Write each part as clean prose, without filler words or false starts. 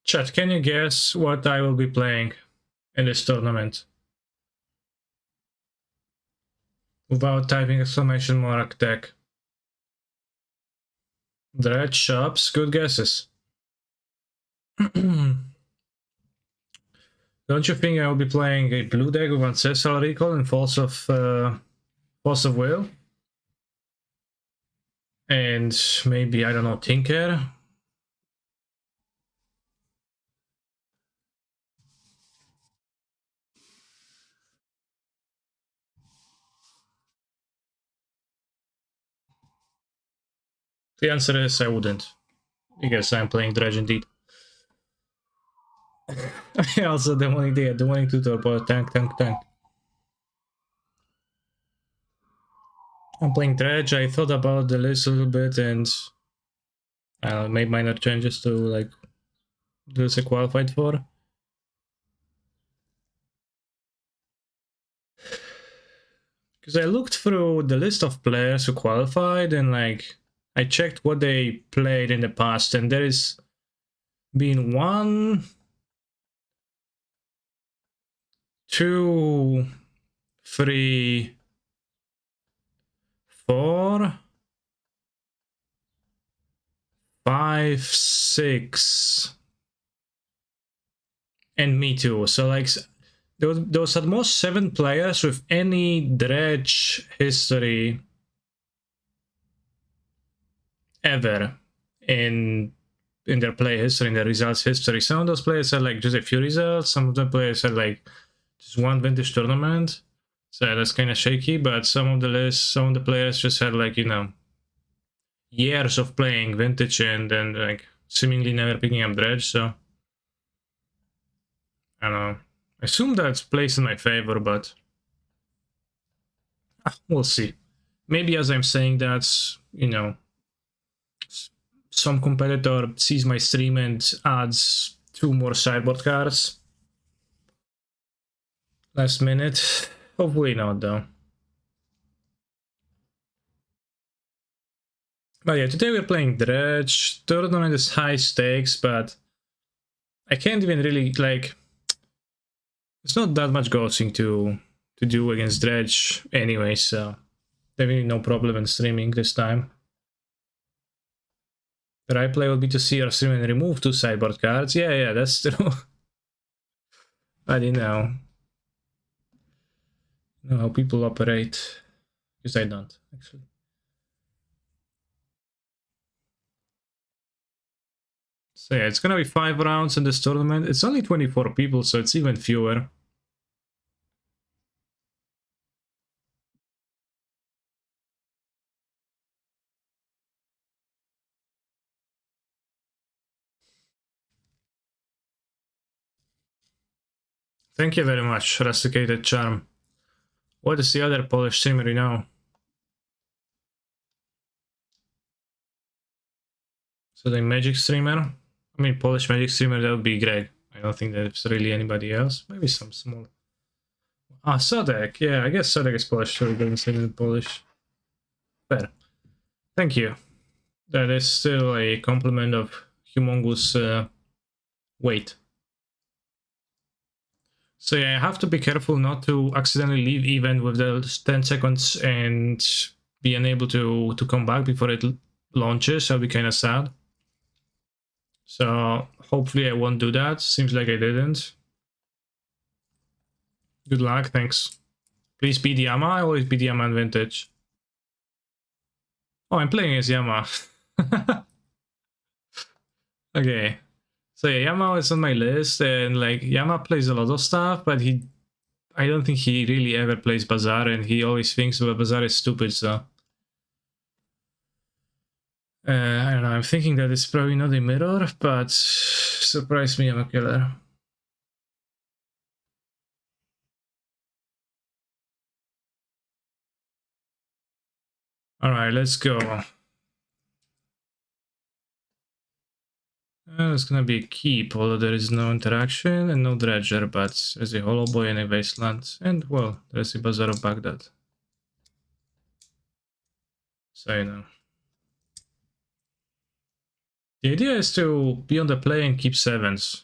Chat, can you guess what I will be playing in this tournament? Without typing exclamation mark deck. Dredge, shops, good guesses. Don't you think I will be playing a blue deck with Ancestral Recall and Force of Will? And maybe, I don't know, Tinker? The answer is I wouldn't. Because I'm playing Dredge indeed. Also, the Demonic Tutor, but tank. I'm playing Dredge. I thought about the list a little bit and I made minor changes to like there's a qualified for. Because I looked through the list of players who qualified and like I checked what they played in the past, and there is been 1, 2, 3, 4, 5, 6, and me too. So like there was at most 7 players with any Dredge history ever in their play history, in their results history. Some of those players had like just a few results, some of the players had like just 1 vintage tournament, so that's kind of shaky. But some of the players just had like, you know, years of playing vintage and then like seemingly never picking up Dredge. So I don't know, I assume that's plays in my favor, but we'll see. Maybe as I'm saying that, you know, some competitor sees my stream and adds 2 more sideboard cards last minute. Hopefully not, though. But yeah, today we're playing Dredge. Tournament is high stakes, but I can't even really, like, there's not that much ghosting to do against Dredge anyway, so definitely no problem in streaming this time. The right play would be to see our stream and remove 2 sideboard cards. Yeah, that's true. But you know how people operate. Because I don't, actually. So yeah, it's gonna be 5 rounds in this tournament. It's only 24 people, so it's even fewer. Thank you very much, Rusticated Charm. What is the other Polish streamer you know? So the Magic streamer? I mean, Polish Magic streamer, that would be Greg. I don't think there's really anybody else. Maybe some small... Ah, Sodek. Yeah, I guess Sodek is Polish, so he doesn't say in Polish. Fair. Thank you. That is still a compliment of humongous weight. So yeah, I have to be careful not to accidentally leave event with the 10 seconds and be unable to come back before it launches. I'll be kind of sad. So hopefully I won't do that. Seems like I didn't. Good luck, thanks. Please beat Yama. I always beat Yama in vintage. Oh, I'm playing as Yama. Okay. So yeah, Yama is on my list, and like Yama plays a lot of stuff, but I don't think he really ever plays Bazaar, and he always thinks that Bazaar is stupid, so... I don't know, I'm thinking that it's probably not a mirror, but surprise me, I'm a killer. Alright, let's go. It's gonna be a keep, although there is no interaction and no Dredger, but there's a Hollow Boy and a Wasteland, and well, there's a Bazaar of Baghdad. So, you know. The idea is to be on the play and keep 7s.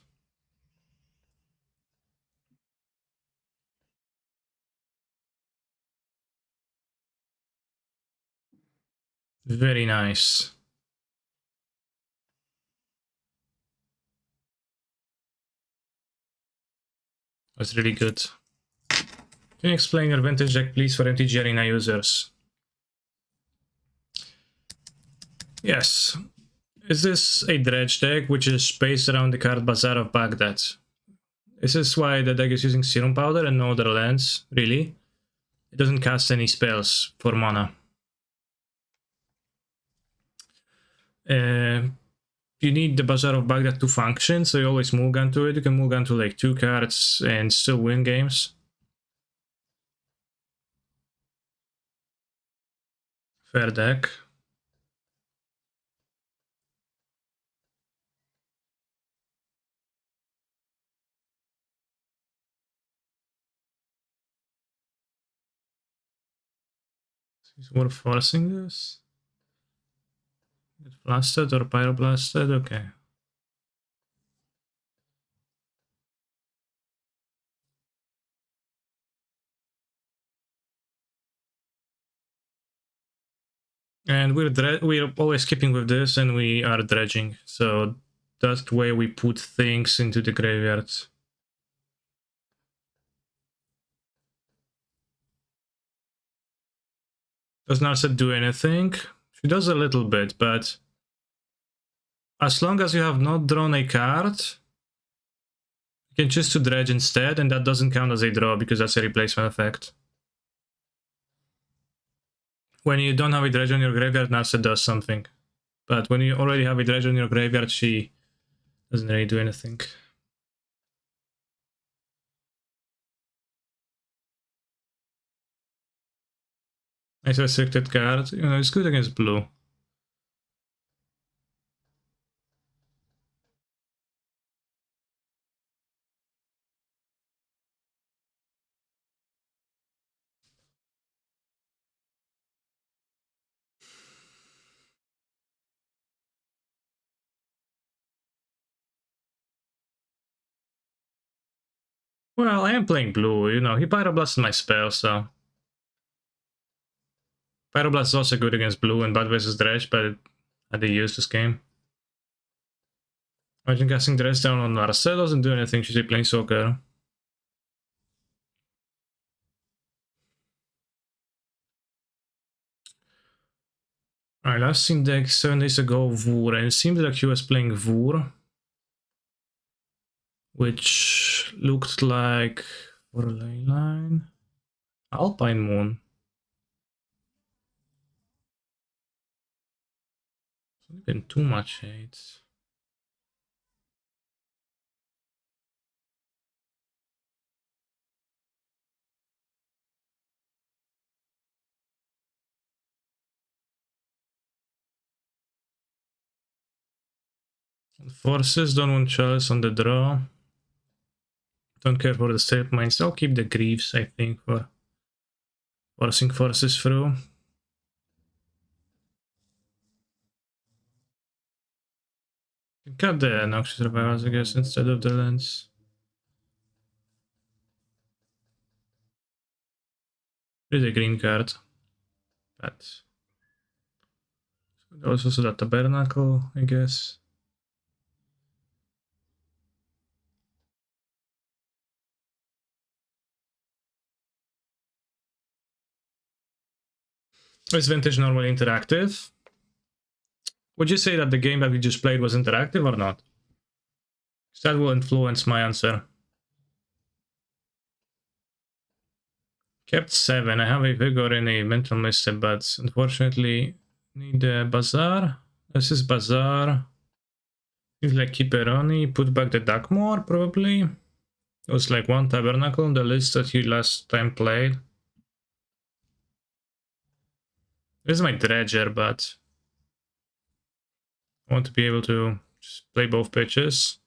Very nice. That's really good. Can you explain your vintage deck, please, for MTG Arena users? Yes. Is this a Dredge deck, which is based around the card Bazaar of Baghdad? This is why the deck is using Serum Powder and no other lands, really. It doesn't cast any spells for mana. You need the Bazaar of Baghdad to function, so you always mulligan to it. You can mulligan to like 2 cards and still win games. Fair deck. Is it worth forcing this? Get blasted or pyroblasted? Okay. And we're always keeping with this, and we are dredging. So that's the way we put things into the graveyard. Does Narset do anything? She does a little bit, but as long as you have not drawn a card, you can choose to dredge instead, and that doesn't count as a draw because that's a replacement effect. When you don't have a dredge on your graveyard, Narset does something. But when you already have a dredge on your graveyard, she doesn't really do anything. Nice restricted card. You know, it's good against blue. Well, I am playing blue, you know, he pyroblasted my spell, so... Pyroblast is also good against blue and bad versus Dredge, but I did use this game. Imagine casting Dredge down on Marcel doesn't do anything, she's a Planeswalker. Alright, last seen deck 7 days ago, Vur, and it seemed like he was playing Vur, which looked like... for a ley line... Alpine Moon. It's not even too much hate. Forces, don't want Chalice on the draw. Don't care for the State Mines. I'll keep the Greaves, I think, for forcing forces through. Cut the Noxious Revivals, I guess, instead of the lens. There's a green card. But also the Tabernacle, I guess. Is Vintage normally interactive? Would you say that the game that we just played was interactive or not? That will influence my answer. Kept 7. I have a Vigor and a Mental Misstep, but unfortunately need a Bazaar. This is Bazaar. Seems like Kiperoni. Put back the Duckmore, probably. It was like one Tabernacle on the list that you last time played. This is my Dredger, but I want to be able to just play both pitches.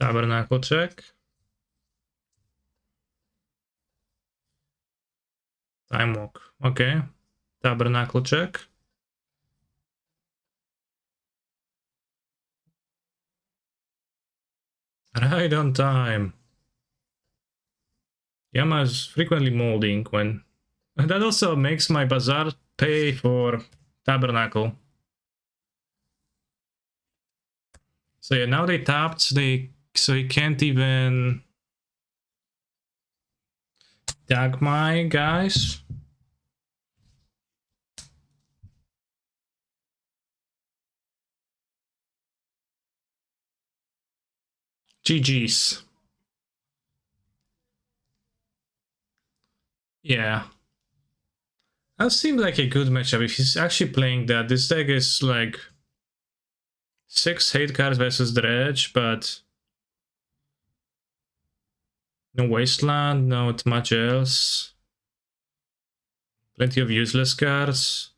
Tabernacle check. Time walk. Okay. Tabernacle check. Right on time. Yama is frequently molding when... And that also makes my bazaar pay for Tabernacle. So yeah, now they tapped, so he can't even tag my guys. GG's. Yeah. That seemed like a good matchup. If he's actually playing that, this deck is like 6 hate cards versus Dredge, but no Wasteland, not much else. Plenty of useless cards.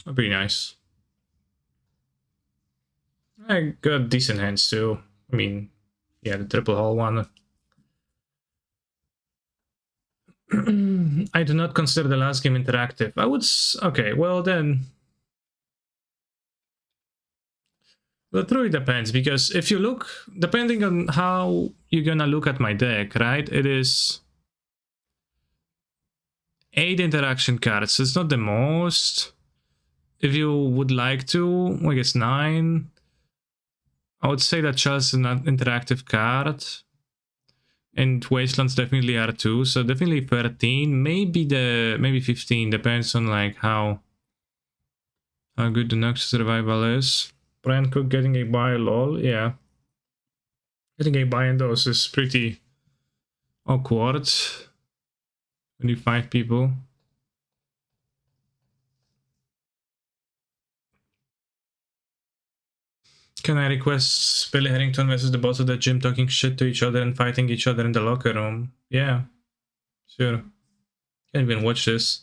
That'd be nice. I got decent hands too. I mean, yeah, the triple hull one. I do not consider the last game interactive. I would... Okay, well then... Well, it really depends, because if you look... Depending on how you're gonna look at my deck, right? It is... 8 interaction cards. It's not the most. If you would like to, I guess 9. I would say that Chalice is an interactive card. And Wastelands definitely are too, so definitely 13, maybe 15, depends on like how good the next survival is. Brian Cook getting a buy, lol, yeah. Getting a buy in those is pretty awkward. 25 people. Can I request Billy Harrington versus the boss of the gym talking shit to each other and fighting each other in the locker room? Yeah, sure. Can't even watch this.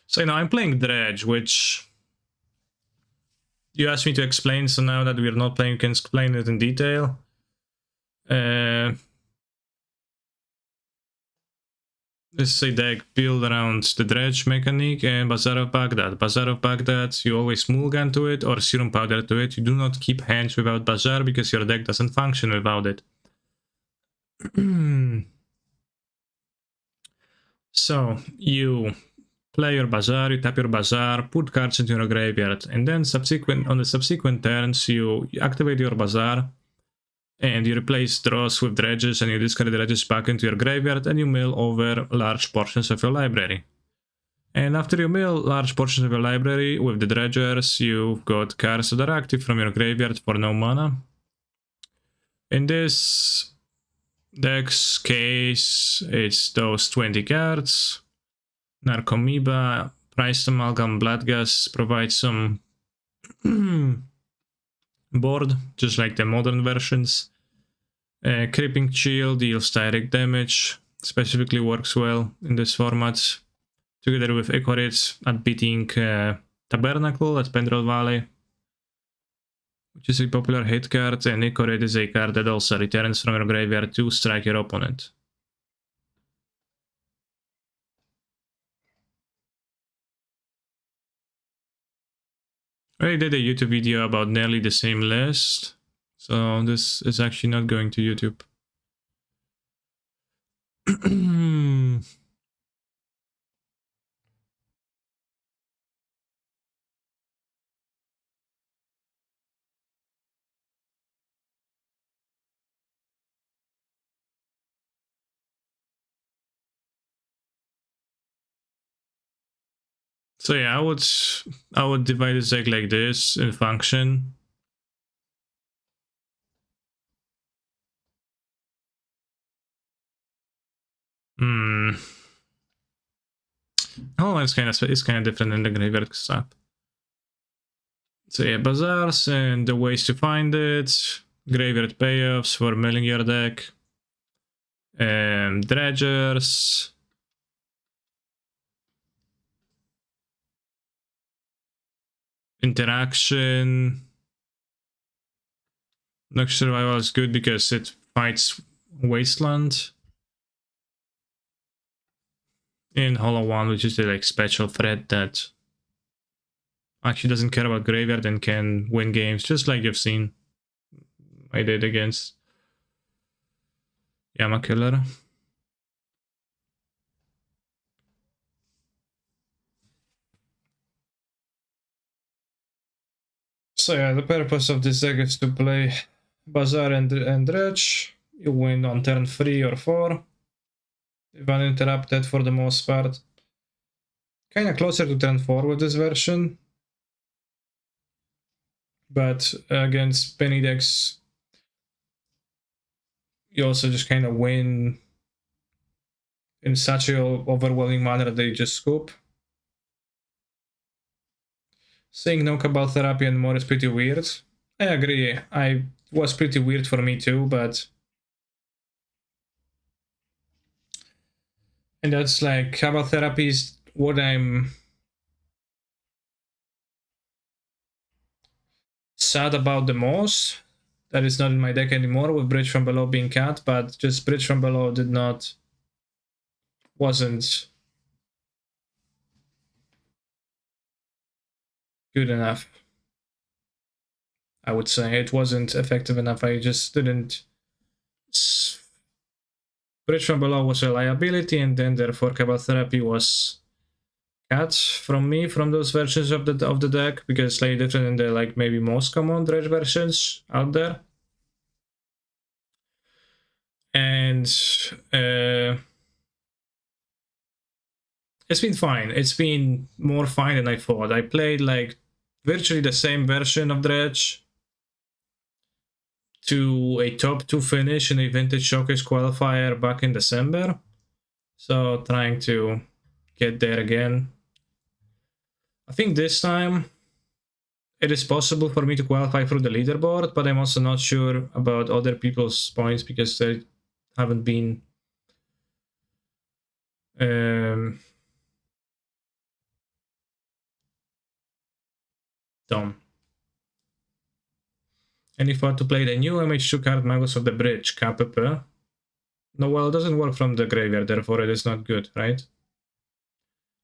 So, you know, I'm playing Dredge, which you asked me to explain, so now that we're not playing, you can explain it in detail. This is a deck built around the Dredge mechanic and Bazaar of Baghdad. Bazaar of Baghdad, you always mulligan to it or Serum Powder to it. You do not keep hands without Bazaar because your deck doesn't function without it. So, you play your Bazaar, you tap your Bazaar, put cards into your graveyard, and then on the subsequent turns you activate your Bazaar, and you replace draws with dredges, and you discard the dredges back into your graveyard, and you mill over large portions of your library. And after you mill large portions of your library with the dredgers, you've got cards that are active from your graveyard for no mana. In this deck's case, it's those 20 cards. Narcomoeba, Priced Amalgam, Bloodghast provide some board, just like the modern versions. Creeping Chill deals direct damage, specifically works well in this format, together with Echorid at beating Tabernacle at Pendrell Valley, which is a popular hit card, and Echorid is a card that also returns from your graveyard to strike your opponent. I did a YouTube video about nearly the same list, so this is actually not going to YouTube. So yeah, I would divide this deck like this in function. Oh, it's kind of different than the graveyard stuff. So yeah, bazaars and the ways to find it, graveyard payoffs for milling your deck, dredgers, interaction. Noxious Survival is good because it fights Wasteland. In Hollow One, which is the like special threat that actually doesn't care about Graveyard and can win games, just like you've seen I did against Yama Killer. So yeah, the purpose of this deck is to play Bazaar and Dredge. You win on turn 3 or 4. If uninterrupted for the most part. Kinda closer to turn 4 with this version. But against penny decks, you also just kind of win in such an overwhelming manner that you just scoop. Saying no Cabal Therapy and more is pretty weird. I agree. I was pretty weird for me too, but... And that's like, Cabal Therapy is what I'm sad about the most. That is not in my deck anymore with Bridge from Below being cut, but just Bridge from Below wasn't good enough. I would say it wasn't effective enough. I just didn't. Bridge from Below was a liability, and then therefore Cabal Therapy was cut from me from those versions of the deck because it's slightly different than the like maybe most common Dredge versions out there. And it's been fine. It's been more fine than I thought. I played like virtually the same version of Dredge to a top 2 finish in a Vintage Showcase Qualifier back in December. So trying to get there again. I think this time it is possible for me to qualify through the leaderboard, but I'm also not sure about other people's points because they haven't been done. And if I want to play the new MH2 card Magus of the Bridge, KPP. No, well, it doesn't work from the graveyard, therefore it is not good, right?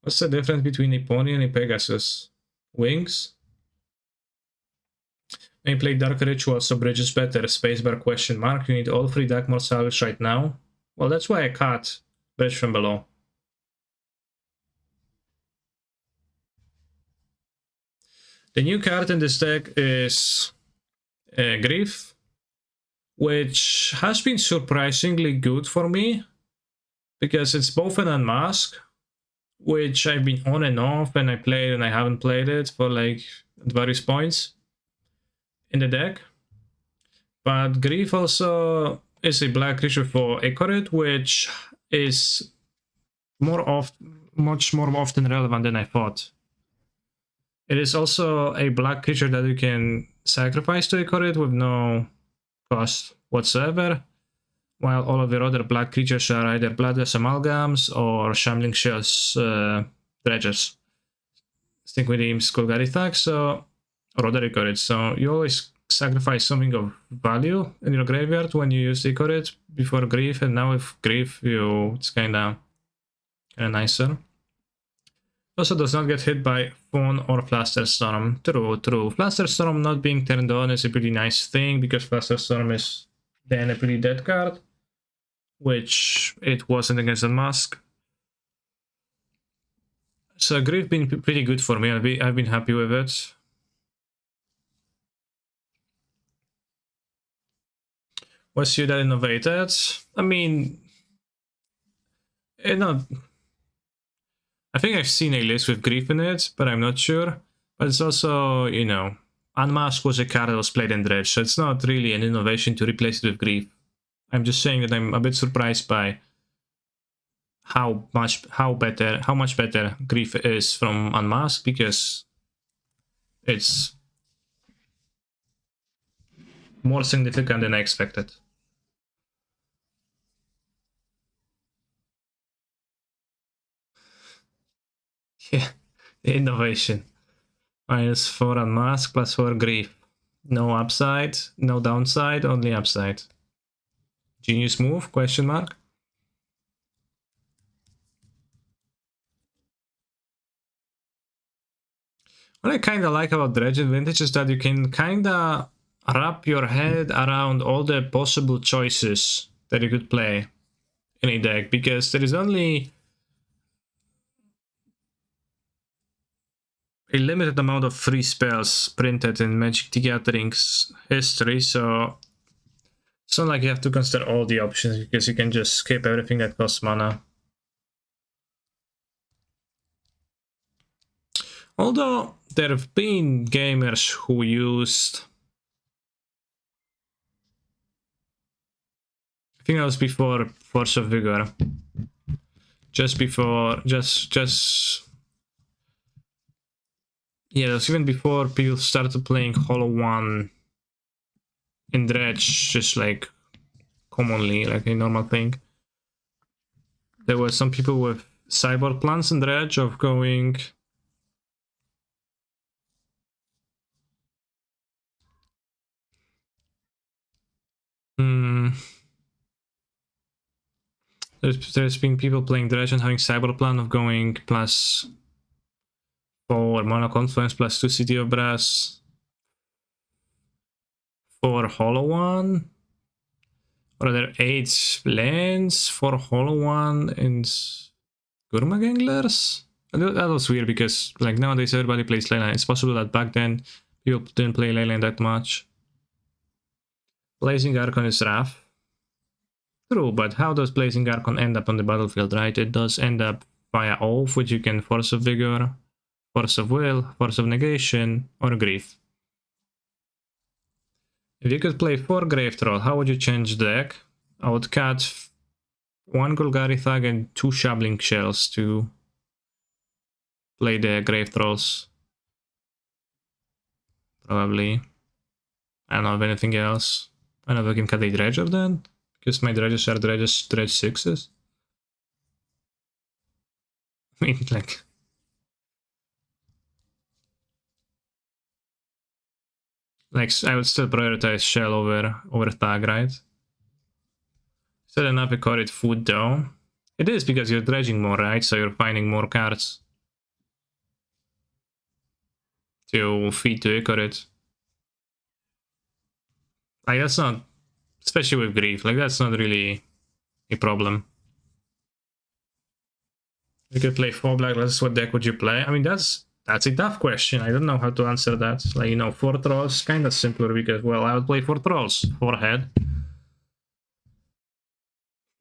What's the difference between a pony and a Pegasus? Wings? May play Dark Ritual, so Bridge is better. Spacebar question mark. You need all 3 Darkmoor salvage right now. Well, that's why I cut Bridge from Below. The new card in this deck is Grief, which has been surprisingly good for me because it's both an unmask, which I've been on and off and I played and I haven't played it for like at various points in the deck. But Grief also is a black creature for Echorit, which is much more often relevant than I thought. It is also a black creature that you can sacrifice to Echorit with no cost whatsoever, while all of your other black creatures are either Bloodghast Amalgams or Shambling Shells Dredgers. Stick with him, Skullgarithak, or other Echorit. So you always sacrifice something of value in your graveyard when you use Echorit before Grief, and now with Grief, it's kinda nicer. Also does not get hit by Phone or Flusterstorm. True. Flusterstorm not being turned on is a pretty nice thing, because Flusterstorm is then a pretty dead card, which it wasn't against the Mask. So Grief been pretty good for me. I've been happy with it. Was you that innovated? I mean, not. I think I've seen a list with Grief in it, but I'm not sure. But it's also, Unmask was a card that was played in Dredge, so it's not really an innovation to replace it with Grief. I'm just saying that I'm a bit surprised by how much better Grief is from Unmask, because it's more significant than I expected. Yeah, innovation. -4 on mask, +4 grief. No upside, no downside, only upside. Genius move, question mark. What I kinda like about Dredge Vintage is that you can kinda wrap your head around all the possible choices that you could play in a deck, because there is only a limited amount of free spells printed in Magic the Gathering's history, so it's not like you have to consider all the options, because you can just skip everything that costs mana. Although there have been gamers who used, I think that was before Force of Vigor, yeah, it was even before people started playing Hollow 1 in Dredge, just like commonly, like a normal thing. There were some people with cyborg plans in Dredge of going there's been people playing Dredge and having cyborg plan of going +4 mana confluence, +2 City of Brass for Hollow 1. Or are there 8 lands for Hollow 1 and Gurmaganglers? That was weird, because like nowadays everybody plays Leyline. It's possible that back then people didn't play Leyline that much. Blazing Archon is rough. True, but how does Blazing Archon end up on the battlefield, right? It does end up via Oath, which you can Force of Vigor, Force of Will, Force of Negation, or Grief. If you could play 4 Grave Troll, how would you change the deck? I would cut 1 Golgari Thug and 2 Shabbling Shells to play the Grave Trolls. Probably. I don't know of anything else. I don't know if I can cut a Dredger then, because my Dredges are Dredge 6s. I mean, like... Like, I would still prioritize Shell over Tag, right? Is that enough to call it food though? It is, because you're dredging more, right? So you're finding more cards to feed to Ichorid. Like, that's not, especially with Grief, like that's not really a problem. You could play 4 Blacklists, what deck would you play? I mean, that's a tough question. I don't know how to answer that. Like, you know, 4 Trolls, kind of simpler, because, well, I would play 4 Trolls, 4 head.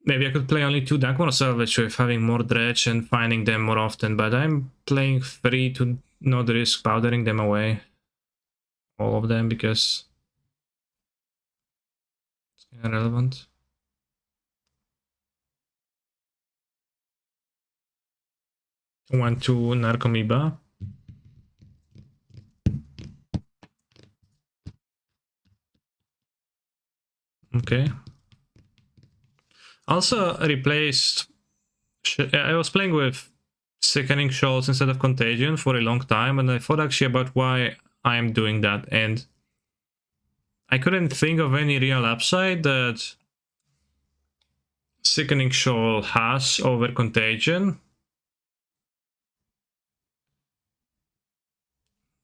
Maybe I could play only 2 Darkmoor Salvage with having more Dredge and finding them more often, but I'm playing 3 to not risk powdering them away. All of them, because it's irrelevant. One, two Narcomoeba. Okay. Also replaced... I was playing with Sickening Shoals instead of Contagion for a long time, and I thought actually about why I'm doing that, and I couldn't think of any real upside that Sickening Shoal has over Contagion.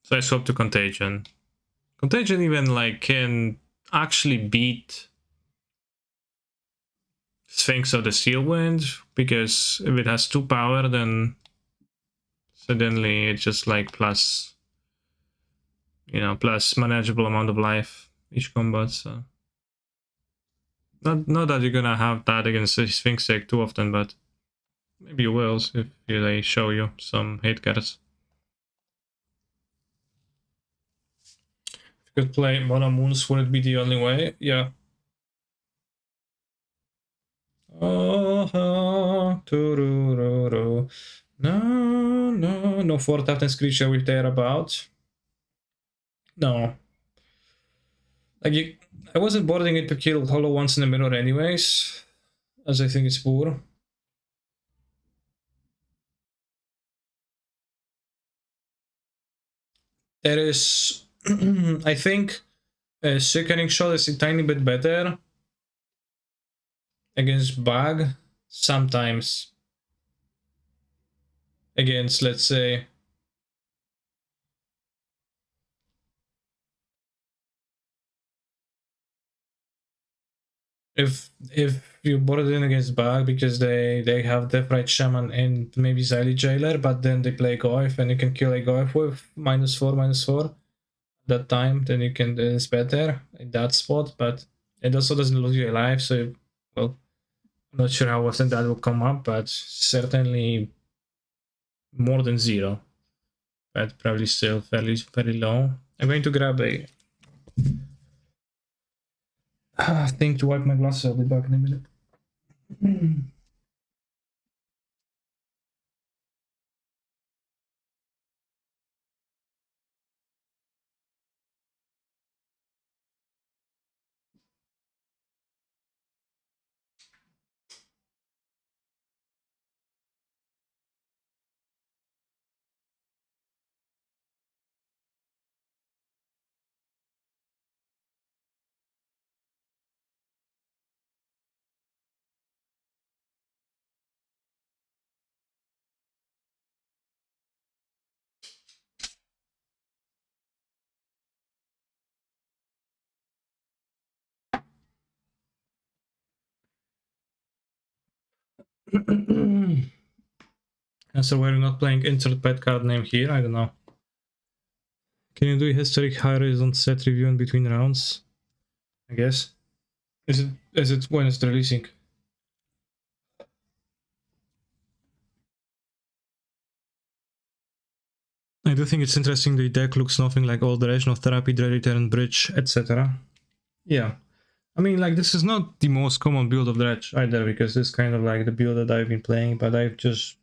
So I swapped to Contagion. Contagion even like can actually beat Sphinx of the Steelwind, because if it has 2 power, then suddenly it's just like plus, you know, plus manageable amount of life each combat. So not that you're gonna have that against Sphinx deck too often, but maybe you will if they show you some hate cards. If you could play Mono Moons, would it be the only way? Yeah. Oh, no 4 toughness creature we care about. No. Like, I wasn't boarding it to kill Hollow once in the mirror anyways, as I think it's poor. There is, I think, a sickening shot is a tiny bit better against bug. Sometimes against, let's say, if you board it in against bug because they have Death Right Shaman and maybe Xylee Jailer, but then they play Goif and you can kill a Goif with -4/-4 that time, then you can, then it's better in that spot, but it also doesn't lose you alive, so well, I'm not sure how often that will come up, but certainly more than 0, but probably still fairly very low. I'm going to grab a thing to wipe my glasses. I'll be back in a minute. And so we're not playing insert pet card name here, I don't know. Can you do a historic high result set review in between rounds? I guess. Is it when it's releasing? I do think it's interesting the deck looks nothing like all Dredge, no therapy, Dredge return, bridge, etc. Yeah. I mean, like, this is not the most common build of Dredge either, because it's kind of like the build that I've been playing, but I've just...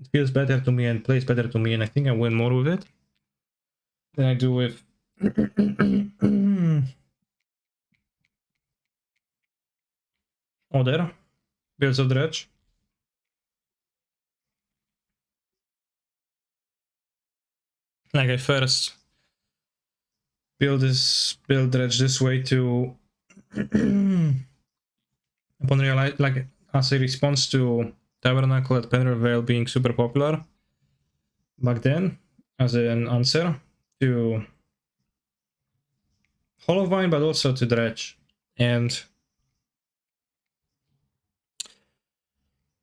It feels better to me and plays better to me, and I think I win more with it than I do with... other builds of Dredge. Like, I first build Dredge this way to... upon realize, like, as a response to Tabernacle at Penrith Vale being super popular back then, as an answer to Hollowvine, but also to Dredge. And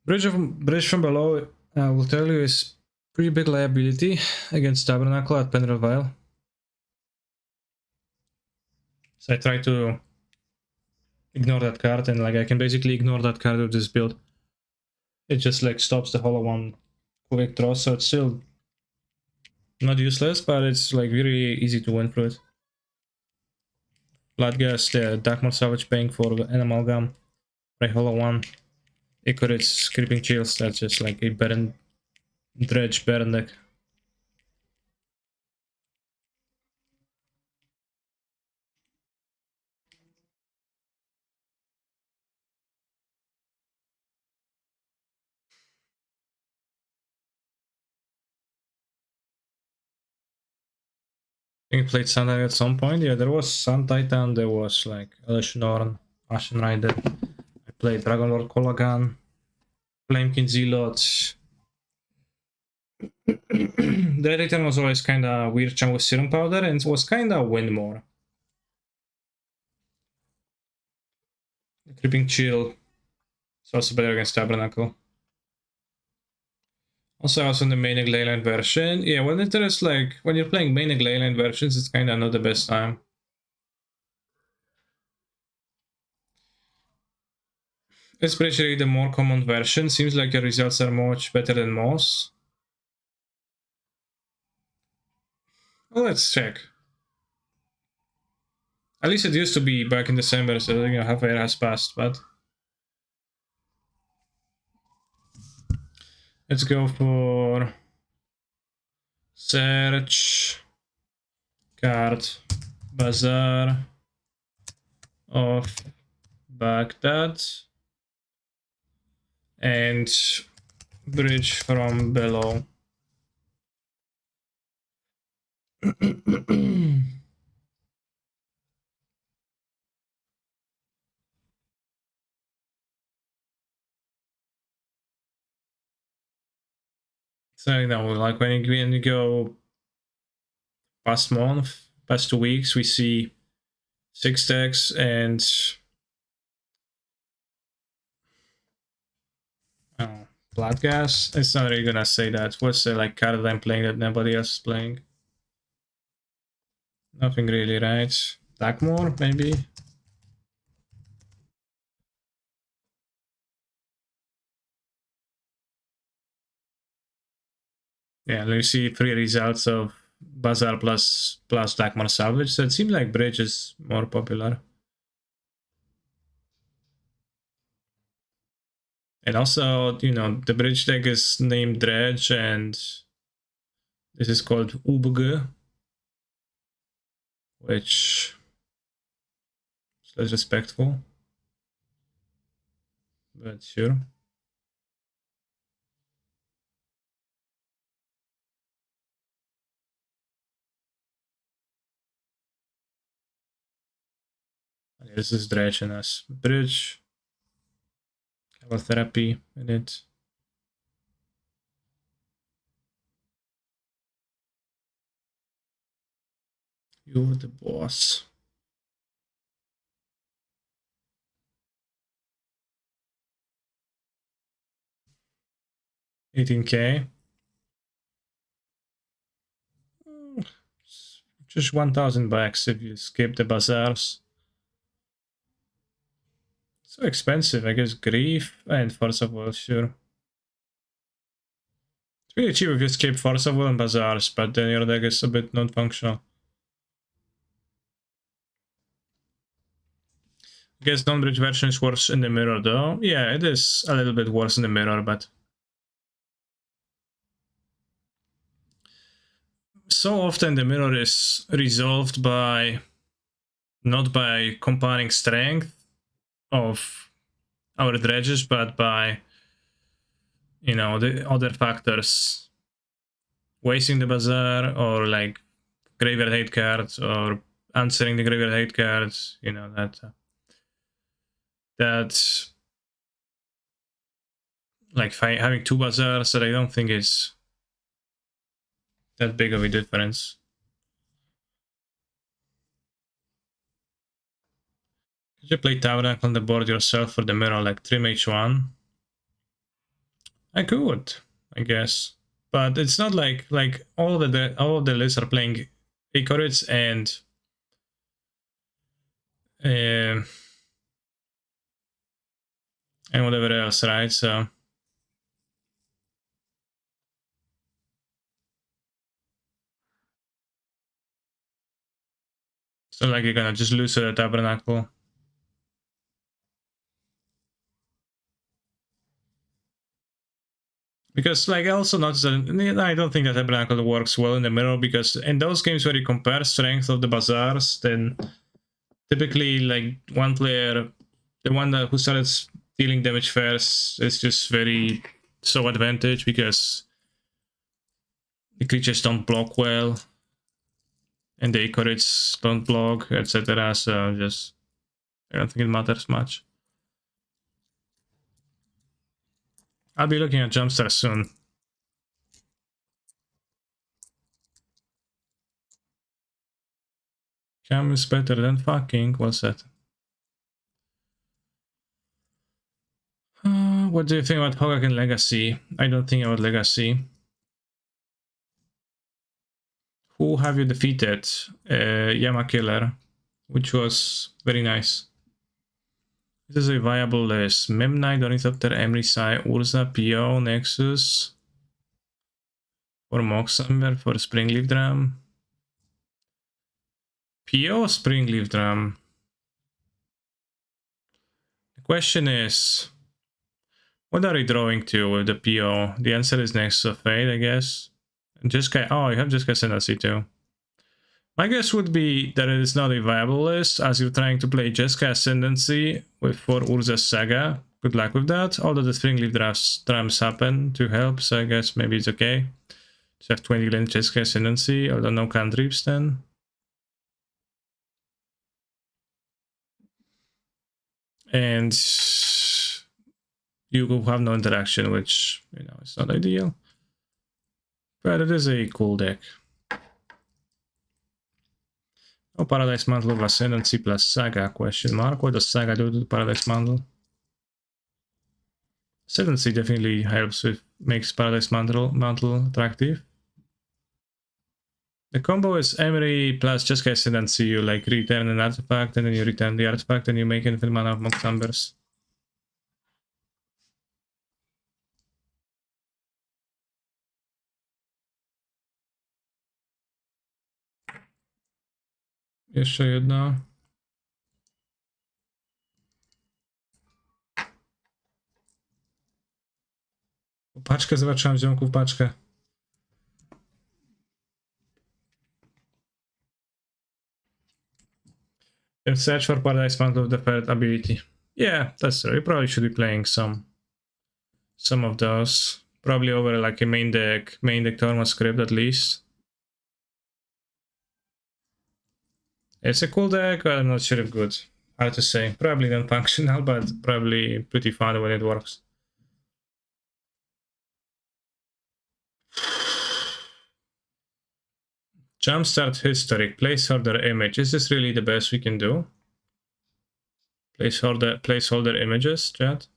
Bridge from Below, I will tell you, is pretty big liability against Tabernacle at Penrith Vale. So I try to ignore that card, and like I can basically ignore that card with this build. It just like stops the Hollow One quick draw, so it's still not useless, but it's like very easy to win through it. Bloodghast, Darkmoor Savage paying for an Amalgam, right? Hollow One, Icarus, Creeping Chills, that's just like a Baron Dredge Baron deck. I think I played Sun Titan at some point. Yeah, there was Sun Titan, there was like Elish Norn, Ashen Rider. I played Dragon Lord Kolagan, Flamekin Zealot. The Return was always kinda weird chunk with Serum Powder and it was kinda win more. Creeping Chill is also better against Tabernacle. Also, I was on the main Leyline version. Yeah, when it is like, when you're playing main Leyline versions, it's kinda not the best time. Especially the more common version, seems like your results are much better than most. Well, let's check. At least it used to be back in December, so you know, half a year has passed, but... Let's go for... Search... Card... Bazaar... of Baghdad... and Bridge from Below. So you know, like when you go past month, past 2 weeks, we see 6 decks and Bloodghast. It's not really gonna say that. What's the like card that I'm playing that nobody else is playing? Nothing really, right? Blackmore, maybe? Yeah, let me see 3 results of Bazaar plus Blackmore Salvage. So it seems like Bridge is more popular. And also, you know, the Bridge deck is named Dredge, and this is called UBG, which is less respectful. But sure. This is Dredge and us. Bridge. Have therapy in it. You're the boss. 18k. Just 1,000 bucks if you skip the bazaars. So expensive, I guess. Grief and Force of Will, sure. It's really cheap if you skip Force of Will and bazaars, but then your deck is a bit non-functional. I guess non-bridge version is worse in the mirror though. Yeah, it is a little bit worse in the mirror, but so often the mirror is resolved by not by comparing strength of our dredges, but by, you know, the other factors, wasting the bazaar or like graveyard hate cards or answering the graveyard hate cards, you know, that like having 2 bazaars that I don't think is that big of a difference. Could you play Tabernacle on the board yourself for the mirror, like trim H1? I could, I guess, but it's not like all of the lists are playing Icorits and whatever else, right? So it's not like you're gonna just lose to the Tabernacle. Because like I also noticed that I don't think that Tabernacle works well in the mirror, because in those games where you compare strength of the bazaars, then typically like one player, the one who started dealing damage first, is just very so advantage because the creatures don't block well and the Icorits don't block, etc. So just I don't think it matters much. I'll be looking at Jumpstart soon. Cam is better than fucking. What's that? What do you think about Hogaken Legacy? I don't think about Legacy. Who have you defeated? Yama Killer, which was very nice. This is a viable list. Memnite, Ornithopter, Emrysai, Urza, PO, Nexus. For Moxamber, for Springleaf Drum. PO or Springleaf Drum? The question is, what are we drawing to with the PO? The answer is Nexus of Fate, I guess. And Jeskai, oh, you have Jeskai Ascendancy too. My guess would be that it is not a viable list, as you're trying to play Jeskai Ascendancy for Urza's Saga. Good luck with that, although the Springleaf drums happen to help, so I guess maybe it's okay. Just have 20 Jeskai Ascendancy, although no cantrips then. And you will have no interaction, which, you know, is not ideal. But it is a cool deck. Oh, Paradise Mantle of Ascendancy plus Saga, question mark. What does Saga do to the Paradise Mantle? Ascendancy definitely helps with, makes Paradise Mantle attractive. The combo is Emery plus Jeskai Ascendancy. You like return an artifact and then you return the artifact and you make infinite mana of mock numbers. Jeszcze jedna. Paczkę zobaczyłem, ziomków, paczkę. And search for Paradise Mantle of the third ability. Yeah, that's true. You probably should be playing some of those. Probably over like a main deck Torma script at least. It's a cool deck, but I'm not sure if good. Hard to say. Probably non-functional, but probably pretty fun when it works. Jumpstart Historic, placeholder image. Is this really the best we can do? Placeholder images, chat.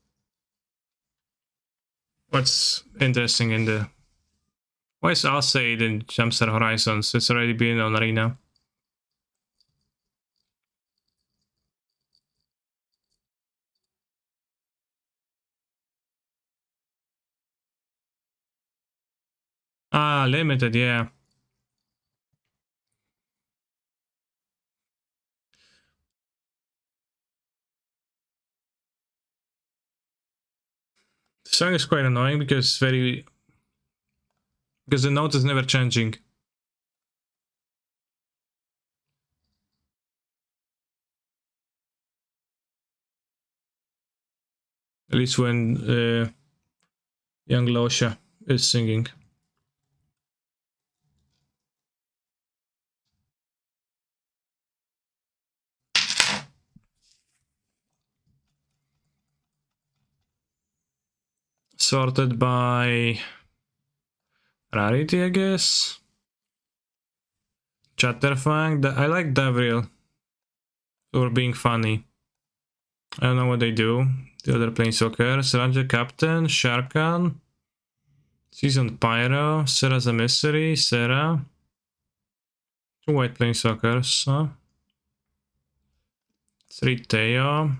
What's interesting in the... Why is Alseid in Jumpstart Horizons? It's already been on Arena. Ah, limited, yeah. The song is quite annoying because the note is never changing. At least when young Losha is singing. Sorted by rarity, I guess. Chatterfang. I like Devril for being funny. I don't know what they do. The other Planeswalkers. Ranger Captain, Sharkan, Seasoned Pyro, Serra's a Mystery, Serra. 2 white Planeswalkers, huh? 3 Teo.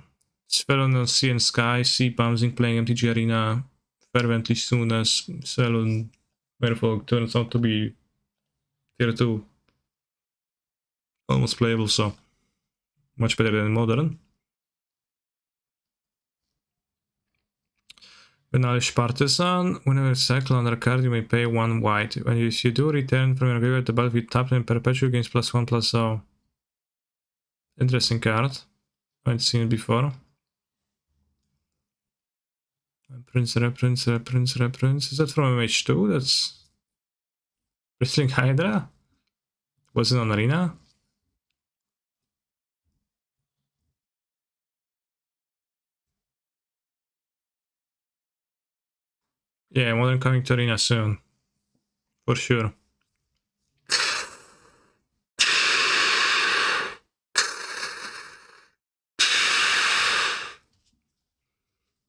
Spellon on Sea and Sky, Sea Bouncing, playing MTG Arena fervently soon as Spellon Merfolk turns out to be tier 2. Almost playable, so much better than Modern. Benalish Partisan. Whenever you cycle under a card, you may pay 1 white. When you do, return from your graveyard the battlefield tapped and perpetual gains +1/+0. Interesting card. I haven't seen it before. Prince. Is that from MH2? That's Wrestling Hydra? Was it on Arena? Yeah, Modern coming to Arena soon. For sure.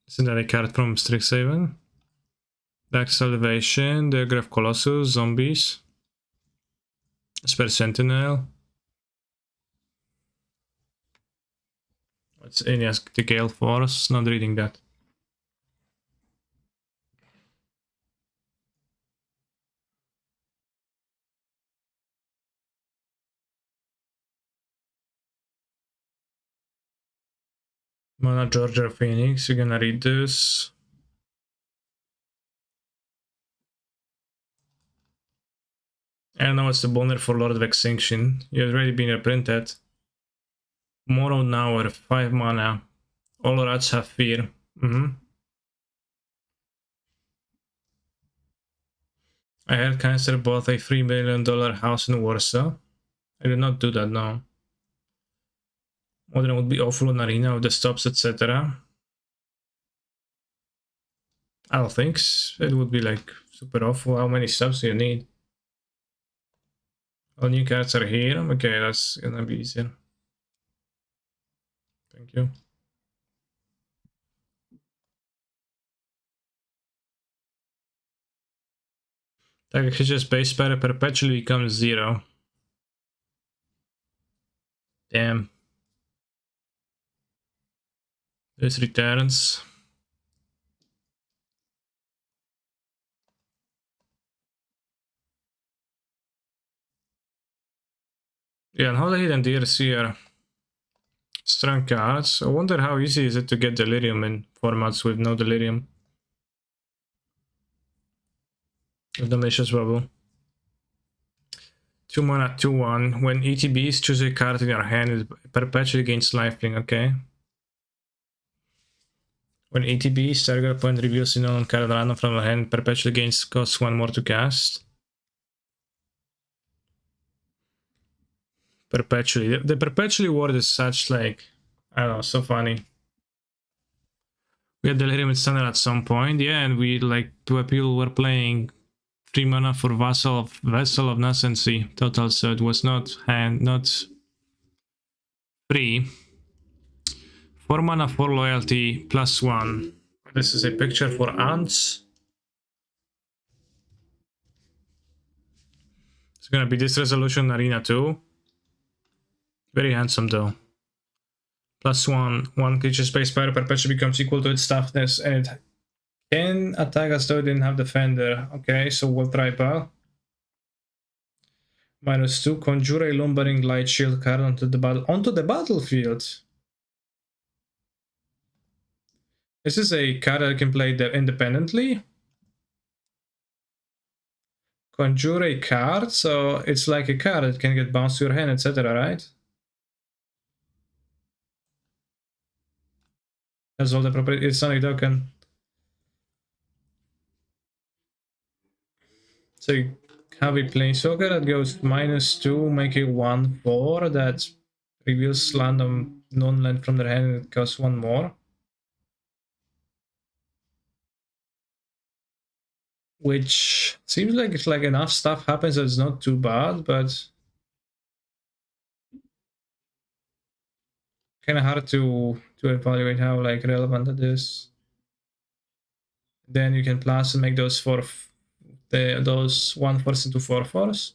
Isn't that a card from Strixhaven? Dark Salvation, Diagraph Colossus, Zombies. Spare Sentinel. What's Enias the Gale Force? Not reading that. Mana Georgia Phoenix, you're gonna read this. I don't know what's the boner for Lord of Extinction. You've already been reprinted. Morrow Hour, 5 mana. All rats have fear. I heard Cancer bought a $3 million house in Warsaw. I did not do that, no. Modern would be awful on Arena with the stops, etc. I don't think it would be like super awful. How many stops do you need? All new cards are here. Okay, that's gonna be easier. Thank you. Target just base pair perpetually becomes 0. Damn. This returns. Yeah, and Holy Hidden Deers here. Strong cards. I wonder how easy is it to get Delirium in formats with no Delirium. With the Malicious Bubble. 2 mana, 2-1. When ETBs, choose a card in your hand, it perpetually gains lifelink, okay? When ETBs, target opponent reveals a known card random from the hand, perpetually gains cost 1 more to cast. Perpetually. The perpetually word is such like, I don't know, so funny. We had Delirium in standard at some point, yeah, and we like, two people were playing 3 mana for Vessel of Nascency total, so it was not free. 4 mana for loyalty +1. This is a picture for ants. It's gonna be this resolution arena too. Very handsome though. +1. 1 creature space power perpetually becomes equal to its toughness, and it can attack as though it didn't have defender. Okay, so we'll try Pal. -2. Conjure a lumbering light shield card onto the battlefield. This is a card that can play there independently. Conjure a card, so it's like a card that can get bounced to your hand, etc., right? That's all the property. It's not a token. So you have a Planeswalker that goes -2, make a 1/4 that reveals land on non-land from their hand and it costs 1 more. Which seems like it's like enough stuff happens that it's not too bad, but kind of hard to evaluate how like relevant it is. Then you can plus and make those those 1/4 into 4/4.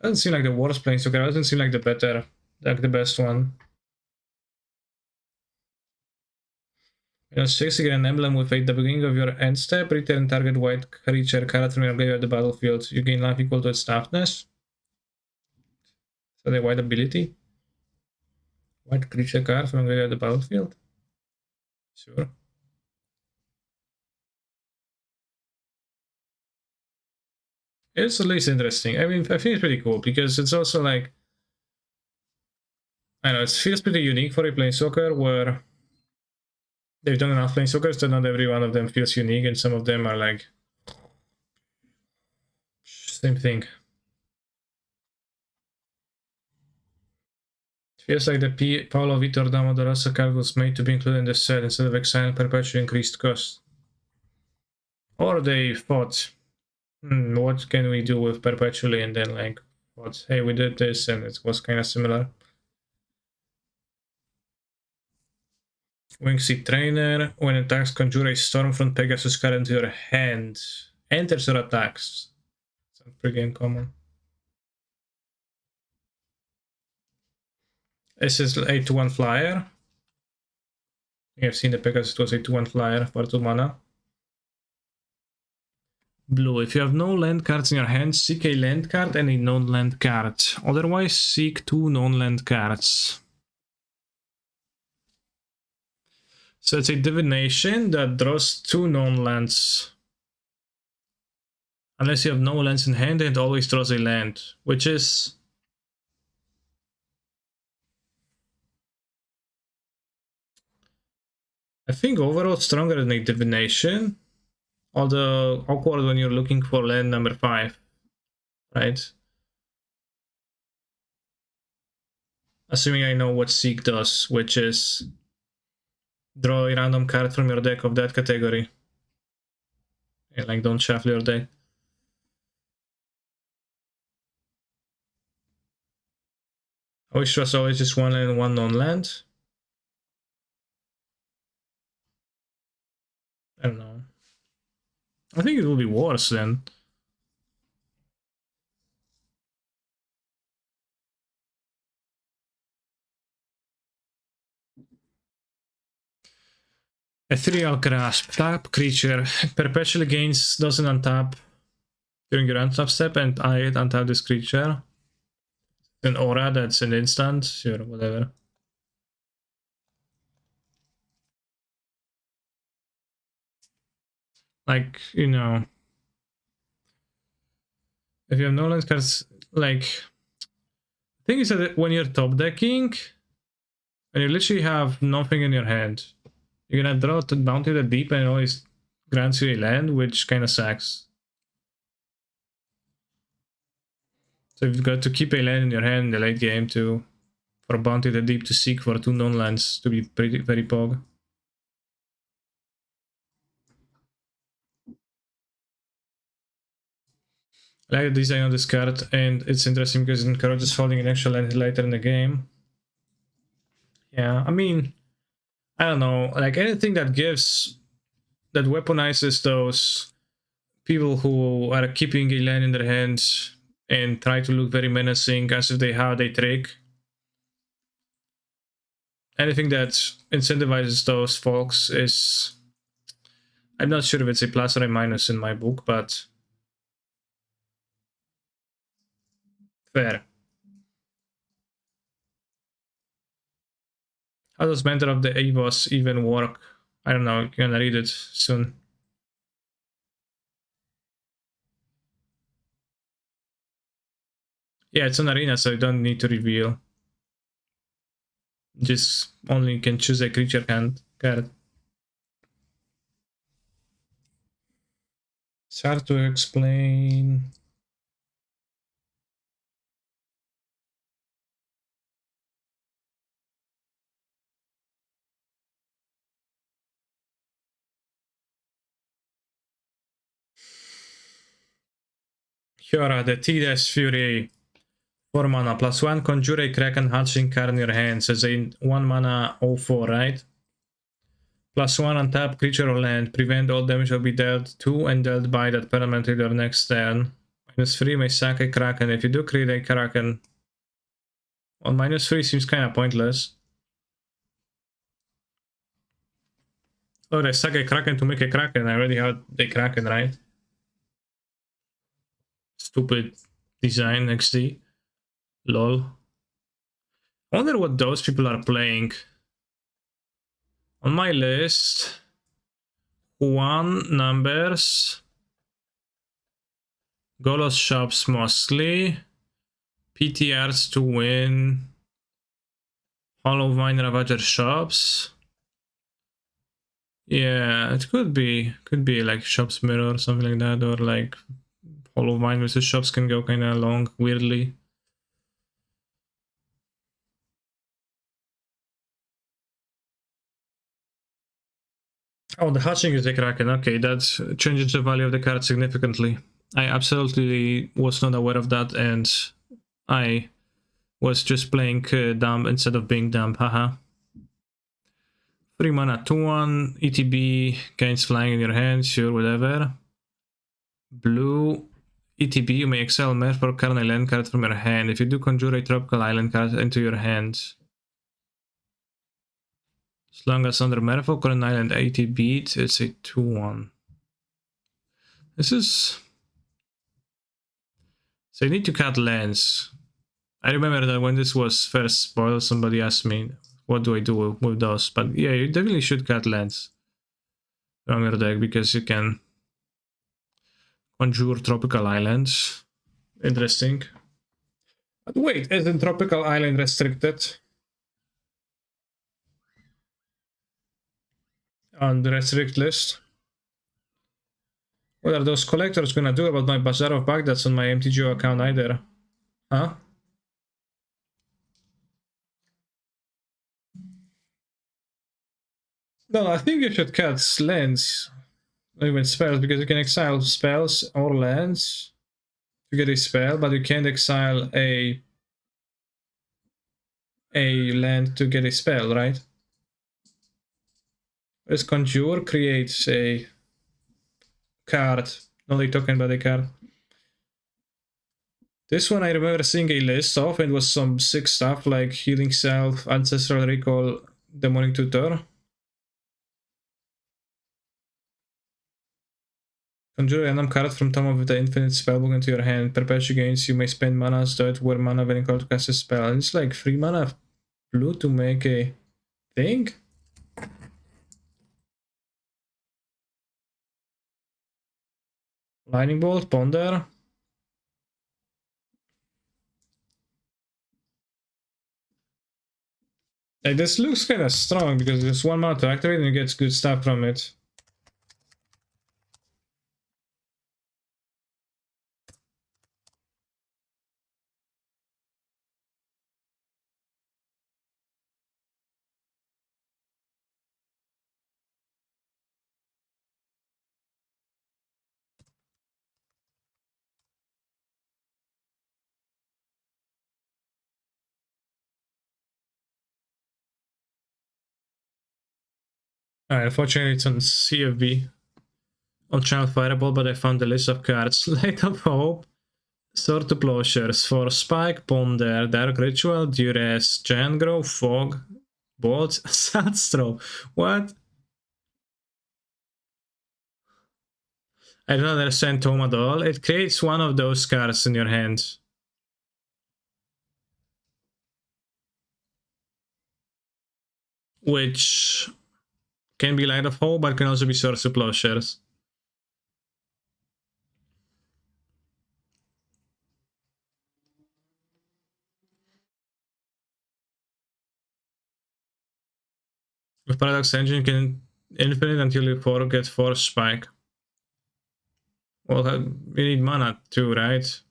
Doesn't seem like the worst Planeswalker. Doesn't seem like the best one. 6, you get an emblem with at the beginning of your end step. Return target white creature card from your graveyard at the battlefield. You gain life equal to its toughness. So the white ability. White creature card from graveyard at the battlefield. Sure. It's at least interesting. I mean, I think it's pretty cool because it's also like, I know, it feels pretty unique for a Planeswalker where they've done enough Planeswalkers that not every one of them feels unique, and some of them are like same thing. It feels like the Paolo Vitor Damo Dorosa card was made to be included in the set instead of exile perpetually increased cost. Or they thought, what can we do with perpetually, and then like, what? Hey, we did this, and it was kind of similar. Wingseed Trainer. When attacks, conjure a Stormfront Pegasus card into your hand. Enters or attacks. Sounds pretty uncommon. This is a 2/1 flyer. You have seen the Pegasus, it was a 2/1 flyer for 2 mana. Blue. If you have no land cards in your hand, seek a land card and a non-land card. Otherwise, seek 2 non-land cards. So it's a divination that draws 2 non-lands. Unless you have no lands in hand, it always draws a land, which is... I think overall stronger than a divination. although awkward when you're looking for land number 5, right? Assuming I know what Seek does, which is draw a random card from your deck of that category. And like don't shuffle your deck. I wish it was always just one land, one non-land. I don't know. I think it will be worse then. Ethereal Grasp. Tap creature. Perpetually gains, doesn't untap during your untap step, and I untap this creature. An aura, that's an instant. Sure, whatever. Like, you know, if you have no land cards, like, the thing is that when you're top decking, and you literally have nothing in your hand, you're gonna draw to Bounty the Deep and it always grants you a land, which kind of sucks. So you've got to keep a land in your hand in the late game to for Bounty the Deep to seek for 2 non-lands to be pretty very pog. I like the design of this card, and it's interesting because it encourages folding an extra land later in the game. Yeah, I mean, I don't know, like anything that gives, that weaponizes those people who are keeping a land in their hands and try to look very menacing as if they have a trick. Anything that incentivizes those folks is, I'm not sure if it's a plus or a minus in my book, but fair. How does Mentor of the Evos even work? I don't know, you're gonna read it soon. Yeah, it's an arena, so you don't need to reveal. Just only can choose a creature card. It's hard to explain. Hyora, the T-Dash Fury. 4 mana, +1, conjure a Kraken hatchling card in your hands. It's a 1 mana 0/4, right? +1 untap creature or land. Prevent all damage will be dealt to and dealt by that permanent your next turn. -3 may sack a Kraken. If you do create a Kraken, well, -3 seems kind of pointless. Oh, they sack a Kraken to make a Kraken. I already had the Kraken, right? Stupid design, XD. Lol. I wonder what those people are playing. On my list, 1 numbers, Golos shops mostly, PTRs to win, Hollow Vine Ravager shops. Yeah, it could be like shops mirror or something like that, or like Hollow Vine versus shops can go kind of long, weirdly. Oh, the hatching is the Kraken. Okay, that changes the value of the card significantly. I absolutely was not aware of that, and I was just playing dumb instead of being dumb, haha. 3 mana, 2/1, ETB, gains flying in your hand, sure, whatever. Blue, ETB, you may exile Merfolk or Carnal Land card from your hand. If you do, conjure a Tropical Island card into your hand. As long as under Merfolk or an Island 80 beat, it's a 2/1. This is... So you need to cut lands. I remember that when this was first spoiled, somebody asked me, what do I do with those? But yeah, you definitely should cut lands from your deck because you can conjure tropical islands. Interesting. But wait, isn't tropical island restricted on the restrict list? What are those collectors gonna do about my Bazaar of Baghdad's on my MTGO account either? Huh? No, I think you should cut lands, even spells, because you can exile spells or lands to get a spell, but you can't exile a land to get a spell, right? Whereas Conjure creates a card, not a token, but a card. This one I remember seeing a list of, and was some sick stuff like Healing Self, Ancestral Recall, Demonic Tutor. Conjure a random card from top of the infinite spellbook into your hand. Perpetual gains, you may spend mana as though it were mana when you call to cast a spell. And it's like 3 mana blue to make a thing? Lightning Bolt, Ponder. Like, this looks kind of strong because it's 1 mana to activate and you get good stuff from it. Unfortunately, it's on CFB. On Channel Fireball, but I found the list of cards. Light of Hope, Sword to Plowshares, for Spike, Ponder, Dark Ritual, Duress, Giant Grove, Fog, Bolt, Sandstraw. What? I don't understand Tome at all. It creates one of those cards in your hand. Which can be Light of Hope, but can also be Sword to Plowshares. With Paradox Engine, you can infinite until you get Force Spike. Well, we need mana too, right?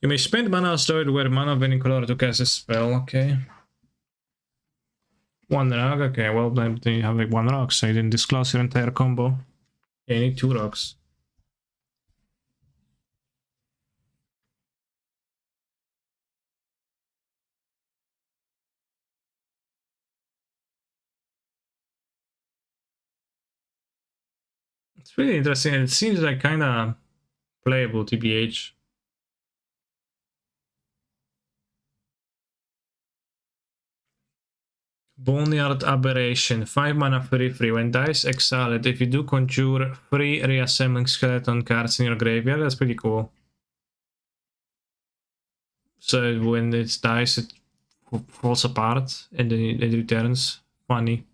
You may spend mana as though it were mana of any color to cast a spell, okay. 1 rock, okay, well then you have like 1 rock, so you didn't disclose your entire combo. Yeah, you need 2 rocks. It's really interesting, it seems like kinda playable, TBH. Boneyard Aberration, 5 mana free. When dice exiled, if you do conjure 3 reassembling skeleton cards in your graveyard, that's pretty cool. So when it dies, it falls apart and then it returns. Funny.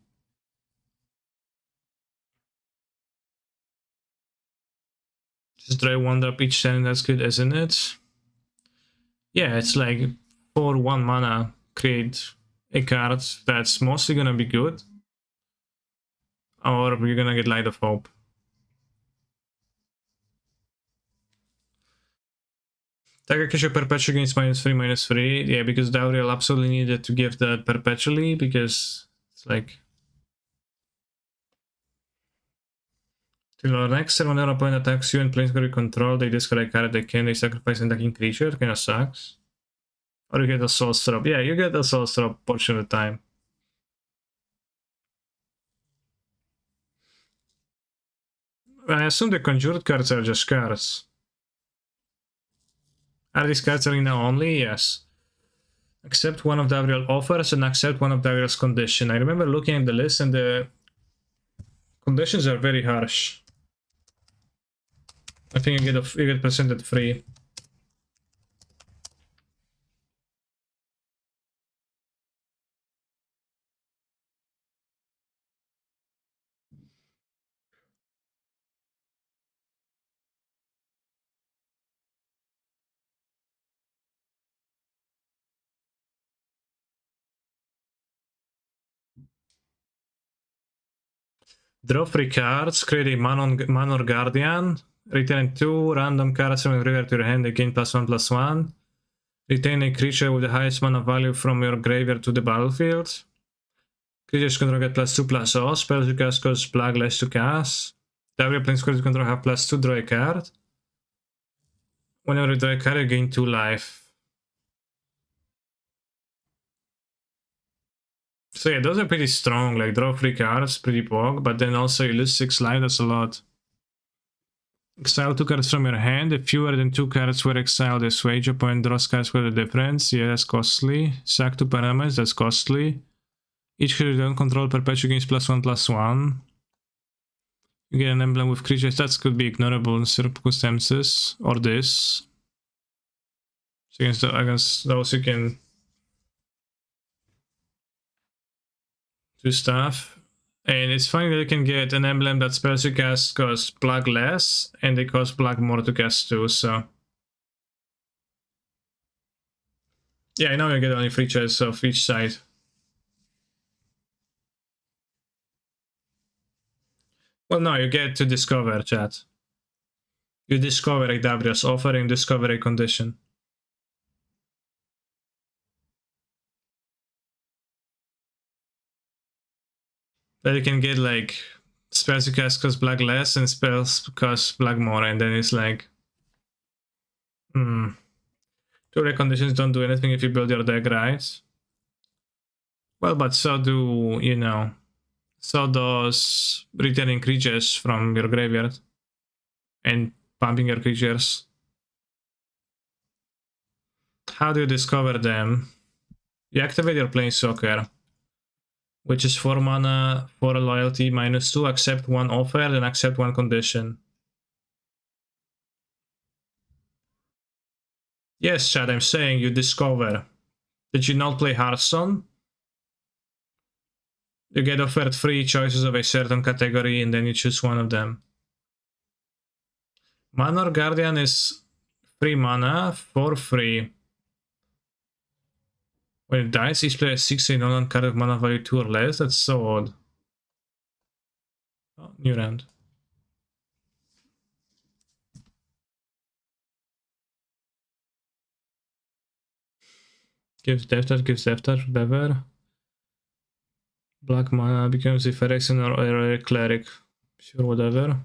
Just draw 1 drop each turn, that's good, isn't it? Yeah, it's like for 1 mana, create a card that's mostly gonna be good, or you're gonna get Light of Hope. Tagakisho Perpetual gains -3/-3. Yeah, because Dauriel absolutely needed to give that perpetually, because it's like... Till our next turn, when their opponent attacks you and planeswalker you control, they discard a card they can, they sacrifice an attacking creature. It kinda sucks. Or you get a Soul Strop. Yeah, you get a Soul Strop portion of the time. I assume the conjured cards are just cards. Are these cards arena only? Yes. Accept one of Davriel's offers and accept one of Davriel's conditions. I remember looking at the list and the conditions are very harsh. I think you get presented free. Draw 3 cards, create a Manor Guardian, return 2 random cards from your graveyard to your hand, they gain +1/+1. Retain a creature with the highest mana value from your graveyard to the battlefield. Creatures control get +2/+0. Spells you cast cost less to cast. Every planeswalker you control have +2, draw a card. Whenever you draw a card, you gain 2 life. So yeah, those are pretty strong, like draw 3 cards, pretty bog, but then also you lose 6 life, that's a lot. Exile 2 cards from your hand. If fewer than 2 cards were exiled this way, your opponent draws cards with a difference. Yeah, that's costly. Sack 2 permanents, that's costly. Each creature you don't control perpetually gains +1/+1. You get an emblem with creatures, that could be ignorable in circumstances. Or this. So against those you can do stuff. And it's funny that you can get an emblem that spells you cast cost black less, and they cost black more to cast too, so. Yeah, I know you get only 3 choices of each side. Well, no, you get to discover, chat. You discover a Dabrios offering, discover a condition. But you can get like spells you cast cost black less and spells cost black more, and then it's like, two conditions don't do anything if you build your deck right. Well, but so do, you know, so does returning creatures from your graveyard and pumping your creatures. How do you discover them? You activate your Planeswalker, which is 4 mana, 4 loyalty, -2, accept 1 offer, then accept 1 condition. Yes, Chad, I'm saying you discover. Did you not play Hearthstone? You get offered 3 choices of a certain category and then you choose one of them. Manor Guardian is 3 mana for free. When it dies, each player seeks a non-land card of mana value 2 or less. That's so odd. Oh, new round. Gives death touch, whatever. Black mana becomes a Phyrexian or a cleric. Sure, whatever.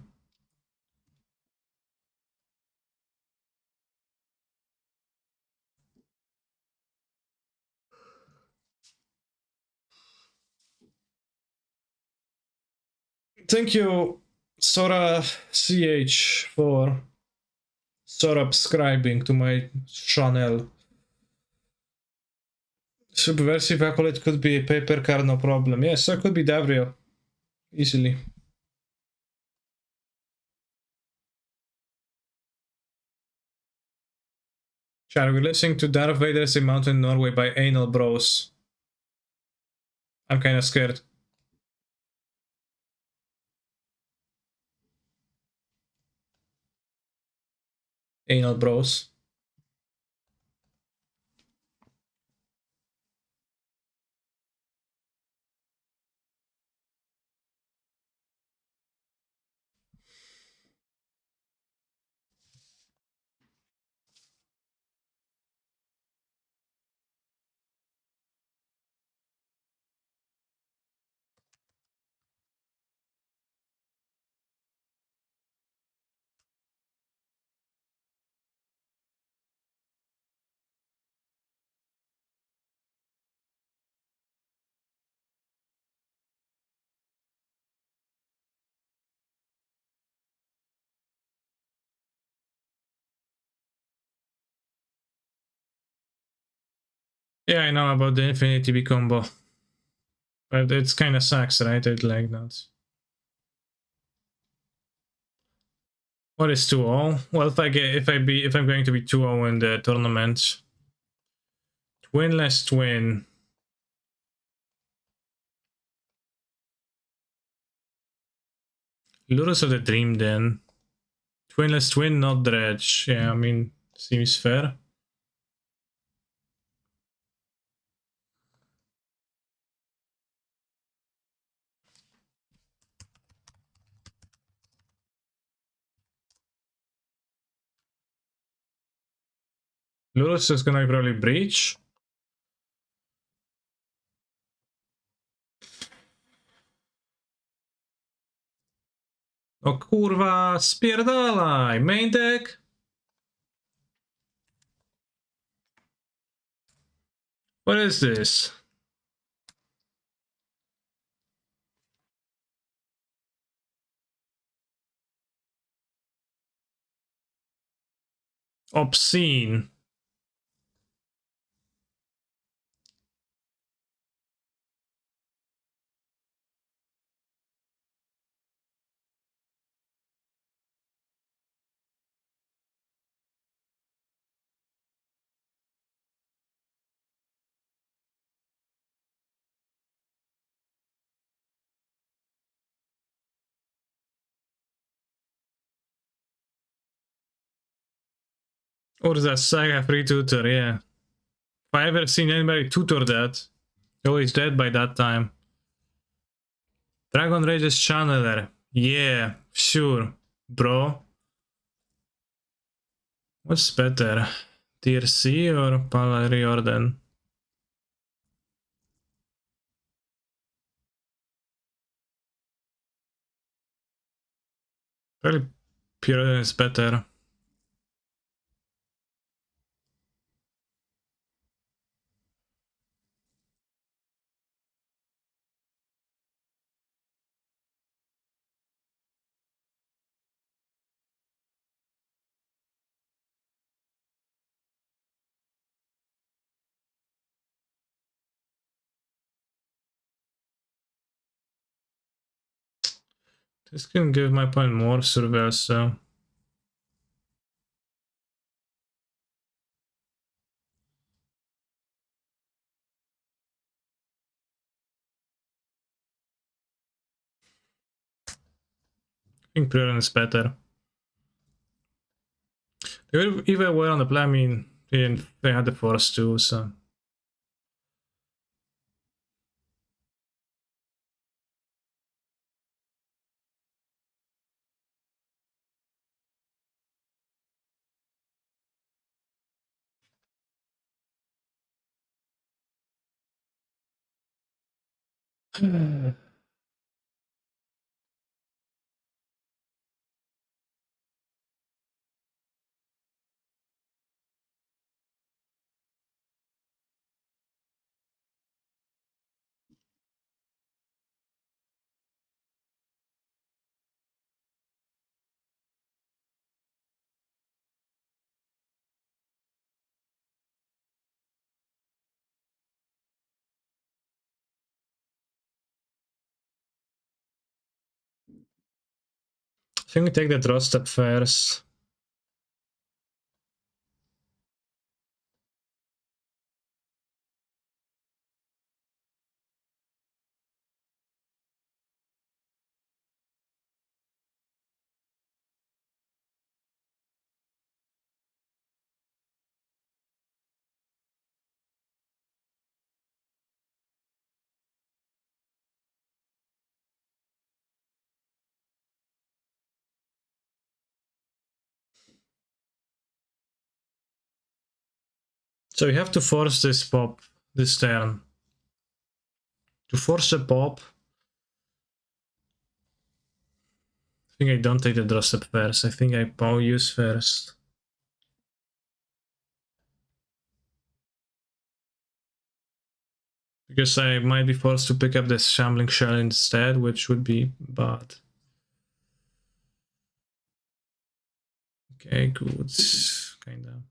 Thank you, Sora CH, for subscribing to my channel. Subversive Acolyte could be a paper card, no problem. Yes, so could be Davrio. Easily. Shall we listen to Darth Vader's A Mountain in Norway by Anal Bros? I'm kinda scared. Anal Bros. Yeah, I know about the Infinity B combo. But it's kinda sucks, right? I'd like that. What is 2-0? Well, if I'm going to be 2-0 in the tournament. Twinless Twin. Lurus of the Dream then. Twinless Twin, not Dredge. Yeah, I mean, seems fair. Lurus is gonna probably breach. O kurwa, spierdalaj! Main deck? What is this? Obscene. Or is that Saga free tutor? Yeah. If I ever seen anybody tutor that, oh, he's dead by that time. Dragon Rage's Channeler. Yeah, sure, bro. What's better? Tier C or Palariorden? Probably Puritan is better. This can give my point more surveil, so. I think Puritan is better. They even were on the play, I mean, they had the force too, so. I think we take the draw step first. So you have to force this pop this turn. To force a pop, I think I don't take the draw step first. I think I power use first. Because I might be forced to pick up this Shambling Shell instead, which would be bad. Okay, good. Kinda.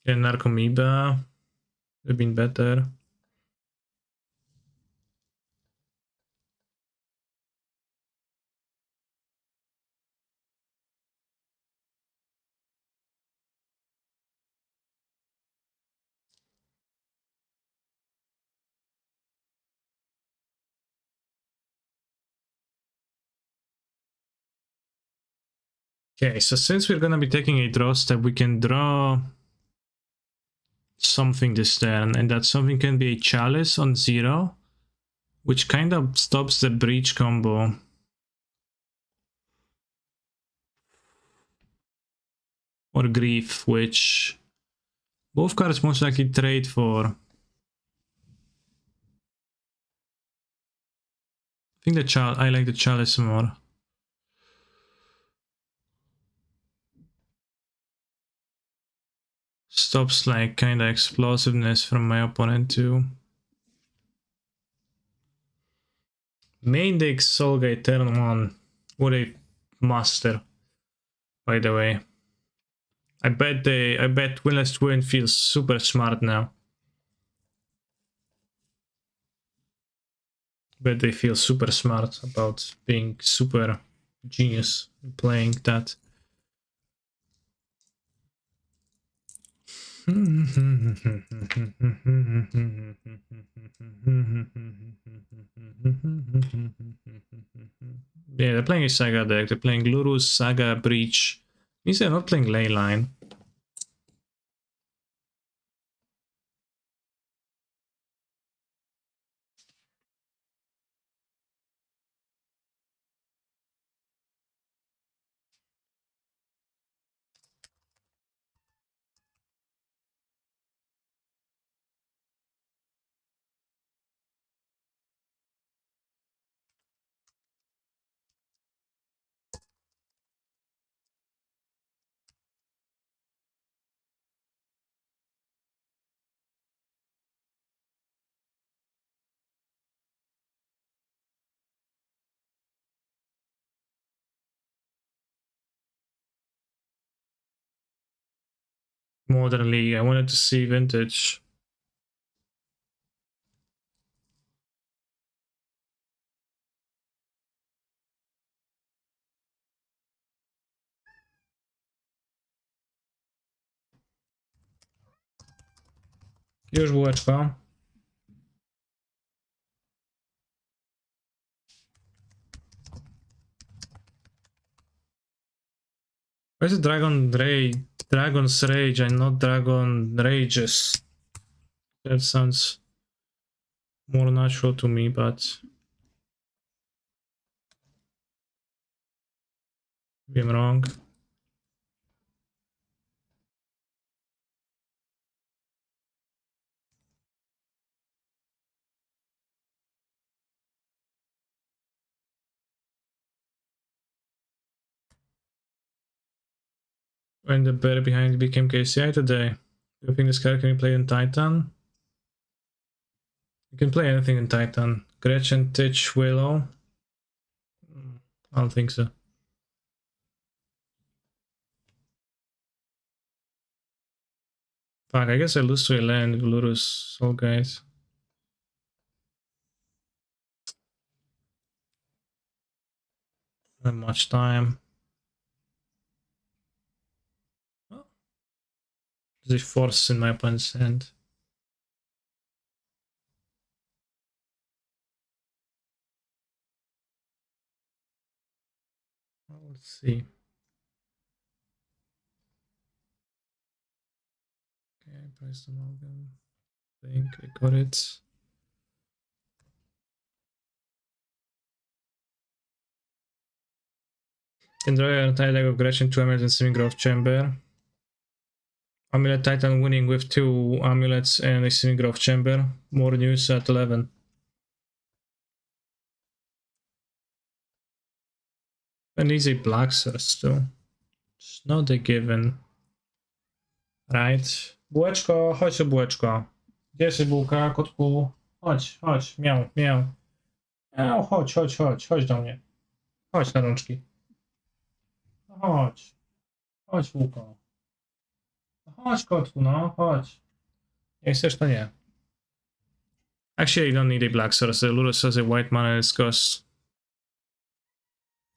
Okay, Narcomoeba would have been better. Okay, so since we're gonna be taking a draw step, we can draw something this turn, and that something can be a Chalice on 0, which kind of stops the Breach combo. Or Grief, which both cards most likely trade for. I think I like the Chalice more. Stops like kinda explosiveness from my opponent too. Main deck Soulgate turn 1. What a master, by the way. I bet Winless Twin feels super smart now. Bet they feel super smart about being super genius playing that. Yeah, they're playing a Saga deck. They're playing Lurus, Saga, Breach. Means they're not playing Leyline. Modern League. I wanted to see Vintage. Już bułeczka. Why is it Dragon's Rage and not Dragon Rages? That sounds more natural to me, but maybe I'm wrong. When the bear behind became KCI today. Do you think this card can be played in Titan? You can play anything in Titan. Gretchen, Titch, Willow. I don't think so. Fuck, I guess I lose to a land with Lurus Soul Guys. Not much time. Oh. There's a force in my opponent's hand. Well, let's see. Okay, price the amalgam. I think I got it. Enjoy a tide of Gretchen, 2 amulets and Seeming Growth Chamber. Amulet Titan winning with 2 amulets and a Seeming Growth Chamber. More news at 11. And easy black source too. It's not a given. Right. Bułeczko, chodź tu bułeczko. Gdzie jest bułka, kotku? Chodź, chodź, miał, miał. Miał, chodź, chodź, chodź, chodź do mnie. Chodź na rączki. Chodź. Chodź, bułko. Chodź, kotku, no, chodź. Jak chcesz, to nie. Actually, you don't need a black source. The Lurus has a white mana and it's cost.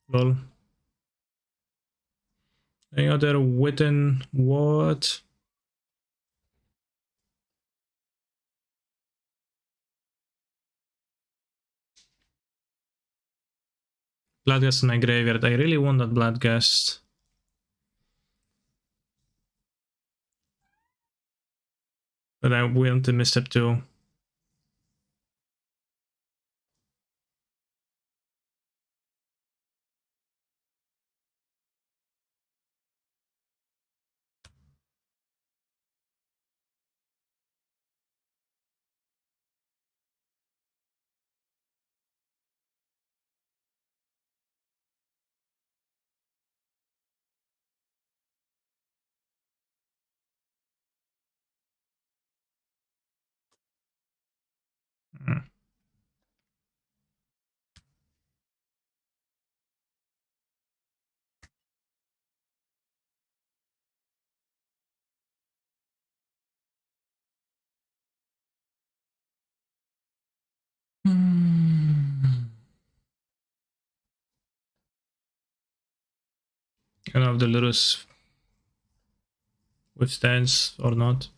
Lol. Any other Witten? What? Bloodghast in my graveyard. I really want that Bloodghast. But I went to misstep too. I don't know if the Lurus withstands or not.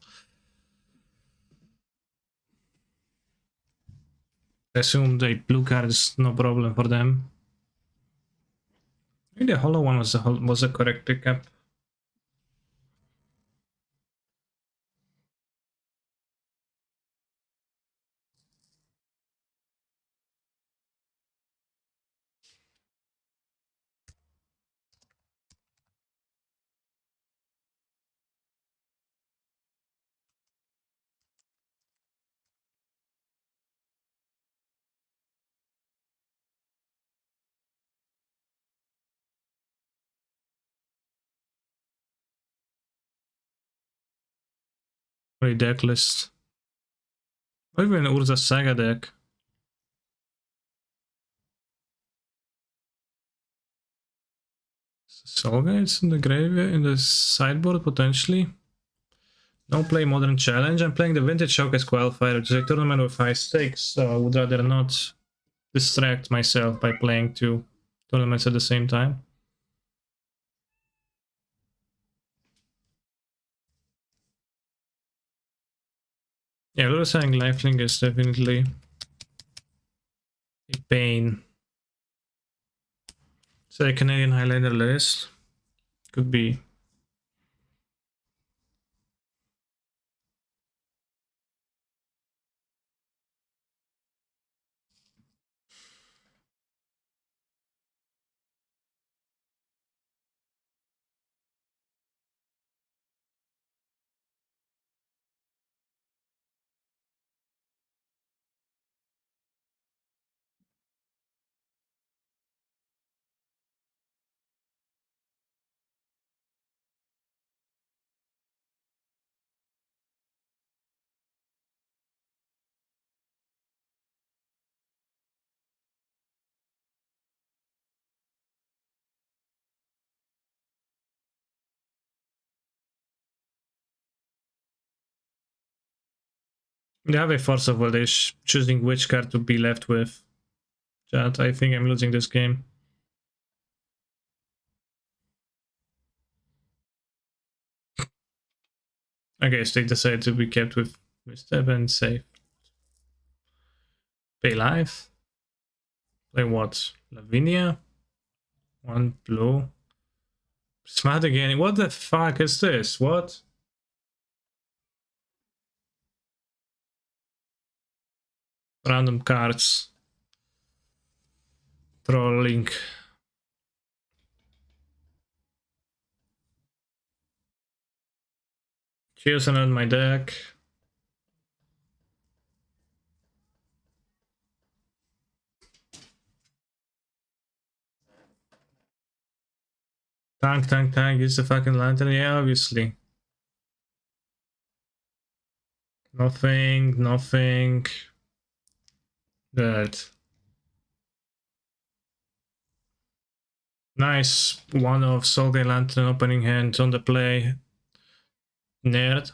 I assume the blue card is no problem for them. Maybe the hollow one was a correct recap. Very deck list. Or even Urza Saga deck. Soulgates in the graveyard, in the sideboard potentially. No play Modern Challenge. I'm playing the Vintage Showcase Qualifier, which is a tournament with high stakes, so I would rather not distract myself by playing two tournaments at the same time. Yeah, Lura saying Lifelink is definitely a pain. So a Canadian Highlander list could be. They have a force of will. They're choosing which card to be left with. Chat, I think I'm losing this game. Okay, so they decided to be kept with step and safe. Pay life. Play what? Lavinia? One blue. Smart again. What the fuck is this? What? Random cards. Trolling. Cheers on my deck. Tank. Use the fucking lantern. Yeah, obviously. Nothing. Good. Nice. One of Soulgate Lantern opening hand on the play. Nerd.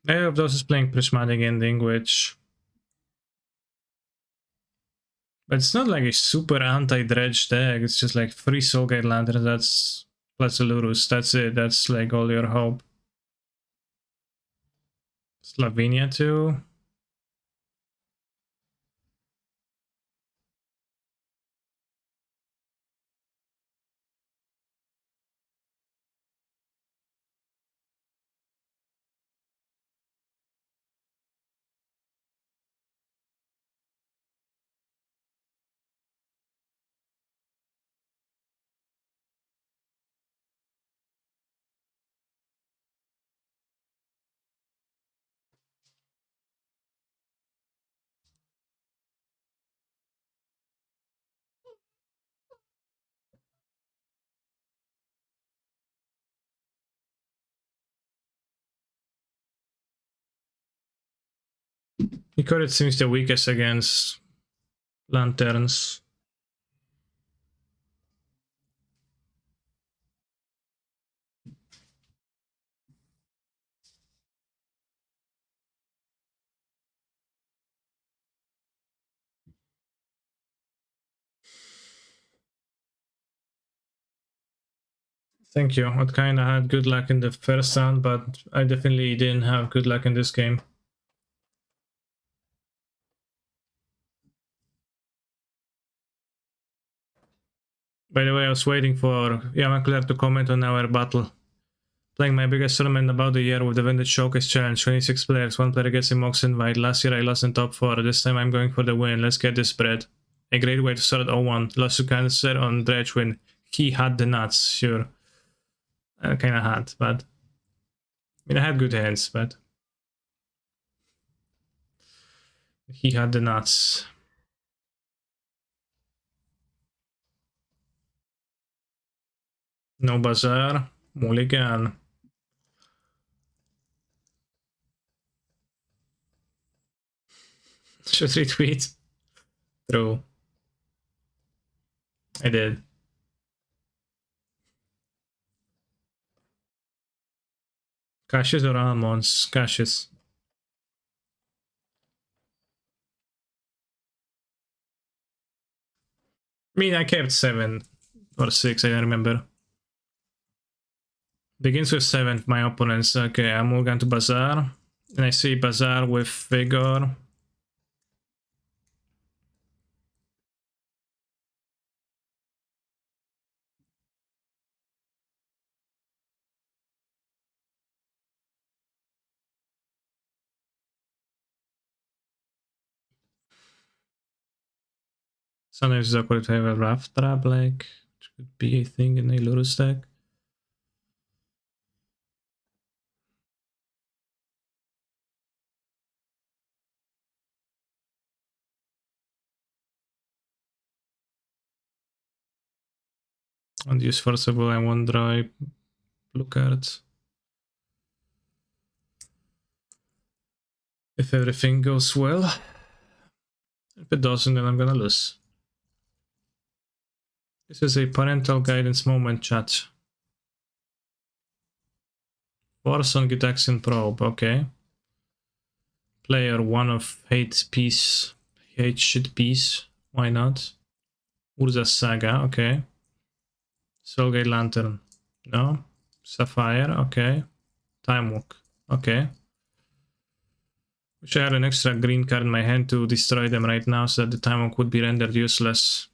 Neither of those is playing Prismatic Ending, which But it's not like a super anti-dredge deck. It's just like 3 Soulgate Lanterns, that's plus a Lurus. That's it. That's like all your hope. Slovenia too. Because it seems the weakest against Lanterns. Thank you. I kind of had good luck in the first round, but I definitely didn't have good luck in this game. By the way, I was waiting for Yamakler to comment on our battle. Playing my biggest tournament about a year with the Vintage Showcase Challenge. 26 players, 1 player gets a Mox invite. Last year I lost in top 4. This time I'm going for the win. Let's get this spread. A great way to start 0-1. Lost to Cancer on Dredge win. He had the nuts, sure. I kind of had, but... I mean, I had good hands, but... He had the nuts. No bazaar. Mulligan. Should retweet. True. I did. Cassius or almonds? Cassius. I mean, I kept 7 or 6, I don't remember. Begins with 7, my opponents. Okay, I'm all going to Bazaar. And I see Bazaar with Vigor. Sometimes it's awkward to have a rough trap, like, which could be a thing in a Lurus deck. And use Forcible and 1 draw blue cards. If everything goes well. If it doesn't, then I'm gonna lose. This is a parental guidance moment, chat. Force on Gitaxian Probe, okay. Player 1 of hate piece. Hate shit piece. Why not? Urza Saga, okay. Soulgate Lantern, no. Sapphire, okay. Time Walk, okay. Wish I had an extra green card in my hand to destroy them right now so that the Time Walk would be rendered useless.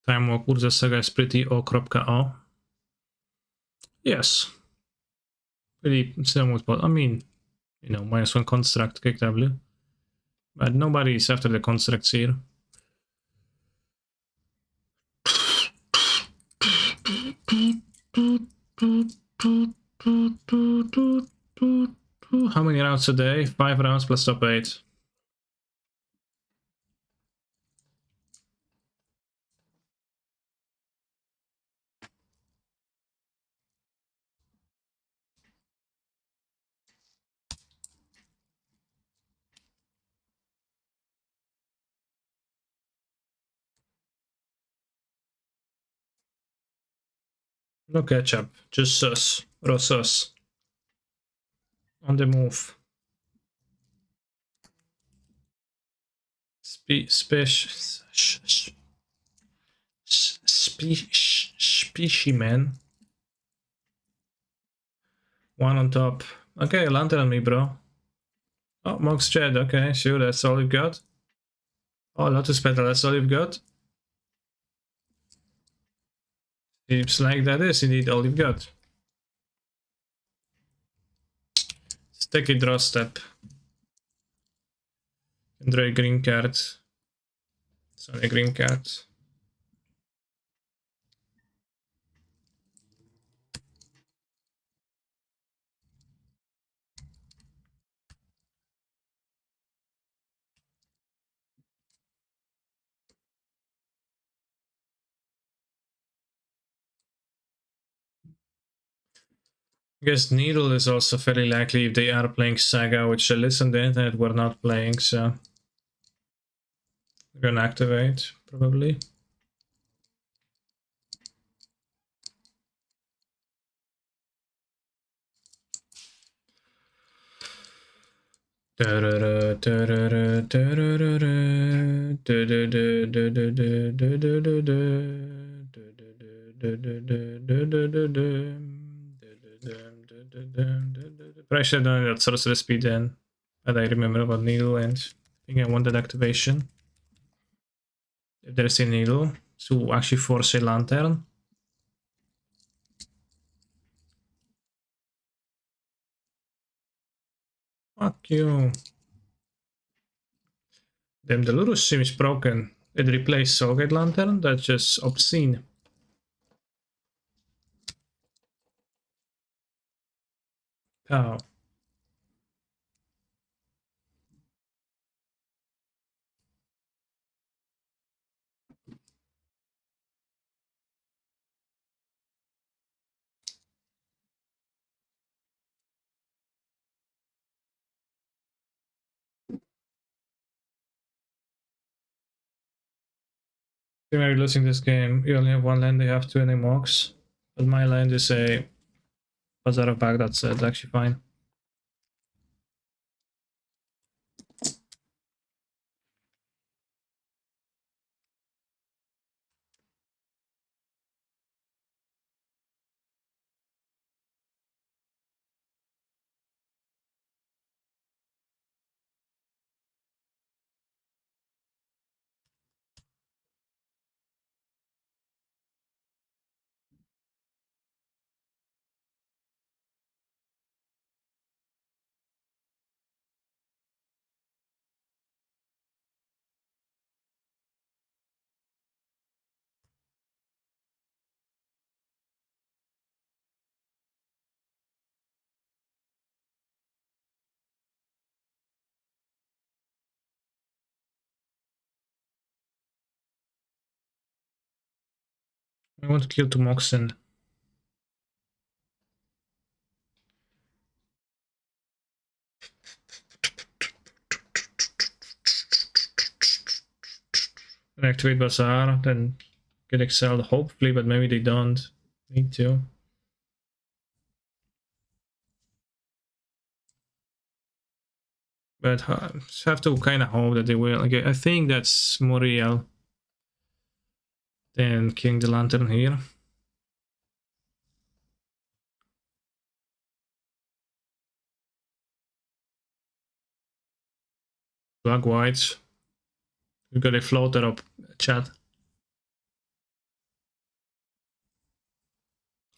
Time Walk Urza Saga is pretty O.O. Yes. Pretty somewhat, but I mean, you know, -1 construct, kick W. But nobody's after the constructs here. How many rounds a day? 5 rounds plus top 8. No ketchup, just sauce, raw sauce. On the move. Specimen. One on top. Okay, lantern on me, bro. Oh, Monk's Shed. Okay, sure, that's all you've got. Oh, Lotus Petal, that's all you've got. Seems like that is indeed all you've got. Sticky draw step. And draw a green card. It's only a green card. I guess Needle is also fairly likely if they are playing Saga, which I listened to the internet were not playing, so we're gonna activate, probably. But I should have done that sorcerer speed then. But I remember about Needle and I think I wanted activation. If there's a Needle, to actually force a Lantern. Fuck you. Damn, the Lurus seems broken. It replaced Soulgate Lantern? That's just obscene. Pow. They might be losing this game. You only have one land, they have 2 Animox. But my land is a Bazaar of Baghdad, so it's actually fine. I want to kill 2 Moxen. And activate Bazaar, then get excelled, hopefully, but maybe they don't need to. But have to kind of hope that they will. Like, I think that's more real than killing the Lantern here. Black whites. We got a floater up, chat.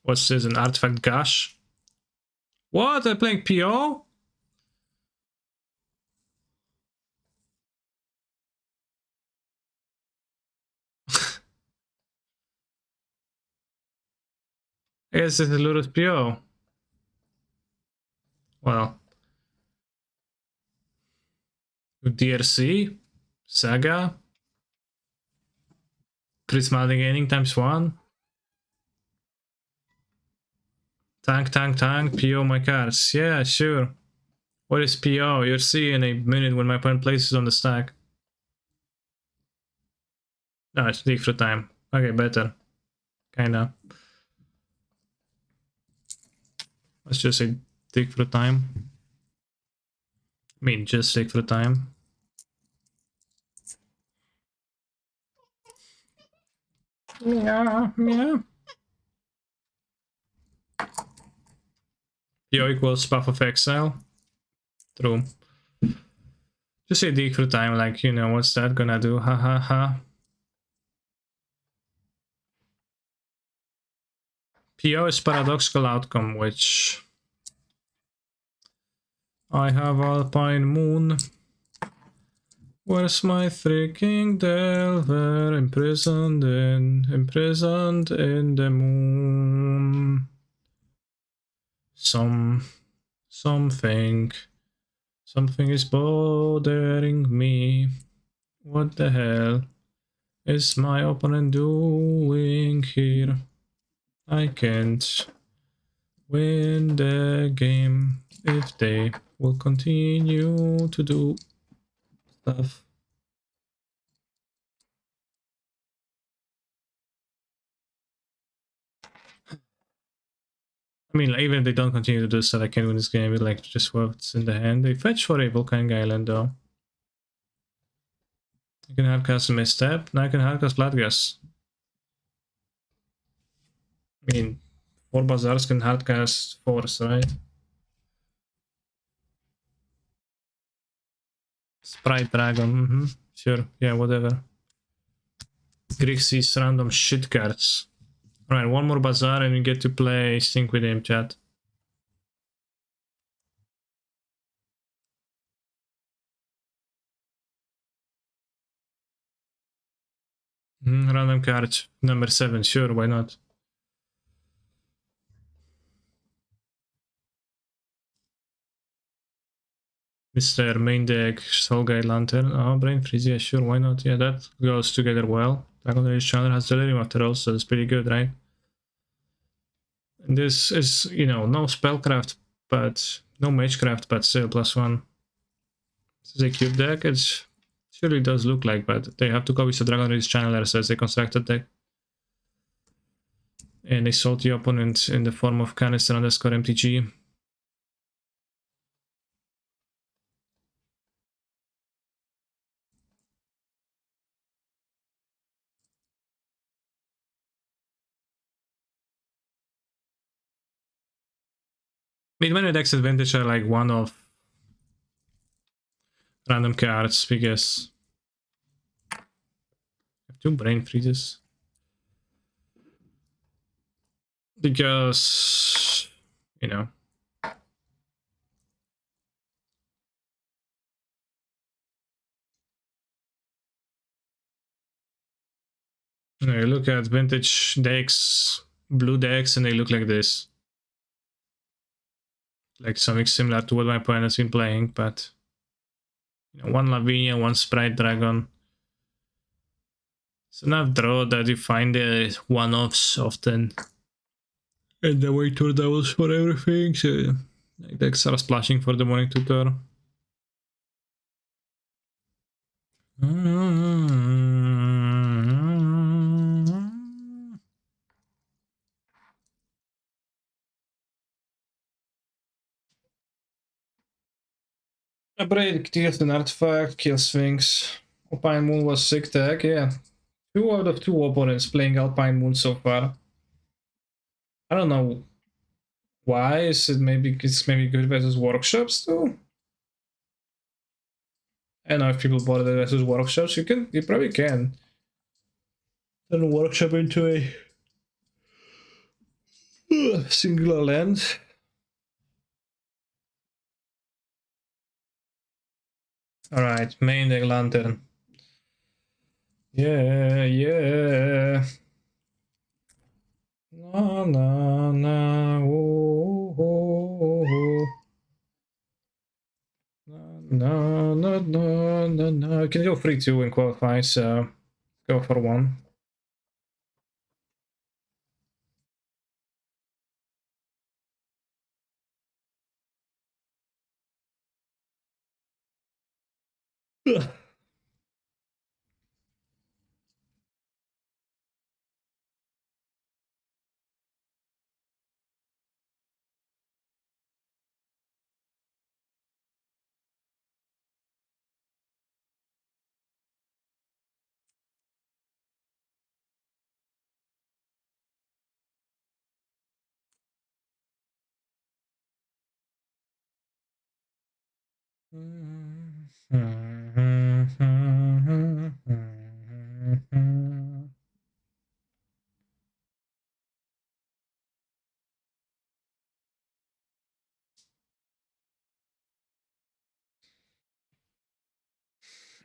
What's this? An artifact gash? What? They're playing PO? I guess it's a Lurus PO. Well. DRC? Saga? Prismatic Gaining ×1? Tank, PO my cards. Yeah, sure. What is PO? You'll see in a minute when my opponent places on the stack. No, it's dig through time. Okay, better. Kinda. Let's just say dig for time. I mean, just dig for time. Yeah. Yo equals Path of Exile. True. Just say dig for time, like, you know, what's that gonna do? Ha ha ha. PO is paradoxical outcome, which I have Alpine Moon. Where's my freaking Delver? Imprisoned in the moon. Something is bothering me. What the hell is my opponent doing here? I can't win the game if they will continue to do stuff. I mean, like, even if they don't continue to do stuff, I can win this game with like just what's in the hand. They fetch for a Volcanic Island though. You can hardcast a misstep. Now I can hardcast Bloodghast. I mean, 4 Bazaars can hardcast Force, right? Sprite Dragon, sure, yeah, whatever. Grixis random shit cards. Alright, one more Bazaar and we get to play Sync with him, chat. Random card, number 7, sure, why not? Mr. Main Deck, Soul Guide Lantern, oh, Brain Freeze, yeah, sure, why not? Yeah, that goes together well. Dragon Rage Channel has Delirium after all, so it's pretty good, right? And this is, you know, no Spellcraft, but no Magecraft, but still +1. This is a cute deck, it surely does look like, but they have 2 copies of Dragon Rage Channeler, so it's a constructed deck. And they sold the opponent in the form of canister underscore MTG. Many decks advantage are like one of random cards because I have 2 brain freezes. Because, you know, you look at vintage decks, blue decks, and they look like this. Like something similar to what my opponent has been playing, but you know, 1 Lavinia, 1 Sprite Dragon. It's enough draw that you find the one-offs often. And the way tour doubles for everything, so like decks are splashing for the morning tutor. A Braid kills an artifact, kills Sphinx. Alpine Moon was sick tag, yeah. 2 out of 2 opponents playing Alpine Moon so far. I don't know why. Is it maybe it's maybe good versus workshops too? I don't know if people bought it versus workshops. You probably can. Turn a workshop into a singular land. Alright, main deck lantern. Yeah. Na, oh, oh, oh. No. I can go 3-2 and qualify, so go for 1.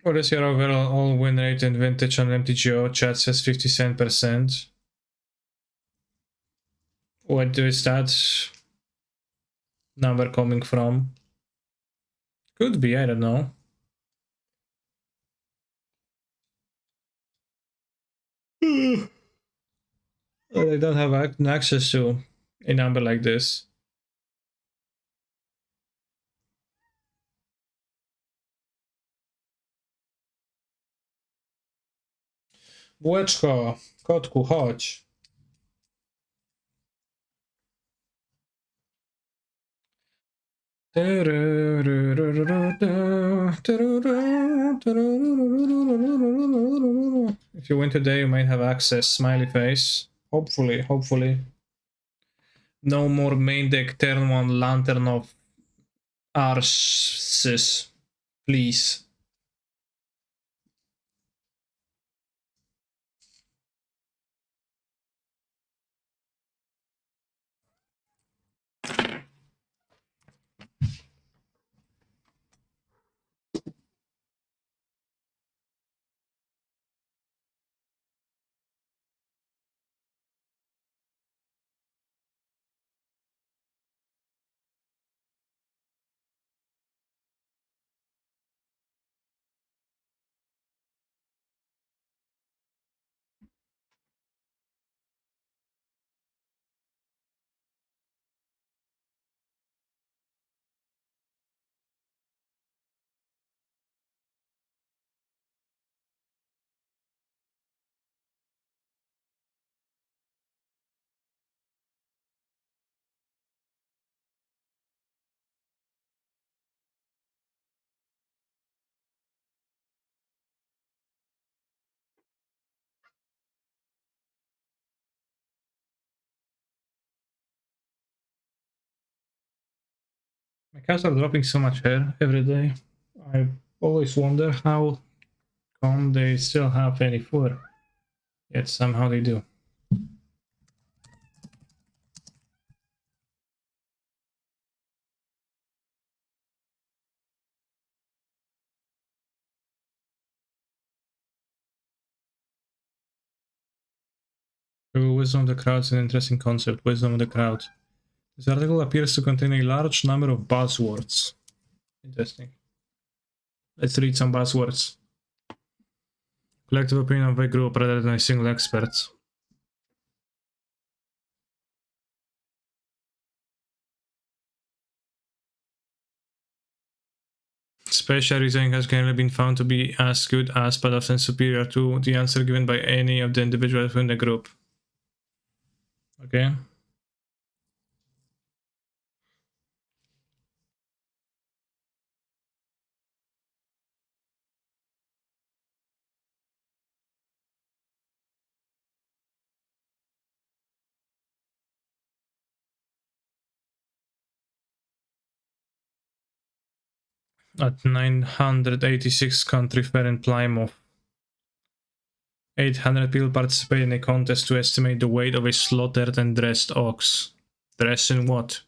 What is your overall win rate in Vintage on MTGO? Chat says 57%. What is that number coming from? Could be, I don't know. I don't have access to a number like this. Bułeczko, kotku, chodź. If you win today, you might have access. Smiley face. Hopefully, hopefully. No more main deck turn 1 Lantern of Arses, please. My cats are dropping so much hair every day. I always wonder how come they still have any fur. Yet somehow they do. Wisdom of the crowd is an interesting concept. Wisdom of the crowd. This article appears to contain a large number of buzzwords. Interesting. Let's read some buzzwords. Collective opinion of a group rather than a single expert. Spatial reasoning has generally been found to be as good as, but often superior to, the answer given by any of the individuals in the group. Okay. At 986 country fair in Plymouth, 800 people participate in a contest to estimate the weight of a slaughtered and dressed ox. Dressed in what?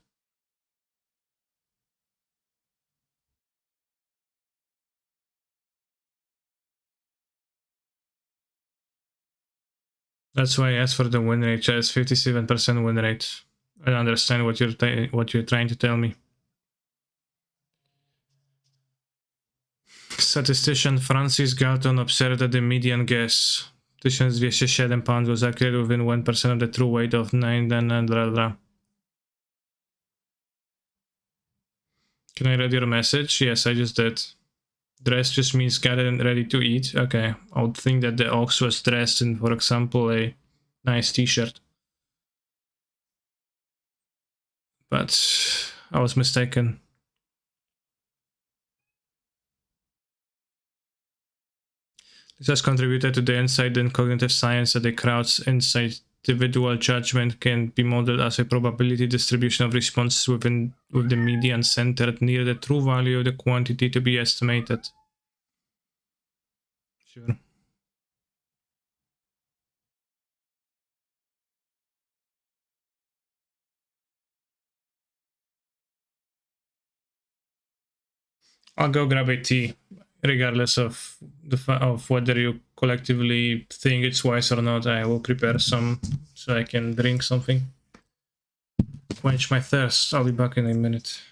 That's why I asked for the win rate. It's 57% win rate. I understand what you're trying to tell me. Statistician Francis Galton observed that the median guess 1207 pounds was accurate within 1% of the true weight of 9 and blah blah. Can I read your message? Yes, I just did. Dressed just means gathered and ready to eat. Okay, I would think that the ox was dressed in, for example, a nice t-shirt. But I was mistaken. This has contributed to the insight in cognitive science that the crowd's insight individual judgment can be modeled as a probability distribution of responses with the median centered near the true value of the quantity to be estimated. Sure. I'll go grab a tea, regardless of of whether you collectively think it's wise or not. I will prepare some so I can drink something. Quench my thirst. I'll be back in a minute.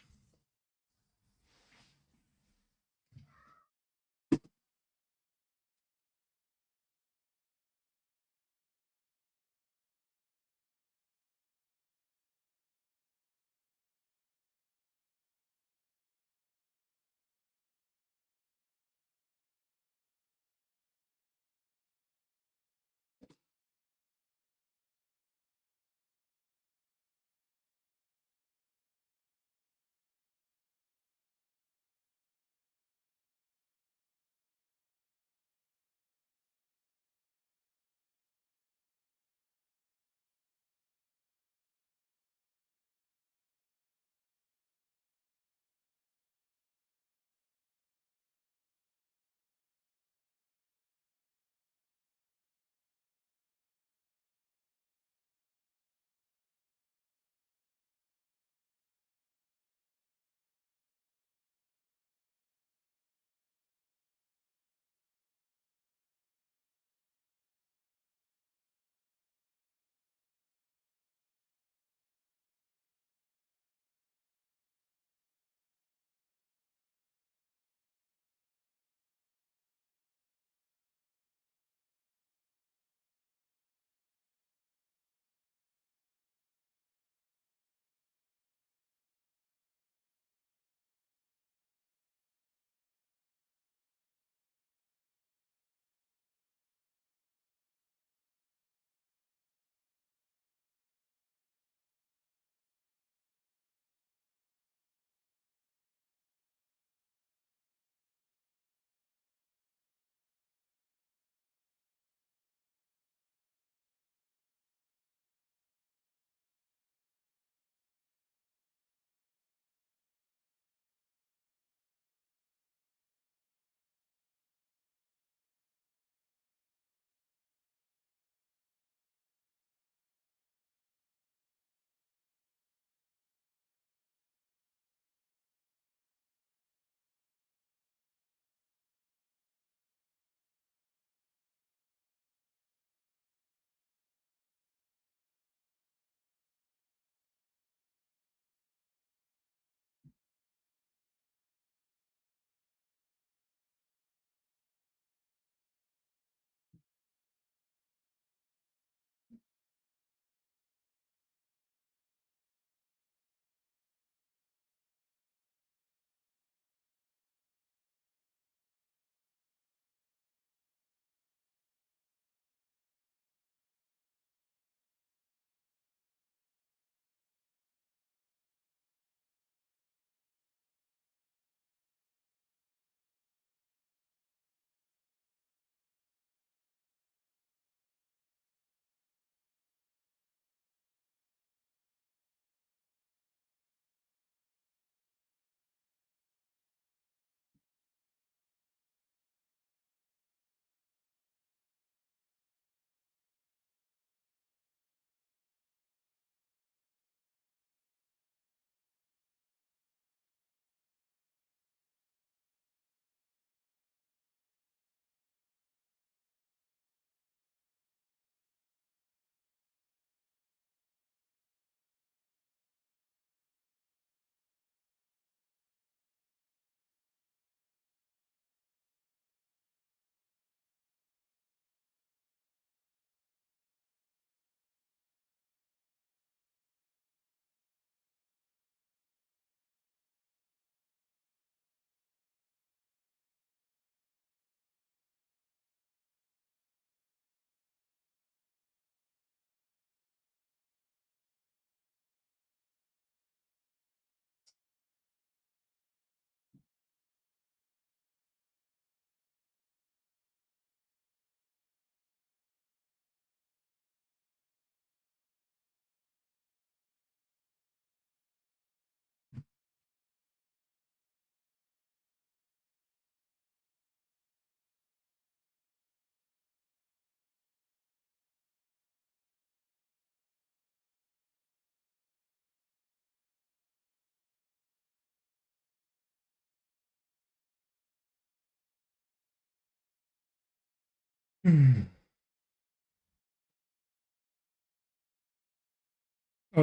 All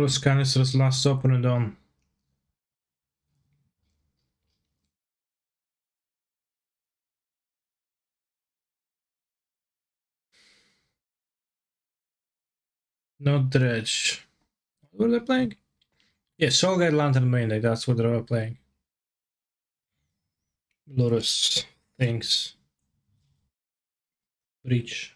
those canisters last open and on. No Dredge. What were they playing? Yeah, Soul Guide Lantern mainly, that's what they were playing. Lotus things. Breach.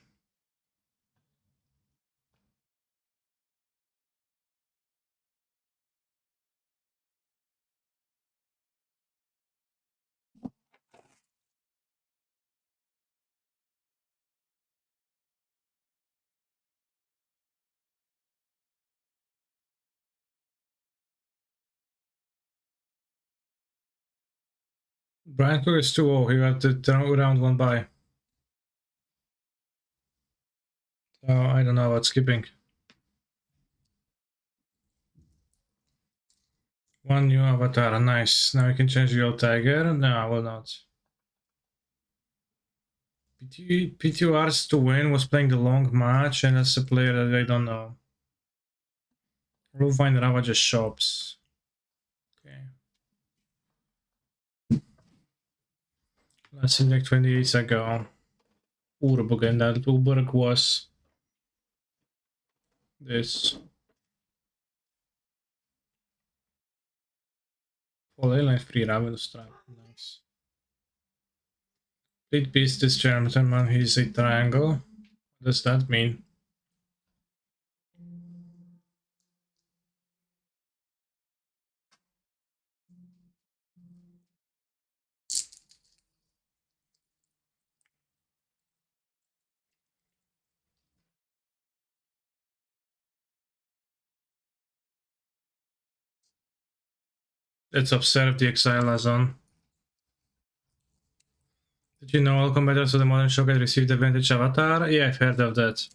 Brian Cook is 2-0, he got the round 1 bye. So I don't know about skipping. One new avatar, nice. Now you can change your tiger. No, I will not. PTR's to win was playing the long match, and that's a player that I don't know. We'll find Ravage's shops. Okay. Let's see, like 20 years ago. Urburg, that Urburg was this. Full A-line free Raven strike. Nice. Complete piece this gentleman, he's a triangle. What does that mean? Let's observe the Exile zone. Did you know all competitors of the Modern Showcase received the Vintage Avatar? Yeah, I've heard of that.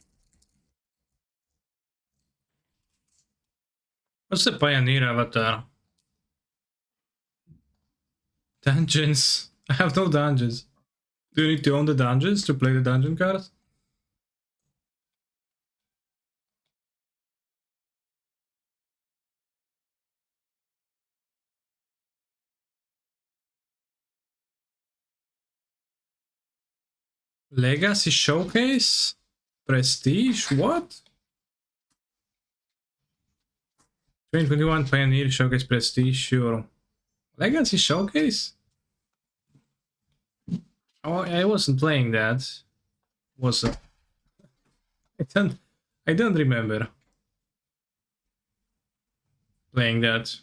What's the Pioneer Avatar? Dungeons. I have no dungeons. Do you need to own the dungeons to play the dungeon cards? Legacy Showcase? Prestige? What? 2021 Pioneer Showcase Prestige, sure. Legacy Showcase? Oh, I wasn't playing that. Was I don't remember playing that.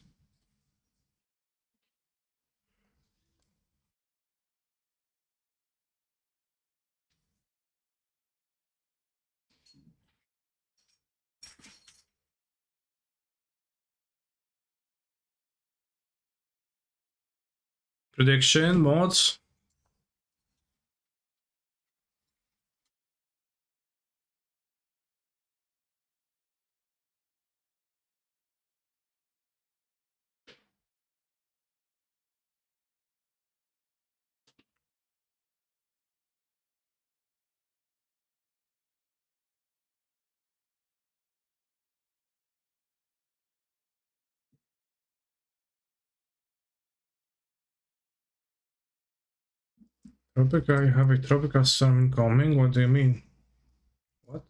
Prediction mods. Tropical, you have a tropical storm incoming. What do you mean? What?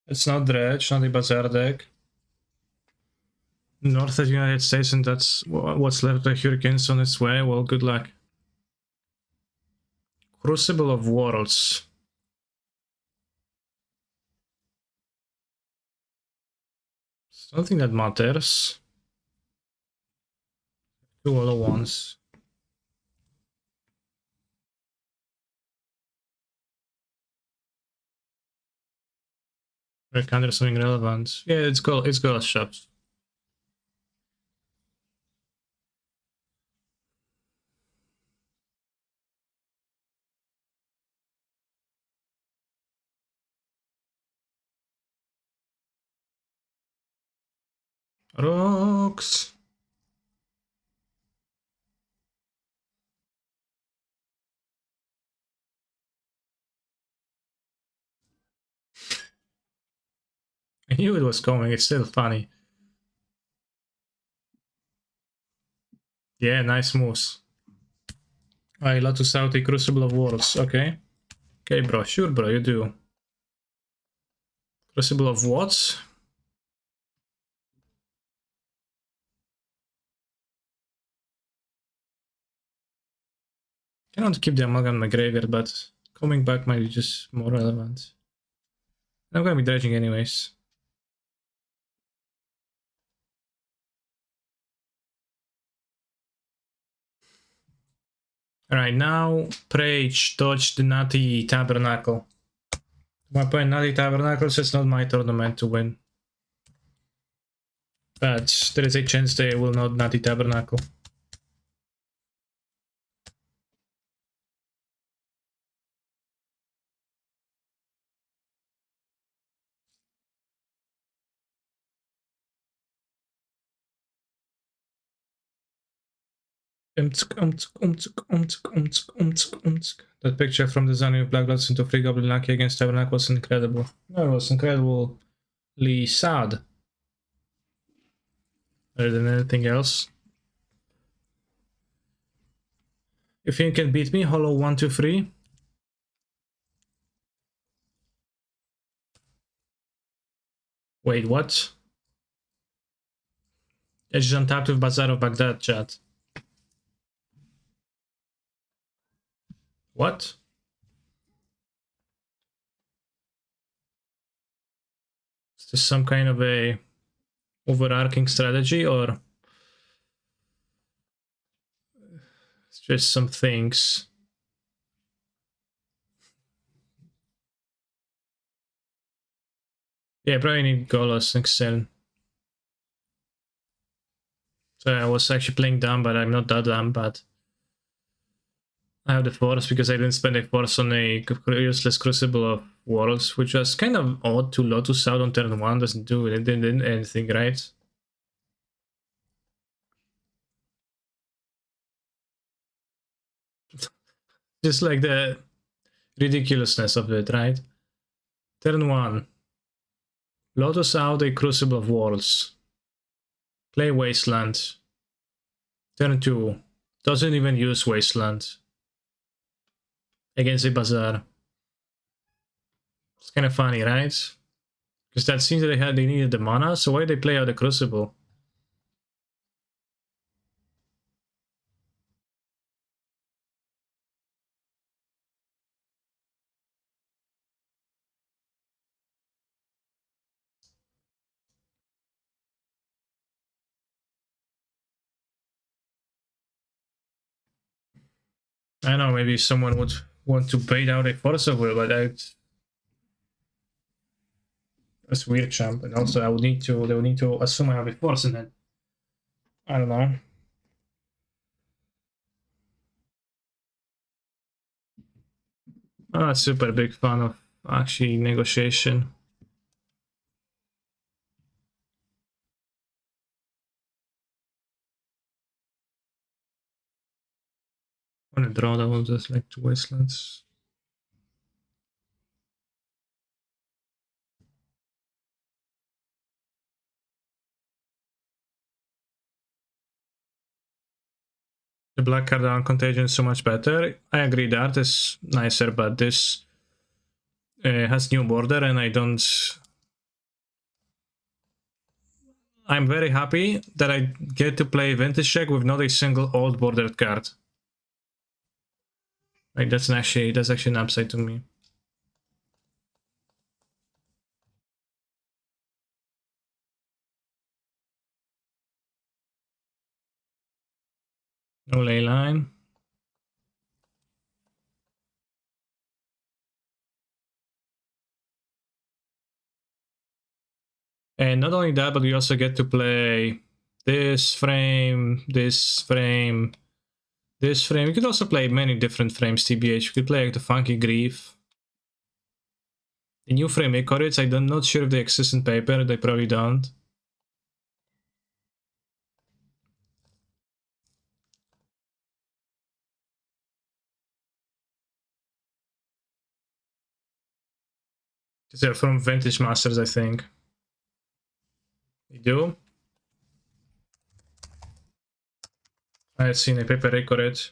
It's not Dredge, not a Bazaar deck. North of the United States, and that's what's left of the Hurricanes on its way. Well, good luck. Crucible of Worlds. Something that matters. 2 other ones. Counter something relevant. Yeah, it's gold shops. Rocks. I knew it was coming. It's still funny. Yeah, nice moves. I love to South a Crucible of Worlds. Okay. Okay, bro. Sure, bro. You do. Crucible of what? Cannot keep the Amalgam in my graveyard, but coming back might be just more relevant. I'm gonna be dredging anyways. Alright, now Prage dodge the Nutty Tabernacle. My point, Nutty Tabernacle, so it's not my tournament to win. But there is a chance they will not Nutty Tabernacle. That picture from the Zanu of Black Bloods into Free Goblin Lucky against Tabernacle was incredible. No, it was incredibly sad. Better than anything else. You think you can beat me? Hollow 1, 2, 3? Wait, what? Edge is untapped with Bazaar of Baghdad, chat. What? Is this some kind of a overarching strategy, or it's just some things? Yeah, probably need Golos next turn. So I was actually playing dumb, but I'm not that dumb, but I have the force because I didn't spend a force on a useless Crucible of Worlds, which was kind of odd to Lotus out on turn 1, doesn't do anything, right? Just like the ridiculousness of it, right? Turn 1. Lotus out a Crucible of Worlds. Play Wasteland. Turn 2. Doesn't even use Wasteland. Against a Bazaar. It's kind of funny, right? Because that seems that they needed the mana, so why did they play out the Crucible? I know, maybe someone would want to bait out a Force of Will, but that's weird, champ. And also, they would need to assume I have a Force in it. I don't know. I'm not super big fan of actually negotiation. On a draw, that was just like 2 Wastelands. The black card on Contagion is so much better. I agree, the art is nicer, but this has new border, and I'm very happy that I get to play Vintage Check with not a single old bordered card. Like that's actually an upside to me. No ley line. And not only that, but we also get to play this frame, this frame, this frame. You could also play many different frames, TBH. You could play like the Funky Grief. The new frame Icarus, I'm not sure if they exist in paper, they probably don't. They're from Vintage Masters, I think. You do? I've seen a paper Icarus.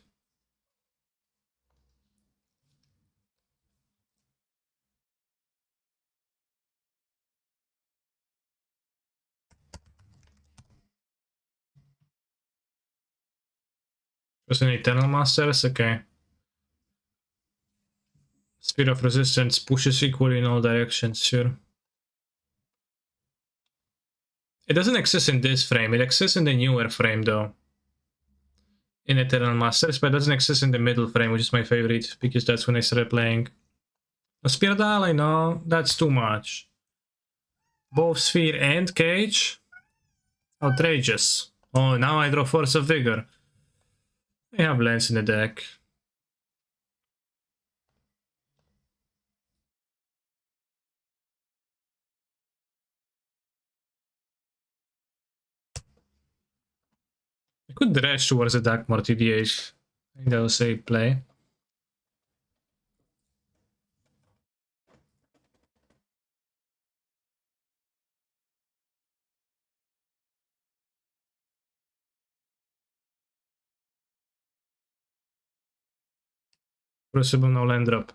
Was an Eternal Masters? Okay. Speed of Resistance pushes equally in all directions, sure. It doesn't exist in this frame, it exists in the newer frame though. In Eternal Masters, but it doesn't exist in the middle frame, which is my favorite, because that's when I started playing. A Spear Dial, I know, that's too much. Both Sphere and Cage? Outrageous. Oh, now I draw Force of Vigor. I have Lance in the deck. I could dredge towards the deck more TDH. I think that was a play. Crucible, no land drop.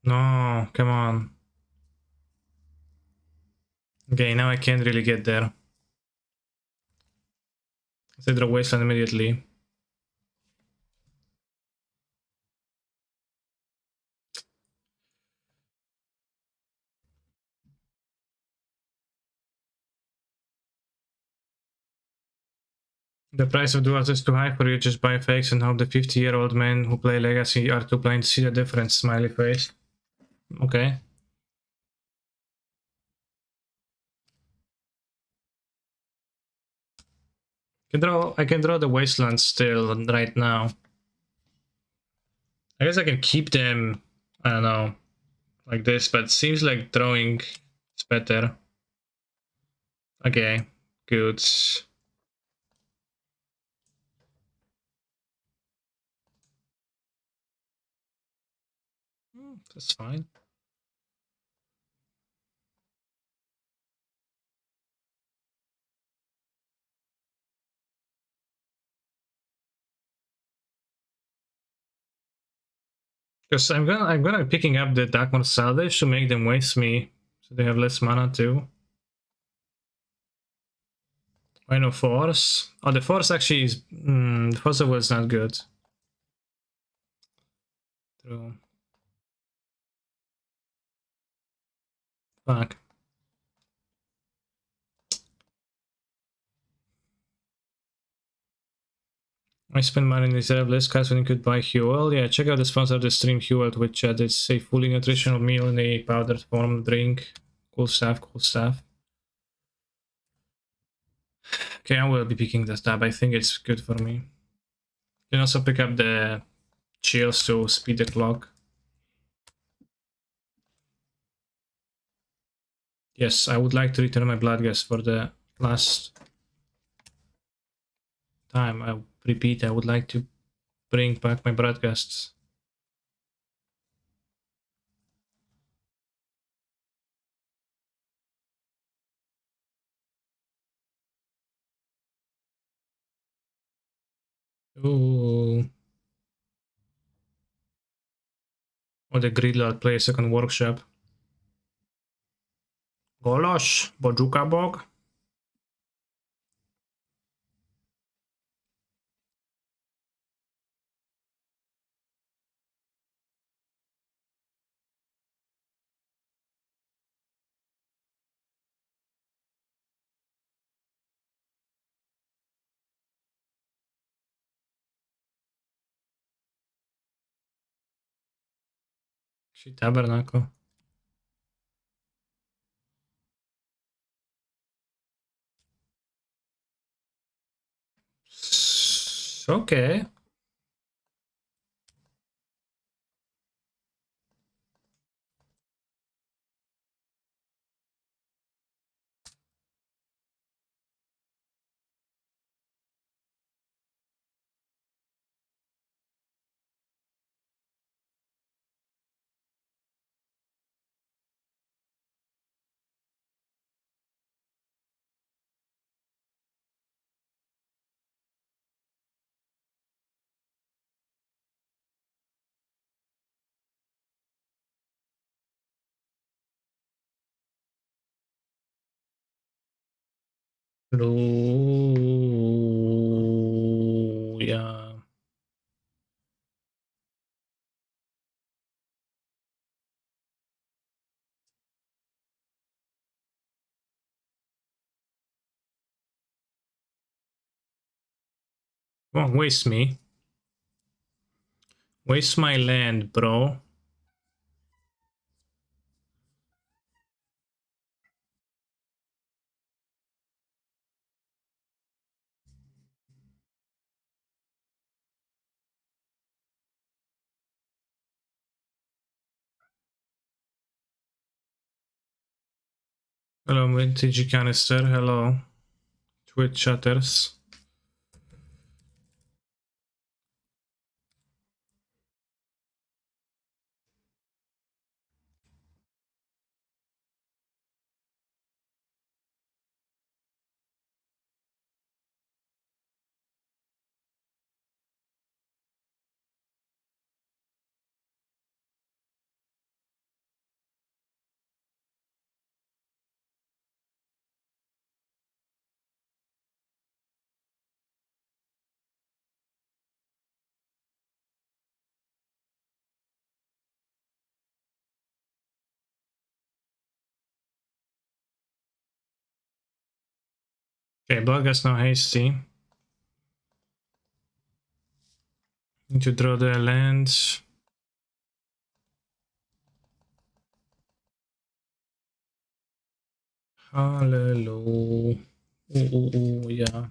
No, come on. Okay, now I can't really get there. I draw Wasteland immediately. The price of duels is too high for you, just buy fakes and hope the 50-year-old men who play Legacy are too blind to see the difference, smiley face. Okay. I can draw the Wastelands still right now. I guess I can keep them, I don't know, like this, but it seems like drawing is better. Okay, good. That's fine. Because I'm gonna be picking up the Darkmoor Salvage to make them waste me, so they have less mana too. Why no Force? Oh, the Force actually is... the Force of Will is not good. True. Fuck. I spend money in reserve list cards when you could buy Huel. Yeah, check out the sponsor of the stream, Huel, Twitch chat. It's a fully nutritional meal in a powdered form drink. Cool stuff, cool stuff. Okay, I will be picking this up. I think it's good for me. You can also pick up the chills to speed the clock. Yes, I would like to return my Bloodghast for the last time. I repeat, I would like to bring back my Bloodghasts. Ooh. Or the Gridlord play a second workshop. Golosh, Bojuka Bog. Tabernacle. Okay. Blue. Yeah. Come on, waste me. Waste my land, bro. Hello, Vintage Canister. Hello, Twitch chatters. Okay, Bloodghast now hasty. Need to draw the land. Hallelujah. Ooh, yeah.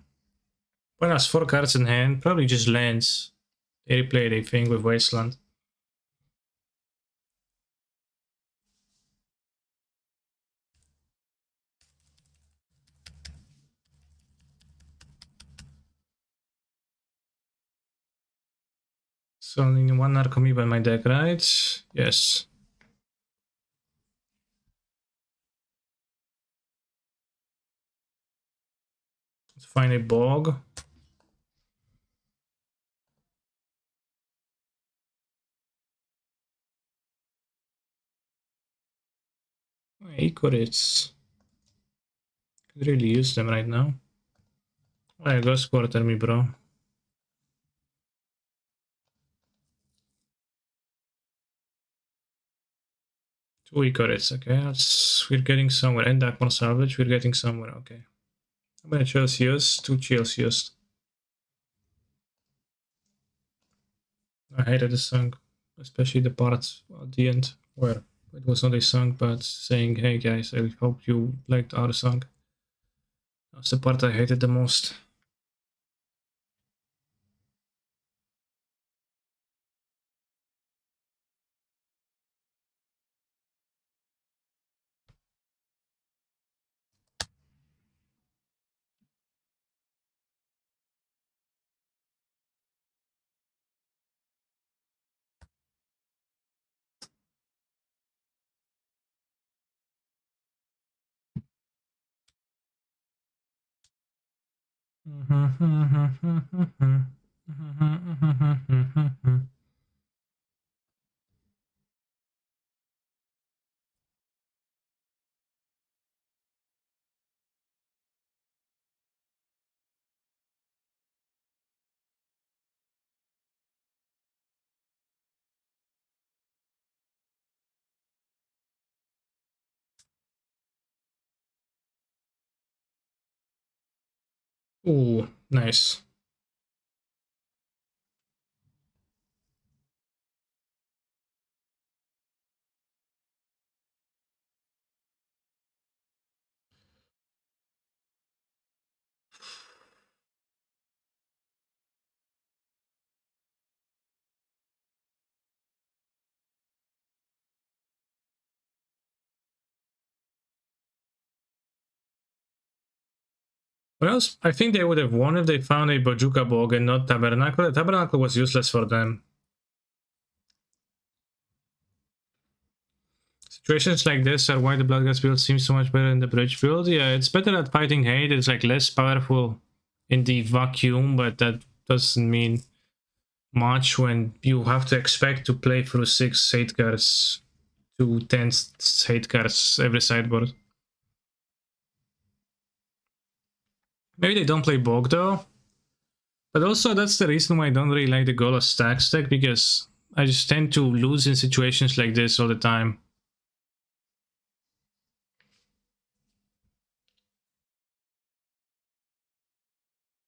One has 4 cards in hand, probably just lands. They replayed a thing with Wasteland. So only one Narcomoeba in my deck, right? Yes. Let's find a bog. Icorits. Could really use them right now. Oh, yeah, Ghost Quarter me, bro. Two Icorits, okay. We're getting somewhere. And Darkmoor Salvage, we're getting somewhere, okay. I'm gonna choose used, 2 chills used. I hated the song, especially the part at the end where it was not a song, but saying, hey guys, I hope you liked our song. That's the part I hated the most. Ooh, nice. What else? I think they would have won if they found a Bojuka Bog and not Tabernacle. The Tabernacle was useless for them. Situations like this are why the Bloodghast build seems so much better than the Bridge build. Yeah, it's better at fighting hate. It's like less powerful in the vacuum, but that doesn't mean much when you have to expect to play through 6 hate cards to 10 hate cards every sideboard. Maybe they don't play Bog though. But also that's the reason why I don't really like the Gola Stacks deck, because I just tend to lose in situations like this all the time.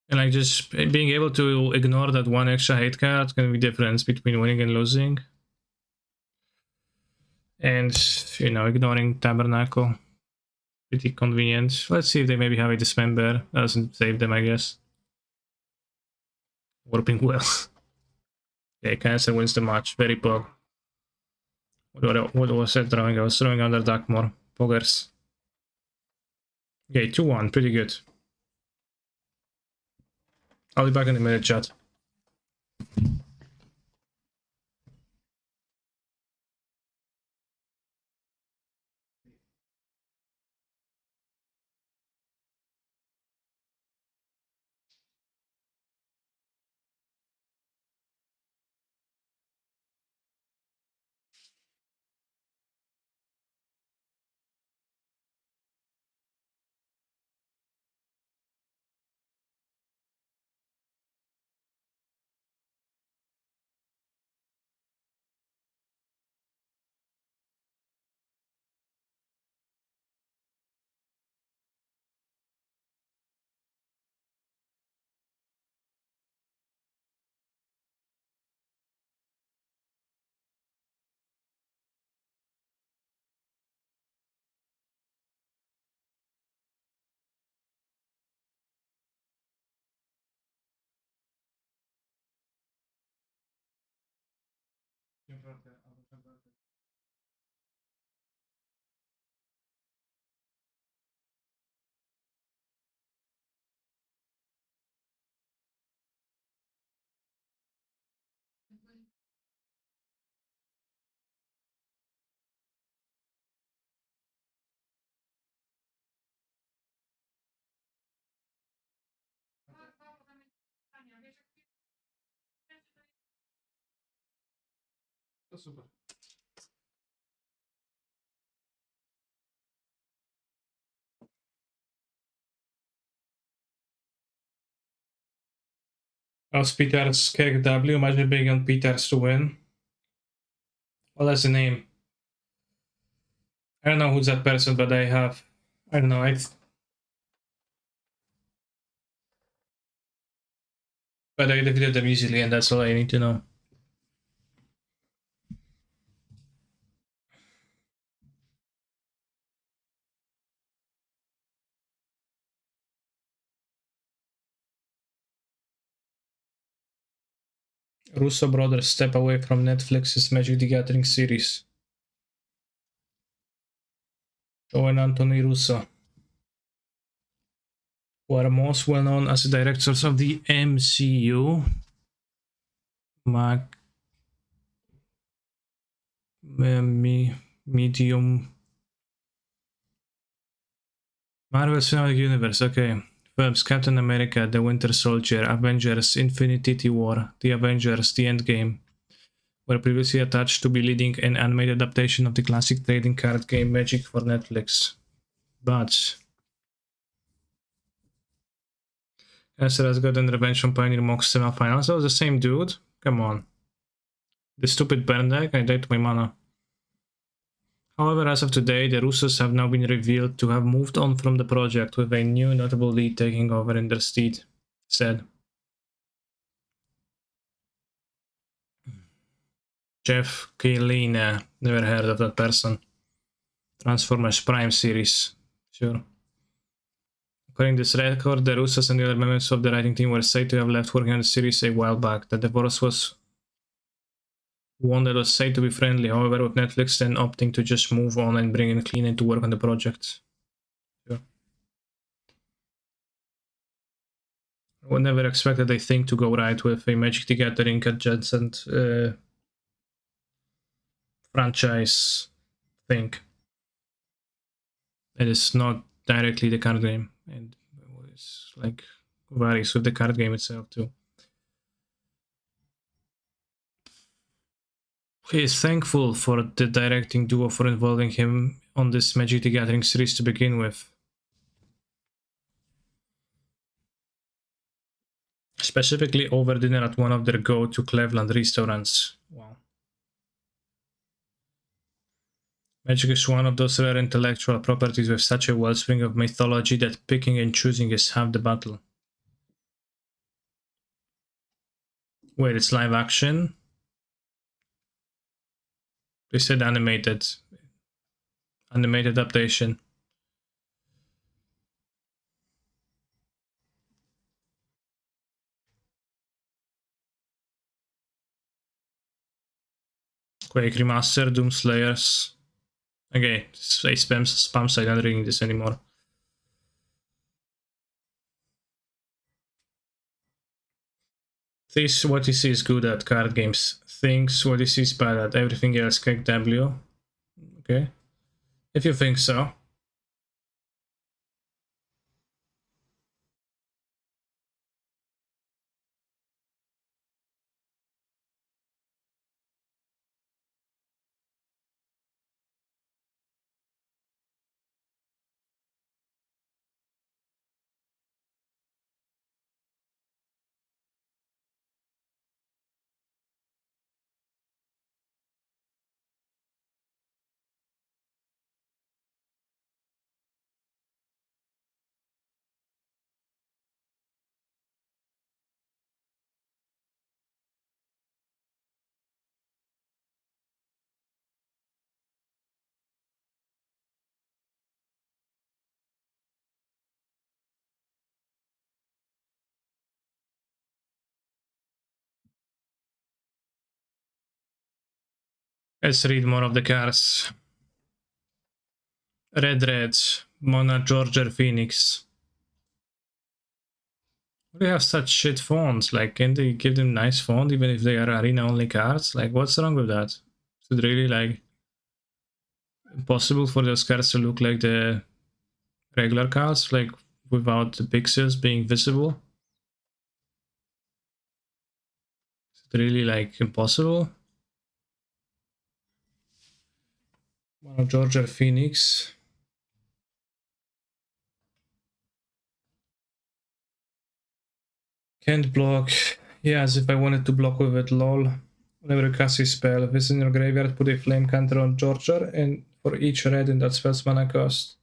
And like just being able to ignore that one extra hate card can be the difference between winning and losing. And, you know, ignoring Tabernacle. Pretty convenient. Let's see if they maybe have a Dismember. Doesn't save them, I guess. Warping Well. Okay, Cancer wins the match. Very pog. What was I throwing? I was throwing under Darkmoor. Poggers. Okay, 2-1. Pretty good. I'll be back in a minute, chat. Super. How's Peter's KW? Imagine being on Peter's to win. Well, that's the name. I don't know who's that person, but I don't know. But I defeated them easily, and that's all I need to know. Russo brothers step away from Netflix's Magic the Gathering series. Joe and Anthony Russo, who are most well known as the directors of the MCU. Medium. Marvel Cinematic Universe, okay. Films Captain America, The Winter Soldier, Avengers, Infinity War, The Avengers, The Endgame were previously attached to be leading an animated adaptation of the classic trading card game Magic for Netflix. But Ezra's gotten revenge from Pioneer Mox semifinals. That was the same dude? Come on. The stupid burn deck? I died to my mana. However, as of today, the Russos have now been revealed to have moved on from the project, with a new notable lead taking over in their stead. Said Jeff Kaline. Never heard of that person. Transformers Prime series. Sure. According to this record, the Russos and the other members of the writing team were said to have left working on the series a while back. The divorce was one that was said to be friendly, however, with Netflix then opting to just move on and bring in Clean to work on the project. Sure. I would never expected a thing to go right with a Magic the Gathering adjacent franchise thing. It is not directly the card game, and it's like varies with the card game itself too. He is thankful for the directing duo for involving him on this Magic the Gathering series to begin with. Specifically over dinner at one of their go-to Cleveland restaurants. Wow. Magic is one of those rare intellectual properties with such a wellspring of mythology that picking and choosing is half the battle. Wait, it's live action? They said animated. Animated adaptation. Quake Remaster, Doom Slayers. Okay, it's a spam site, I'm not reading this anymore. This what you see is good at card games. Things what you see is bad at everything else. Click W. Okay. If you think so. Let's read more of the cards. Dredge, Mona Georgia Phoenix. They have such shit fonts. Like, can they give them nice font even if they are arena only cards? Like, what's wrong with that? Is it really like impossible for those cards to look like the regular cards, like without the pixels being visible? Is it really like impossible? Mona Georgia Phoenix. Can't block. Yeah, as if I wanted to block with it, lol. Whenever you cast a spell, if it's in your graveyard, put a flame counter on Georgia, and for each red in that spell's mana cost.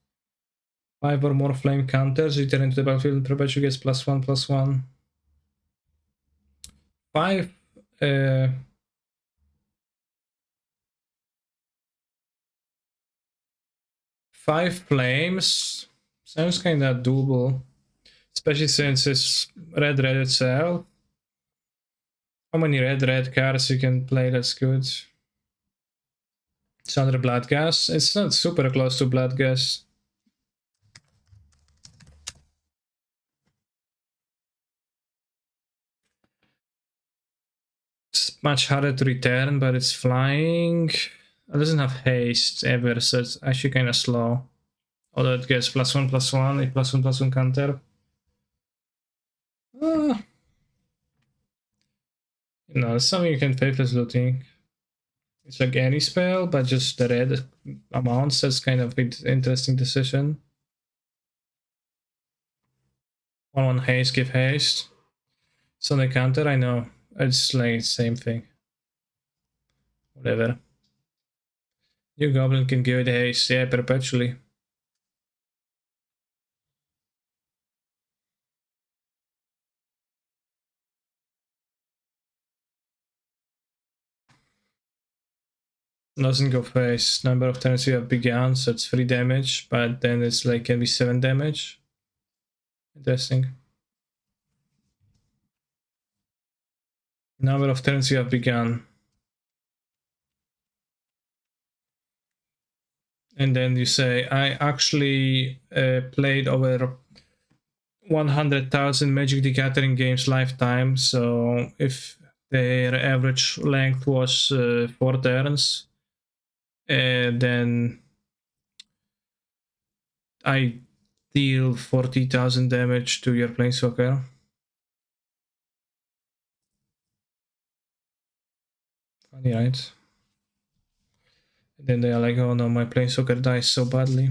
5 or more flame counters, return into the battlefield and perpetually gets +1/+1. 5 5 flames sounds kinda doable. Especially since it's red itself. How many red cards you can play? That's good. It's under Bloodghast. It's not super close to Bloodghast. It's much harder to return, but it's flying. It doesn't have haste ever, so it's actually kind of slow. Although it gets +1/+1, a +1/+1 counter. No, it's something you can pay plus looting. It's like any spell, but just the red amounts. That's kind of an interesting decision. 1/1 haste, give haste. It's on the counter, I know. It's like the same thing. Whatever. New Goblin can give it haste, yeah, perpetually. Doesn't go face. Number of turns you have begun, so it's 3 damage, but then it's like can be 7 damage. Interesting. Number of turns you have begun. And then you say, I actually played over 100,000 Magic the Gathering games lifetime. So if their average length was 4 turns, then I deal 40,000 damage to your Planeswalker. Funny, right? And then they are like, oh no, my Planeswalker dies so badly.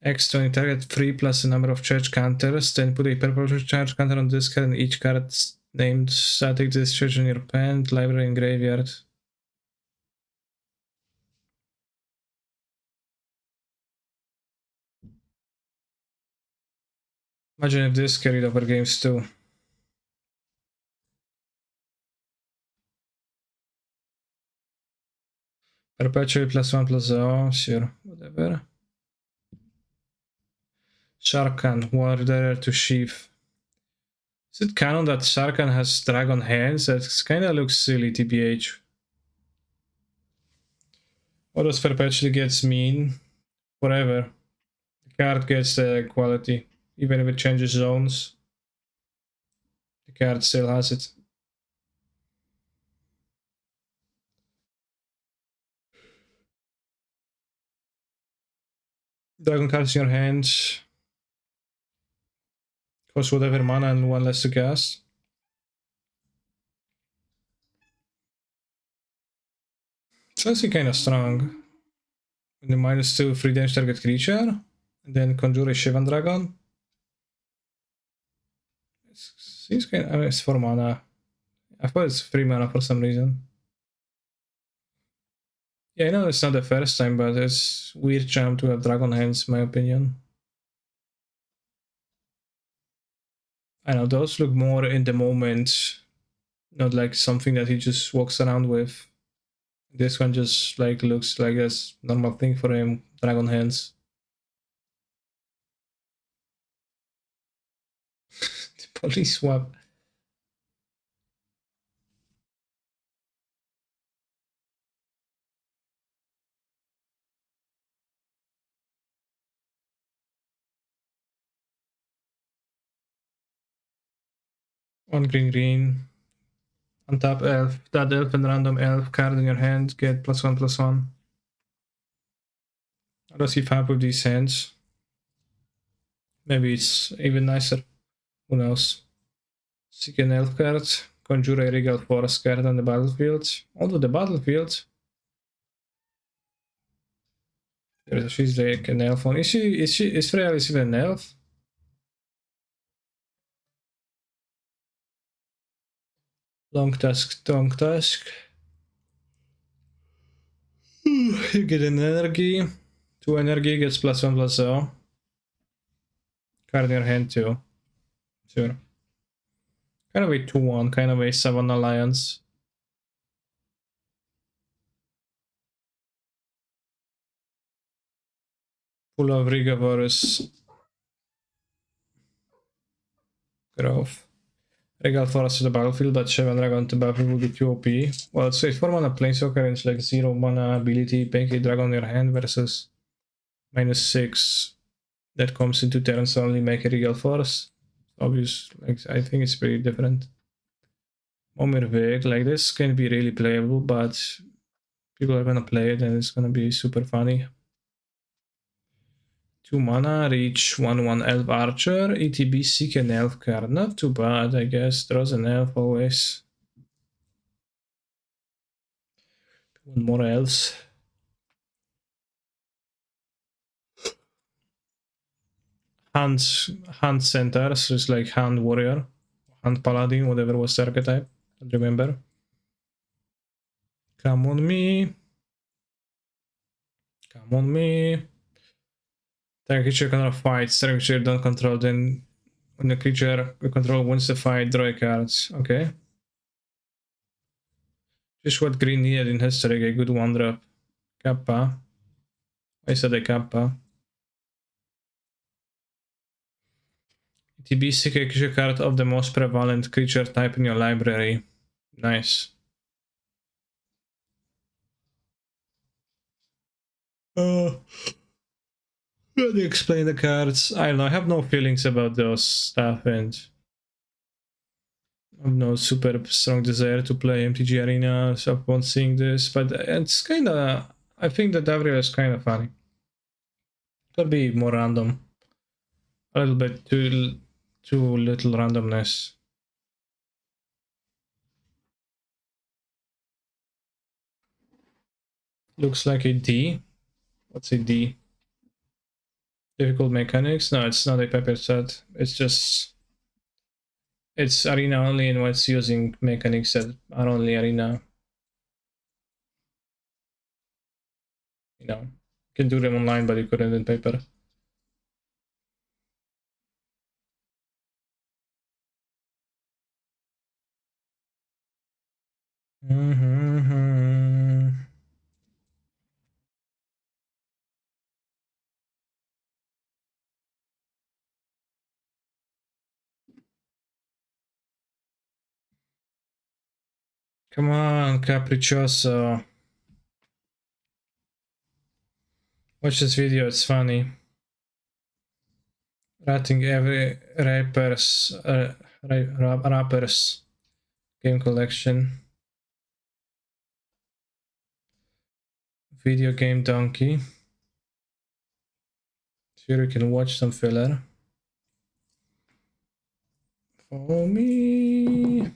X20 target 3 plus the number of charge counters, then put a purple charge counter on this card and each card named static discharge in your hand, library, and graveyard. Imagine if this carried over games too. Perpetuate +1/+0, sure, whatever. Sharkan, Warrior to Sheaf. Is it canon that Sharkan has dragon hands? That kinda looks silly, TBH. What does perpetually gets mean? Forever. The card gets the quality. Even if it changes zones, the card still has it. Dragon cards in your hand. Cost whatever mana and 1 less to cast. It's actually kinda strong. And the -2 free damage target creature. And then conjure a Shivan Dragon. It seems kinda. I mean, it's 4 mana. I thought it's 3 mana for some reason. Yeah, I know it's not the first time, but it's weird jump to have dragon hands, in my opinion. I know those look more in the moment, not like something that he just walks around with. This one just like looks like a normal thing for him, dragon hands. The police swap. One green. Untap elf. That elf and random elf card in your hand. Get +1/+1. How does he fab with these hands? Maybe it's even nicer. Who knows? Seek an elf card. Conjure a regal forest card on the battlefield. Onto the battlefield. She's like an elf one. Is Freya even an elf? Long task. You get an energy. 2 energy gets +1/+0. Card in your hand too. Sure. Kind of a 2/1, kind of a 7 alliance. Full of Rigorous Growth. Regal Forest to the battlefield, but Shivan Dragon to battlefield will be too OP. Well, it's a 4 mana Planeswalker and it's like 0 mana ability, paying a dragon in your hand versus -6 that comes into turns only, make a Regal Forest. Obvious, like I think it's pretty different. Momir Vig, like this can be really playable, but people are gonna play it and it's gonna be super funny. 2 mana, reach 1/1 elf archer, ETB seek an elf card. Not too bad, I guess. Draws an elf always. 1 more elves. Hand center, so it's like hand warrior, hand paladin, whatever was the archetype. I don't remember. Come on me. Come on me. Target creature cannot fight. Target creature don't control, then when the creature you control wins the fight, draw a card. Okay. Just what green needed in history, a good 1-drop. Kappa. I said a Kappa. TB seek a creature card of the most prevalent creature type in your library. Nice. How do you explain the cards? I don't know. I have no feelings about those stuff, and I have no super strong desire to play MTG Arena upon seeing this. But it's kind of. I think that Davrio is kind of funny. Could be more random. A little bit too little randomness. Looks like a D. What's a D? Difficult mechanics? No, it's not a paper set. It's just it's arena only, and it's using mechanics that are only arena. You know, you can do them online, but you couldn't in paper. Come on, Capriccioso. Watch this video, it's funny. Rating every rapper's game collection. Video game donkey. Here you can watch some filler. For me.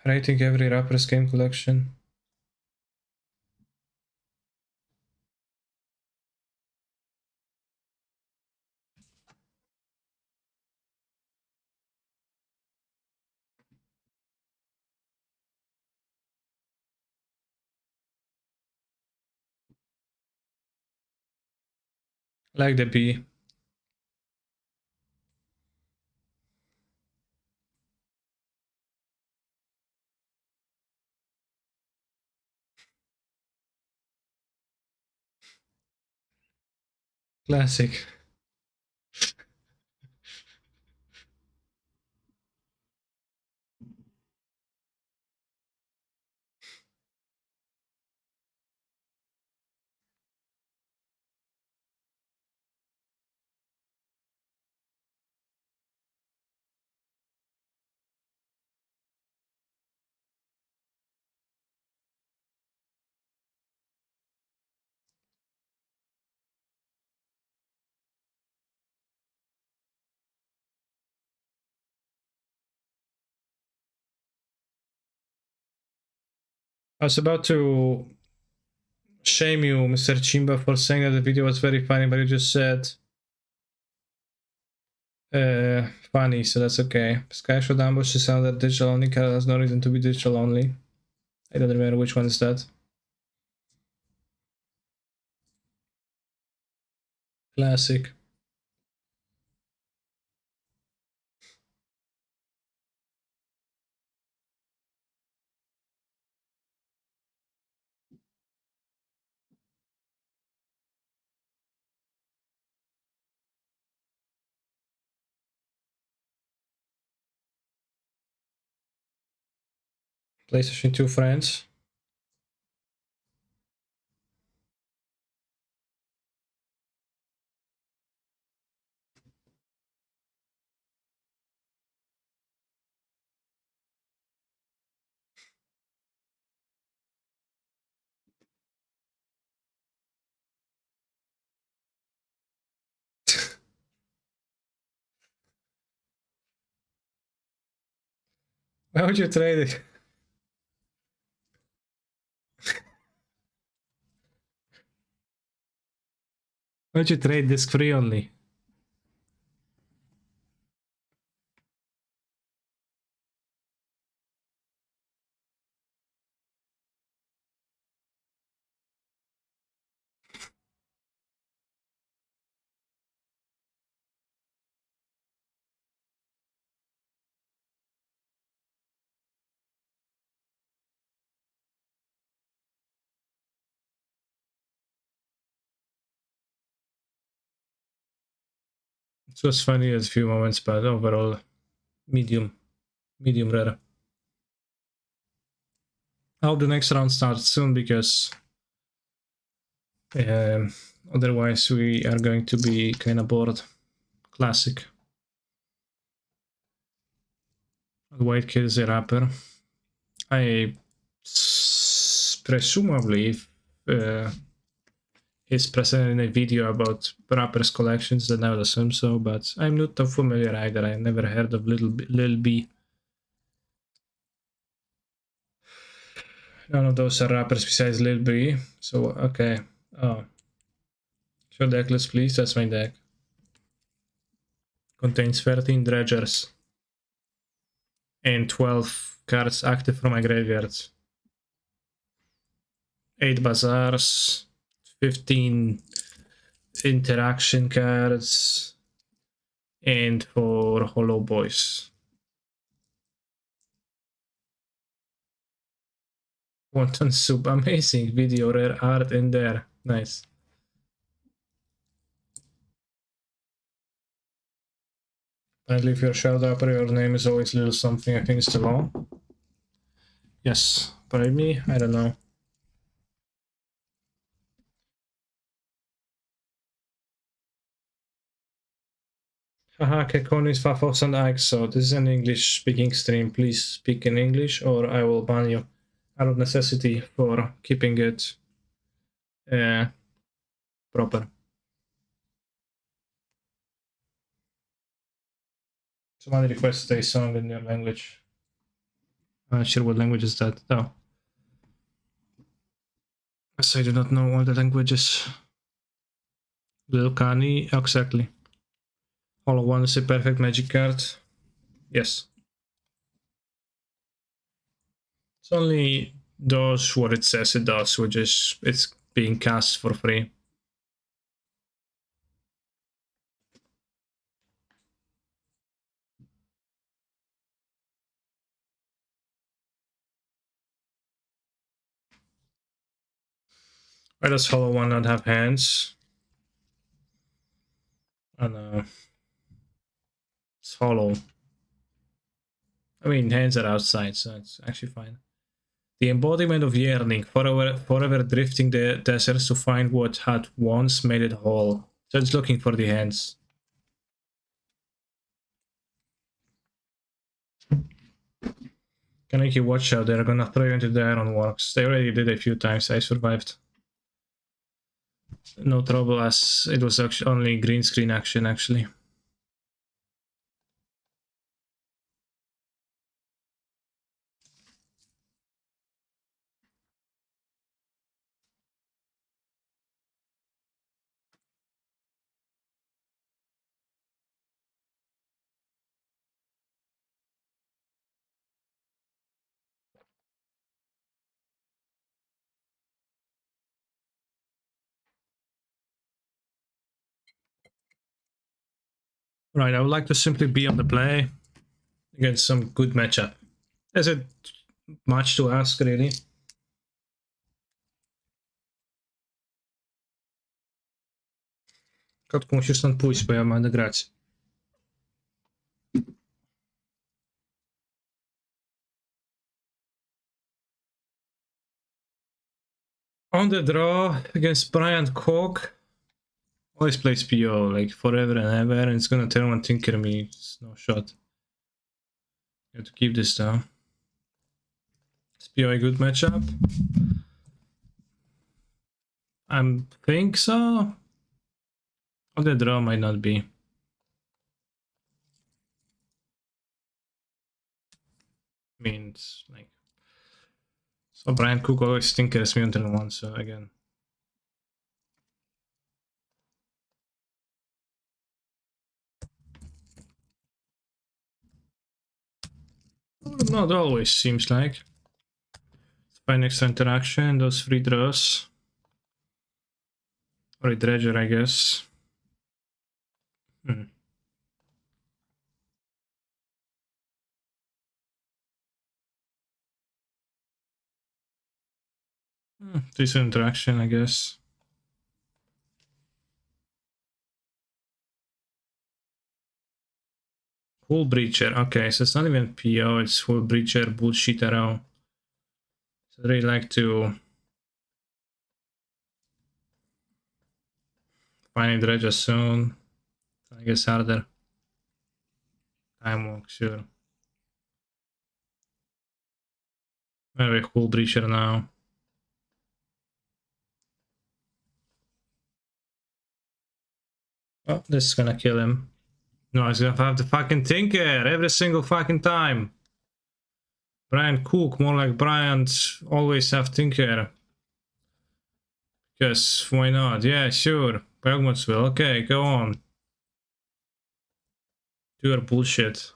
Rating every rapper's game collection. Like the B. Classic. I was about to shame you, Mr. Chimba, for saying that the video was very funny, but you just said funny, so that's okay. Skyshot Ambush is another digital only card, has no reason to be digital only. I don't remember which one is that. Classic. PlayStation 2 friends. Why would you trade it? Why would you trade disc free only? It was funny as a few moments, but overall, medium rare. I hope the next round starts soon because Otherwise, we are going to be kind of bored. Classic. White Kid is a rapper. I presumably he's present in a video about rappers collections, then I would assume so, but I'm not too familiar either. I never heard of Lil B. None of those are rappers besides Lil B. So, okay. Oh. Show deck list, please. That's my deck. Contains 13 dredgers and 12 cards active from my graveyard. 8 bazaars, 15 interaction cards, and 4 hollow boys. Wonton soup, amazing video, rare art in there. Nice. Apparently, if you're a shout out, your name is always little something. I think it's the law. Yes, by me, I don't know. Haha, Kekon is 5,000 Ike, so this is an English speaking stream. Please speak in English or I will ban you out of necessity for keeping it proper. Somebody requested a song in your language. I'm not sure what language is that, though. Yes, I do not know all the languages. Lil Kani, exactly. Hollow One is a perfect magic card. Yes. It's only does what it says it does, which is it's being cast for free. Why does Hollow One not have hands? I don't know. It's hollow. I mean, hands are outside, so it's actually fine. The embodiment of yearning, forever drifting the deserts to find what had once made it whole. So it's looking for the hands. Kaneki, watch out, they're gonna throw you into the ironworks. They already did a few times, I survived. No trouble, as it was actually only green screen action, actually. Right, I would like to simply be on the play against some good matchup. Is it much to ask, really? Kotku, musisz stąd pójść, bo ja będę grać. On the draw against Brian Cook. Always plays PO, like forever and ever, and it's gonna turn on Tinker Me. It's no shot. You have to keep this down. Is PO a good matchup? I think so. On the draw might not be. I mean, it's like... So Brian Cook always Tinkers me on turn 1, so again. Not always, seems like. Find extra interaction, those 3 draws. Or a Dredger, I guess. Decent interaction, I guess. Full Breacher, okay, so it's not even PO, it's Full Breacher bullshit around. So they like to Finding Dredge soon. I guess harder. Time walk, sure. Maybe cool breacher now. Oh, this is gonna kill him. No, he's gonna have the fucking Tinker every single fucking time. Brian Cook, more like Brian, always have Tinker. Because why not? Yeah, sure. Bergmansville, okay, go on. Do your bullshit.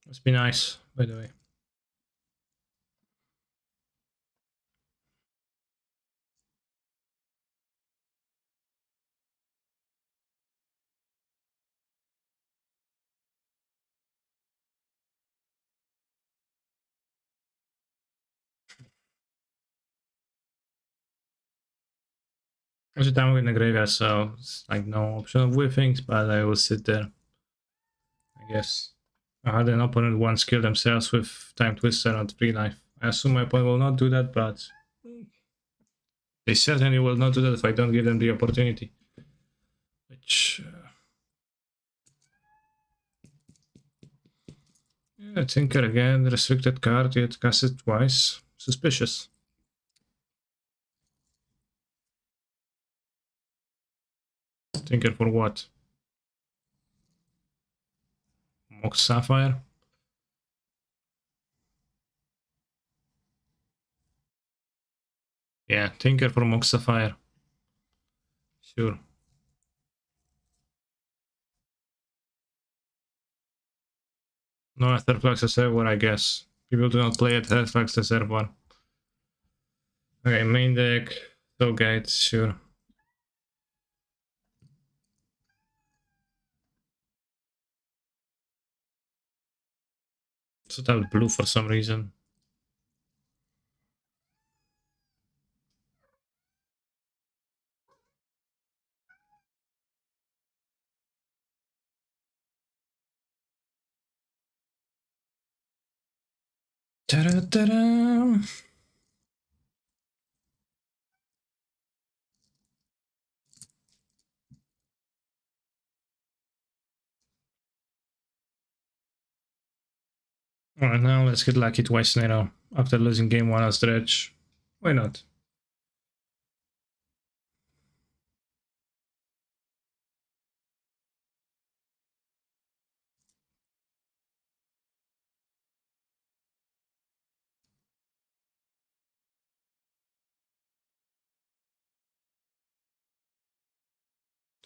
Must be nice, by the way. There's a time in the graveyard, so it's like no option of whiffings, but I will sit there. I guess. I had an opponent once kill themselves with Time Twister and Free Knife. I assume my opponent will not do that, but they certainly will not do that if I don't give them the opportunity. Which... yeah, Tinker again, restricted card, yet cast it twice. Suspicious. Tinker for what? Mox Sapphire? Yeah, Tinker for Mox Sapphire. Sure. No Etherflux Reservoir, I guess. People do not play at Etherflux Reservoir. Okay, main deck, Soulgate, sure. So that was blue for some reason. Ta-da-ta-da! Alright, now let's get lucky twice in a row. After losing game 1 as Dredge. Why not?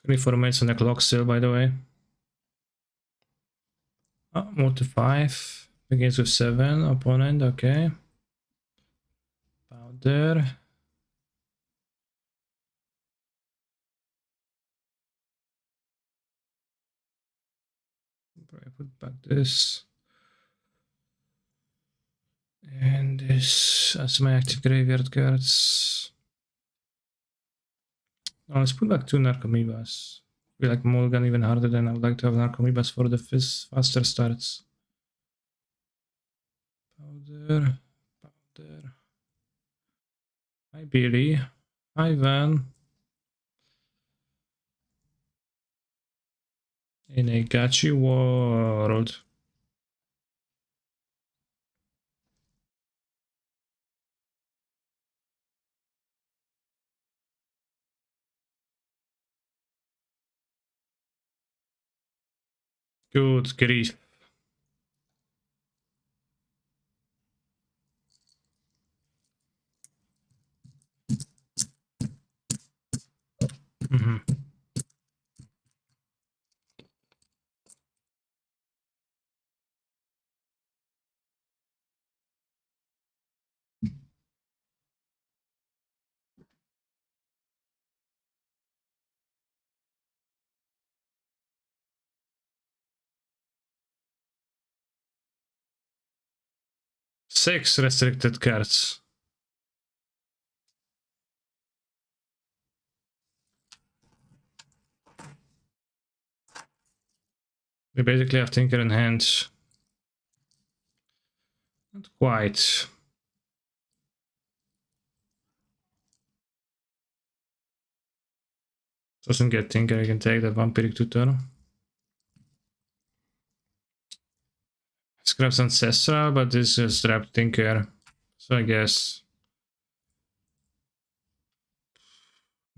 Twenty-four minutes on the clock still, by the way. Oh, move to 5. Begins with 7. Opponent, okay. Powder. I put back this. And this as my active graveyard cards. Oh, let's put back 2 Narcomoebas. I feel like Mulligan even harder than I would like to have Narcomoebas for the faster starts. Powder. Powder. Hi Billy. Hi Van. In a gachi world. Good grief. Mm-hmm. 6 restricted cards. We basically have Tinker in hand. Not quite. Doesn't get Tinker, I can take the Vampiric Tutor. Scraps Ancestral, but this is trapped Tinker. So I guess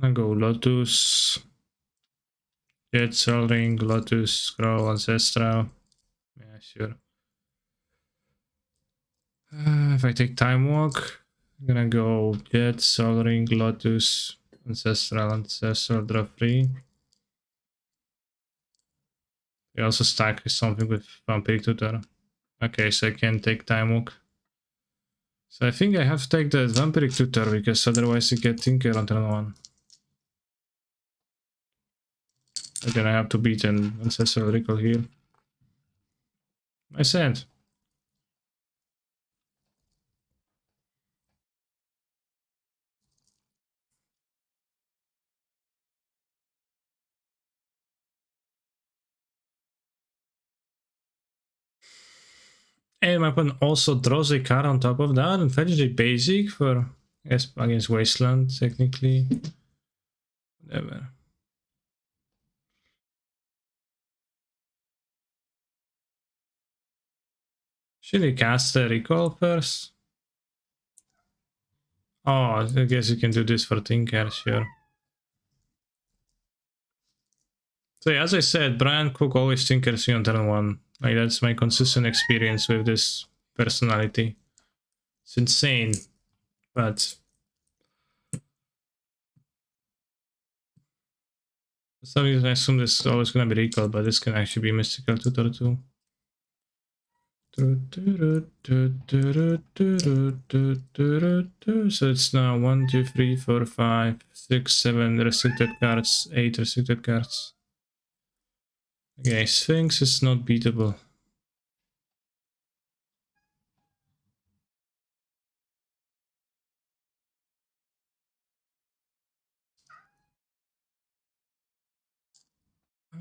I go Lotus, Jet, Sol Ring, Lotus, Scroll, Ancestral. Yeah, sure. If I take Time Walk, I'm gonna go Jet, Sol Ring, Lotus, Ancestral, draw 3. I also stack something with Vampiric Tutor. Okay, so I can take Time Walk. So I think I have to take the Vampiric Tutor because otherwise you get Tinker on turn 1. And then I have to beat an Ancestral Recall here. I said. And my opponent also draws a card on top of that and fetches a basic for, yes, against Wasteland, technically. Whatever. Should he cast a recall first? Oh, I guess you can do this for Tinker, sure. So yeah, as I said, Brian Cook always Tinkers me on turn 1. Like, that's my consistent experience with this personality. It's insane, but for some reason I assume this is always gonna be recall, but this can actually be Mystical Tutor too. So it's now 1, 2, 3, 4, 5, 6, 7 restricted cards, 8 restricted cards. Okay, Sphinx is not beatable.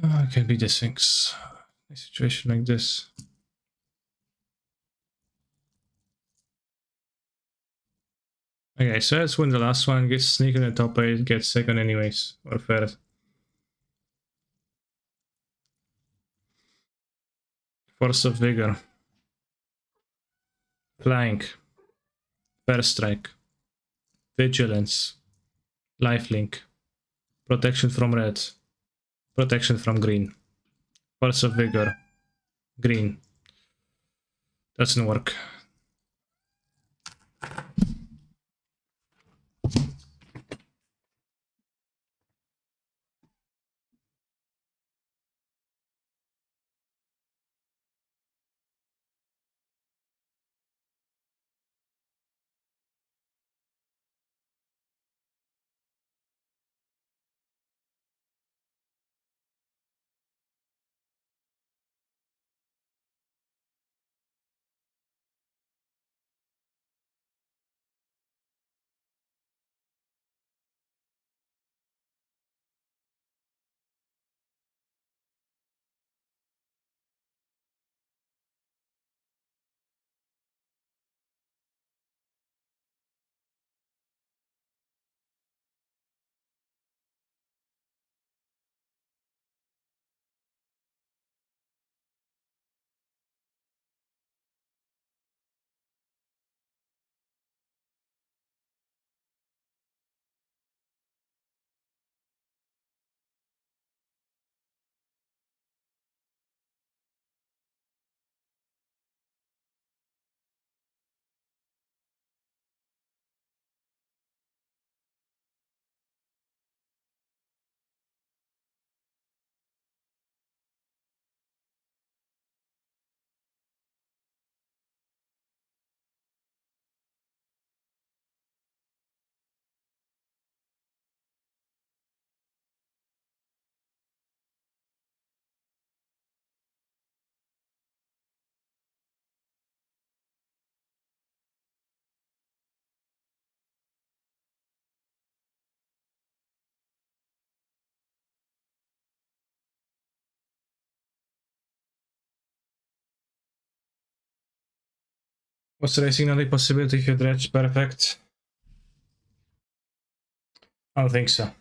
I can beat the Sphinx. A situation like this. Okay, so let's win the last one, get sneak in the top 8, get second anyways, or third. Force of Vigor. Flying. First Strike. Vigilance. Lifelink. Protection from red. Protection from green. Force of Vigor. Green. Doesn't work. Was racing not a possibility if you dredge perfect? I don't think so.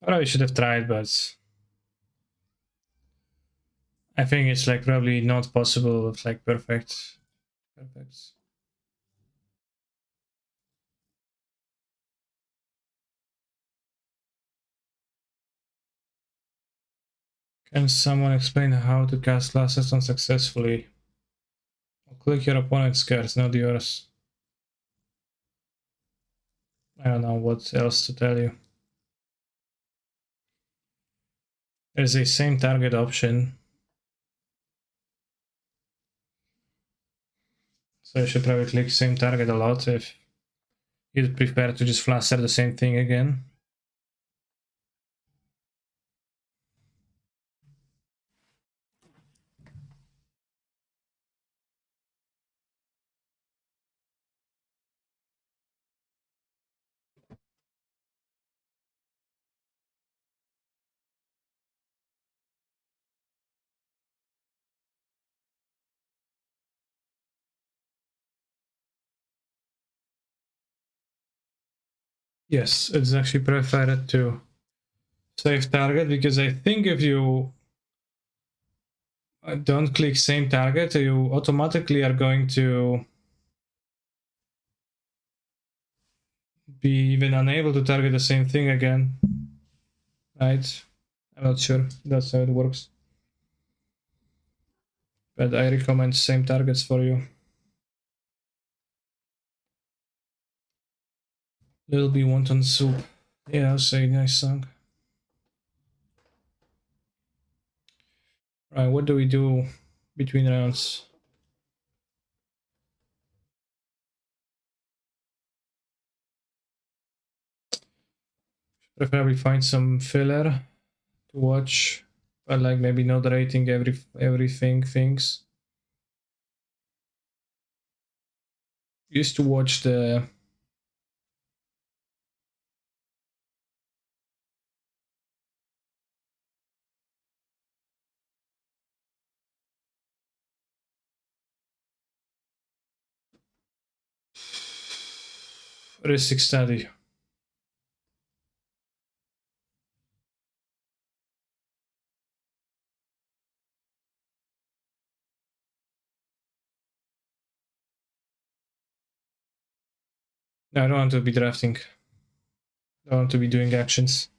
I probably should have tried, but I think it's like probably not possible with like perfect. Can someone explain how to cast last assassin successfully? Click your opponent's cards, not yours. I don't know what else to tell you. There's a same target option. So you should probably click same target a lot if you'd prefer to just fluster the same thing again. Yes, it's actually preferred to save target because I think if you don't click same target, you automatically are going to be even unable to target the same thing again. Right? I'm not sure that's how it works. But I recommend same targets for you. Little Bee Wonton Soup. Yeah, that's a nice song. Right, what do we do between rounds? Preferably find some filler to watch, but like maybe not rating everything things. Used to watch the Risk Study. No, I don't want to be drafting. I want to be doing actions.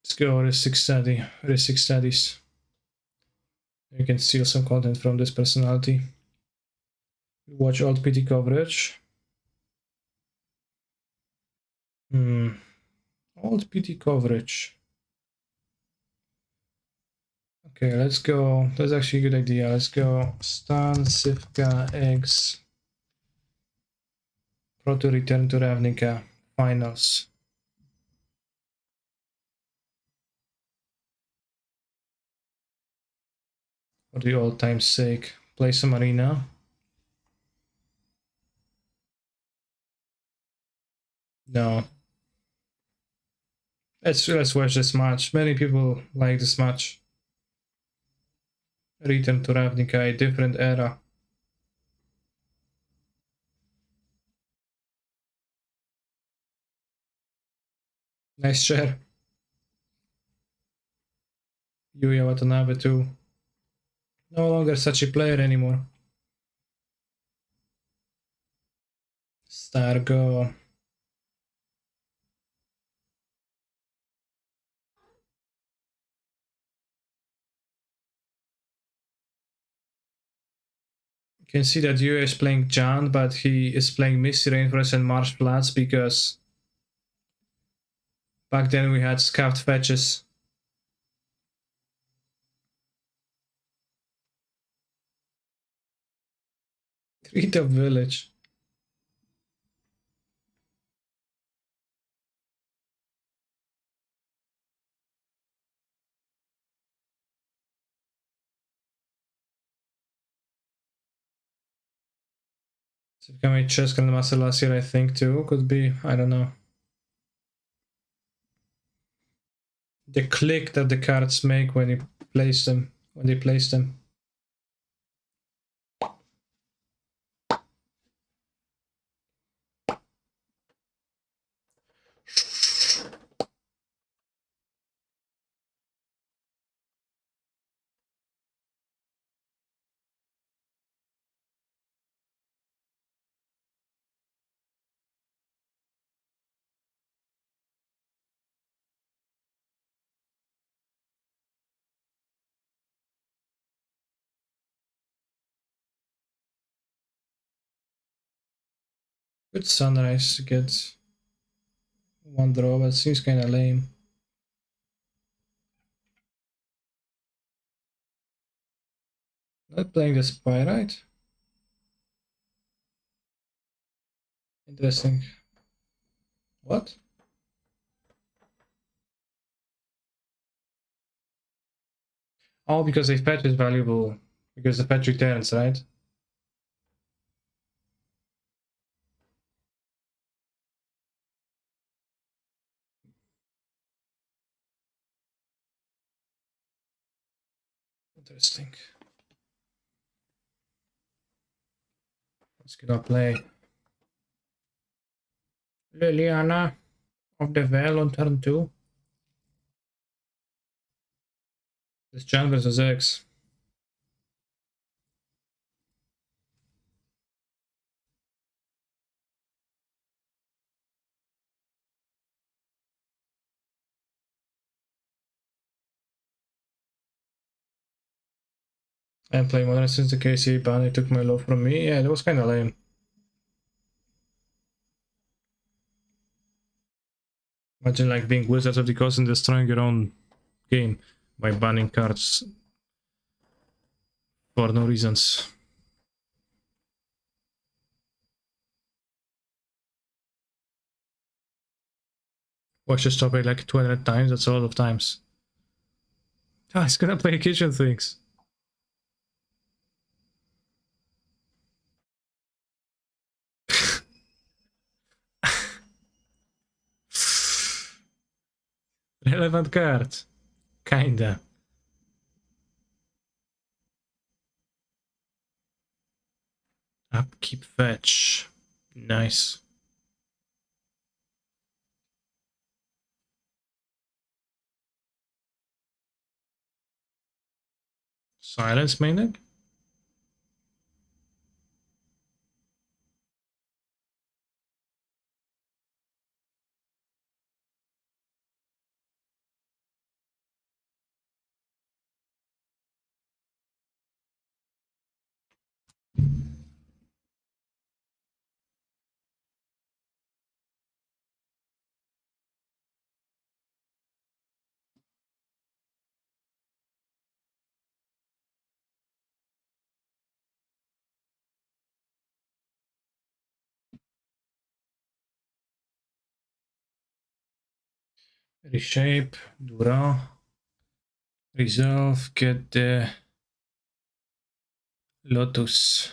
Let's go Risk Study. Risk Studies. You can steal some content from this personality. Watch Alt PT coverage. Alt PT coverage. Okay, let's go. That's actually a good idea. Let's go Stan, Sivka, Eggs. Proto Return to Ravnica. Finals. For the old time's sake. Play some arena. No. Let's watch this match. Many people like this match. Return to Ravnica, a different era. Nice chair. Yuya Watanabe too. No longer such a player anymore. Stargo. You can see that Yuya is playing Jan, but he is playing Misty Rainforest and Marsh Flats because back then we had scuffed fetches. Treat of Village. So become a chess grandmaster last year, I think too. Could be, I don't know. The click that the cards make when you place them, when they place them. Good sunrise to get one draw, but it seems kinda lame. Not playing the spy, right? Interesting. What? Oh, because if fetch is valuable. Because the fetch returns, right? Interesting. Let's get our play. Liliana of the Veil on turn 2. This Jan versus X. I'm playing Modern since the KC ban. It took my love from me. Yeah, that was kind of lame. Imagine like being Wizards of the Coast and destroying your own game by banning cards for no reasons. Watch this topic like 200 times. That's a lot of times. Oh, he's gonna play kitchen things. Relevant card. Kinda. Upkeep fetch. Nice. Silence main deck? Reshape, Dura, Resolve, get the Lotus.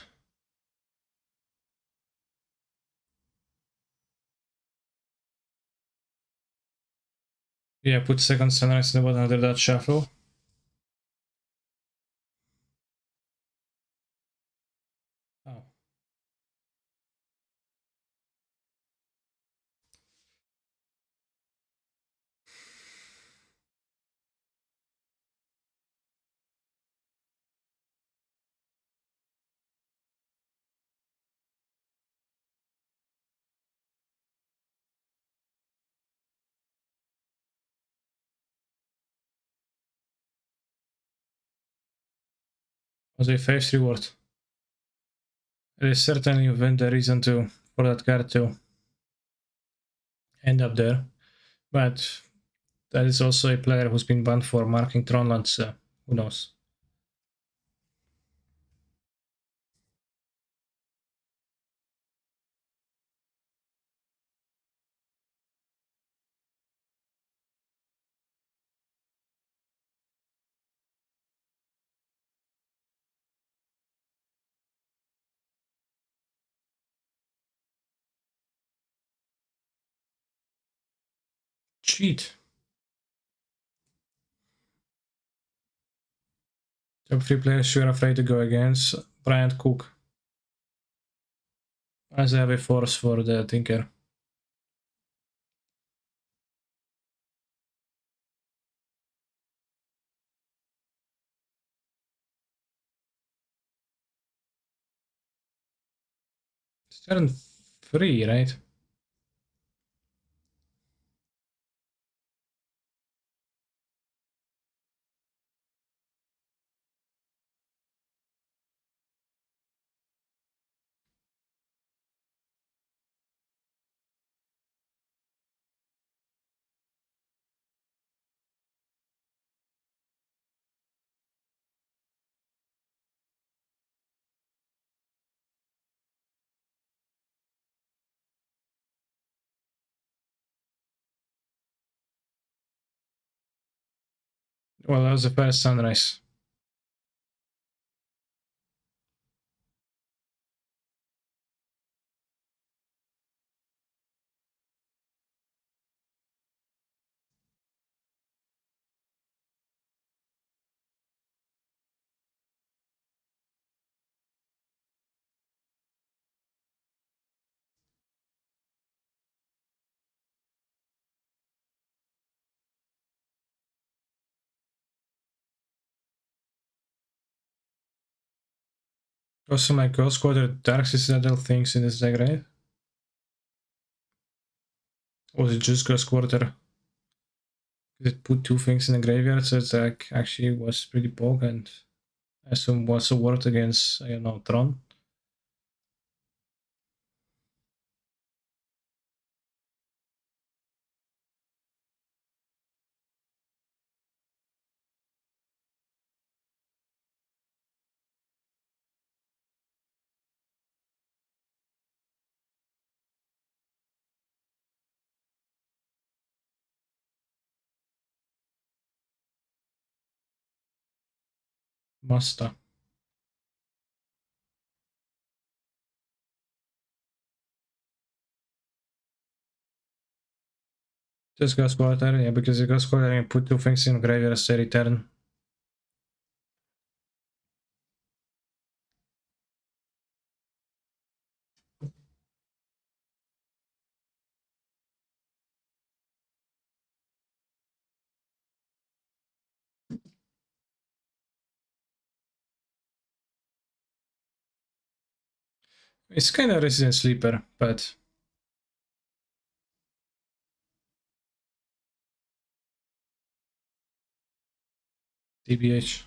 Yeah, put second sunrise in the bottom under that shuffle. Oh. Was a face reward. There is certainly a reason to for that card to end up there. But that is also a player who's been banned for marking Tronlands, so who knows? Cheat. Top 3 players you're afraid to go against. Bryant Cook. As a heavy force for the Tinker. It's turn 3, right? Well, that was the first sunrise. Also, my Ghost Quarter Dark Citadel things in this deck, right? Or was it just Ghost Quarter? It put 2 things in the graveyard, so it's like actually was pretty potent. I assume was a word against, I don't know, Tron. Masta. Just Ghost Quarter, yeah, because the Ghost Quarter can put 2 things in graveyard as a return. It's kind of Resident Sleeper, but TBH.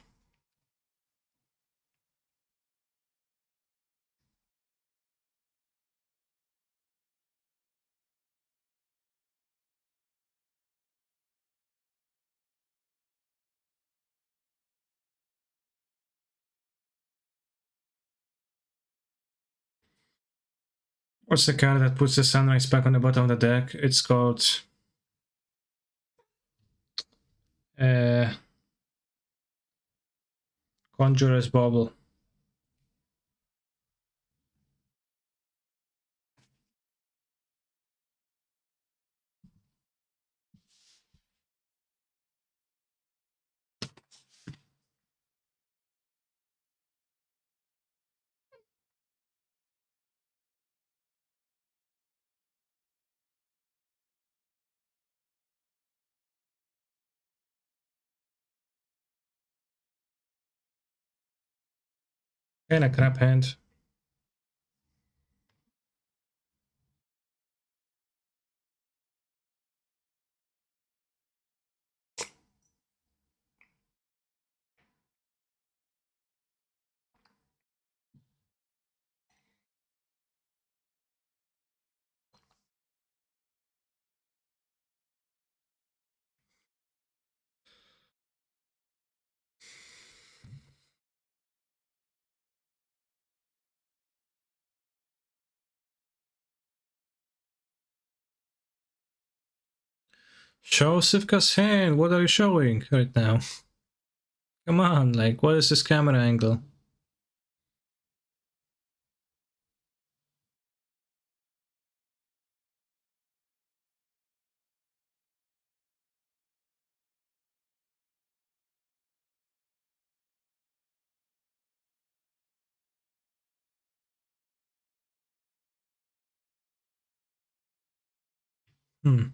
What's the card that puts the Sunrise back on the bottom of the deck? It's called Conjurer's Bauble. Kind of crap hand. Show Sivka's hand. What are you showing right now? Come on, like, what is this camera angle? Hmm.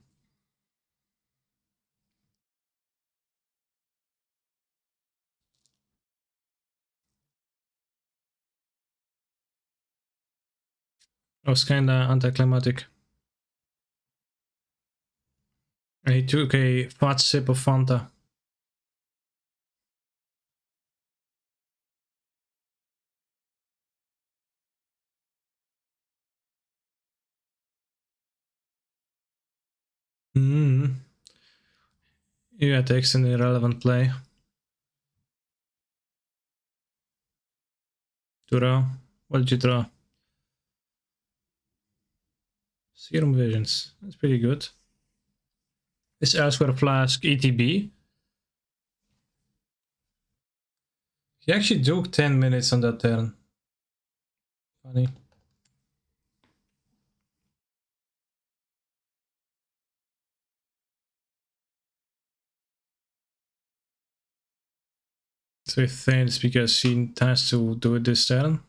That was kinda anticlimactic. He took a fat sip of Fanta. Hmm. Yeah, takes an irrelevant play. To draw. What did you draw? Serum Visions. That's pretty good. This Elsewhere Flask ETB. He actually took 10 minutes on that turn. Funny. So he thinks because he has to do it this turn.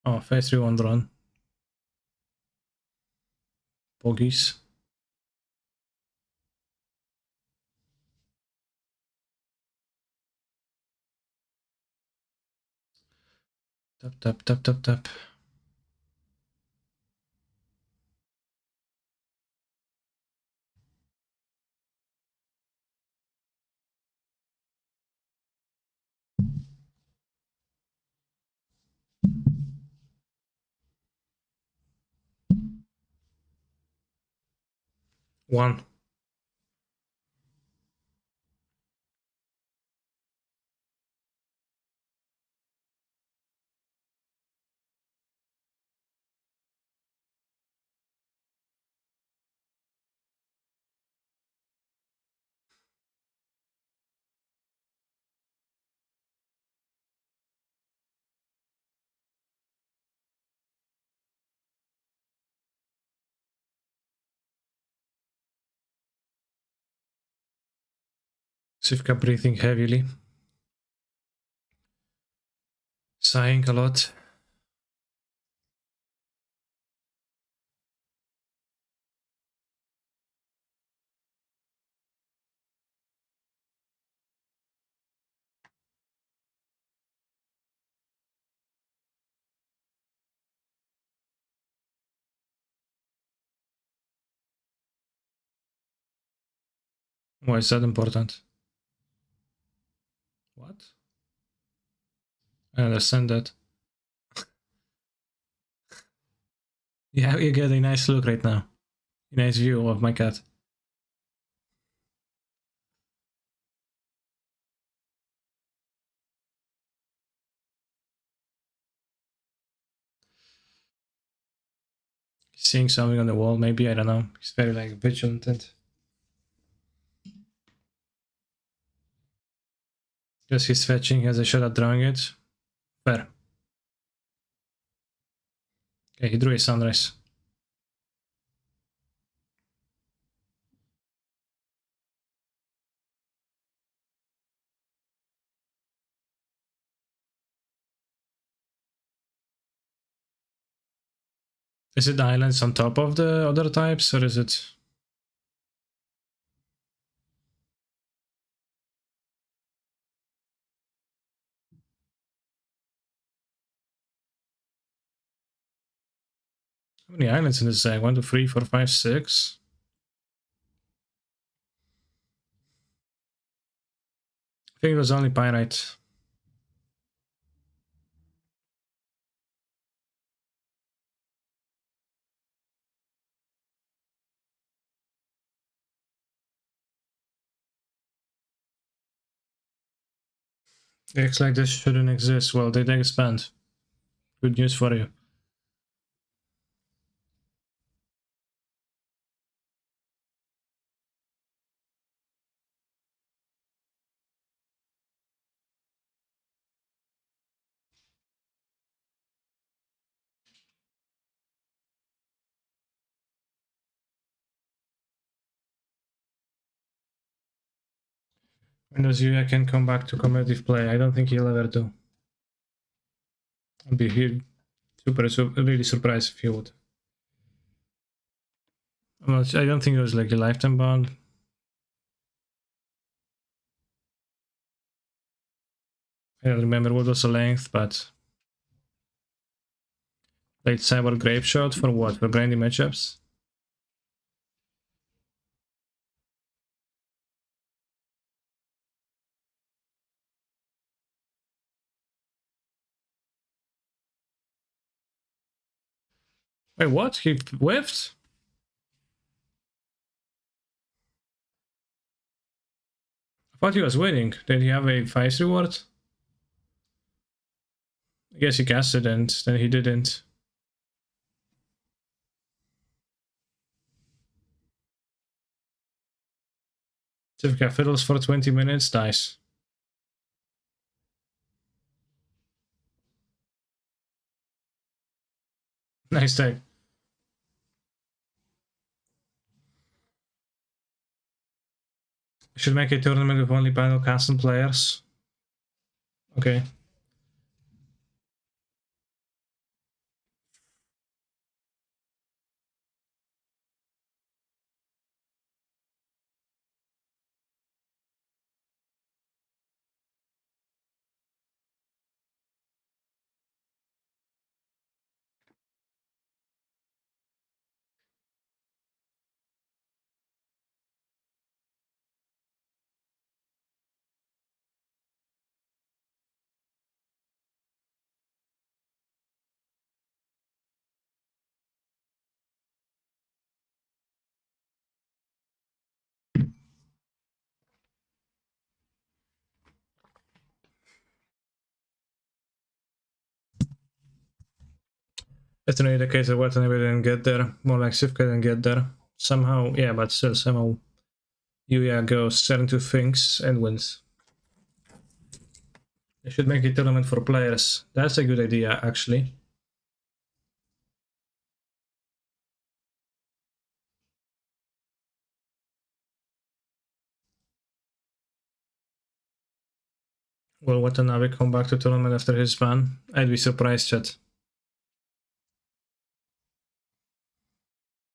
Oh, phase 3 1 run. Bogies. Tap, tap, tap, tap, tap. One. Sivka breathing heavily. Sighing a lot. Why is that important? What? I understand that. Yeah, you get a nice look right now. A nice view of my cat. He's seeing something on the wall, maybe, I don't know. He's very like vigilant and because he's fetching, he has a shot at drawing it. Fair. Okay, he drew a sunrise. Is it islands on top of the other types, or is it? How many islands in this deck? 1, 2, 3, 4, 5, 6. I think it was only Pyrite. Decks like this shouldn't exist. Well, they expand. Good news for you. Windows UI can come back to competitive play. I don't think he'll ever do. I'd be really surprised if he would. I don't think it was like a lifetime ban. I don't remember what was the length, but played Cyber Grape Shot for what? For grindy matchups? Wait, what? He whiffed? I thought he was winning. Did he have a 5 reward? I guess he cast it and then he didn't. Civica fiddles for 20 minutes, nice. Nice tag. Should make a tournament with only panel castle players. Okay. That's not the case of Watanabe didn't get there. More like Sivka didn't get there. Somehow, yeah, but still somehow Yuya goes 7-2 things and wins. They should make a tournament for players. That's a good idea, actually. Will Watanabe come back to tournament after his ban? I'd be surprised, chat.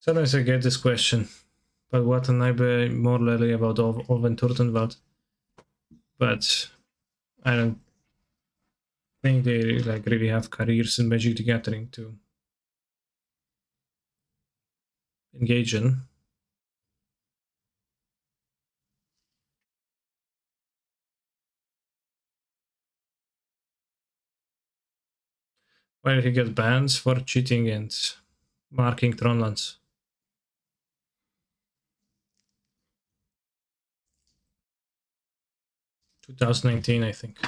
Sometimes I get this question, but Watanabe more lately about Oven Turtenwald. But I don't think they like really have careers in Magic the Gathering to engage in. Why did he get bans for cheating and marking Tronlands? 2019, I think.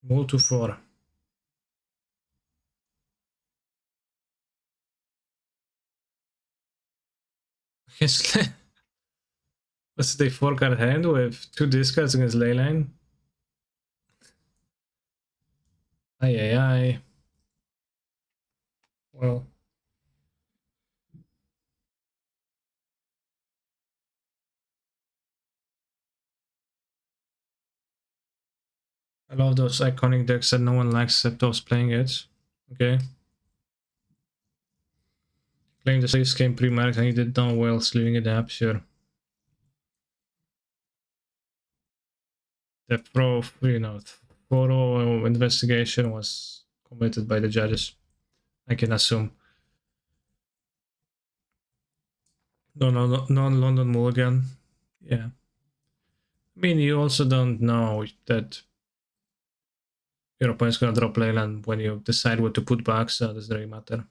Move to 4. Yes. Let's say 4-card hand with 2 discards against Leyline. Aye, aye, aye. Well. I love those iconic decks that no one likes except those playing it. Okay. Playing the safe game pre-marked and he did not well, sleeving it up, sure. The thorough investigation was committed by the judges, I can assume. No, non-London Mulligan. Yeah. I mean, you also don't know that your opponent's gonna drop Leyland when you decide what to put back, so it doesn't really matter.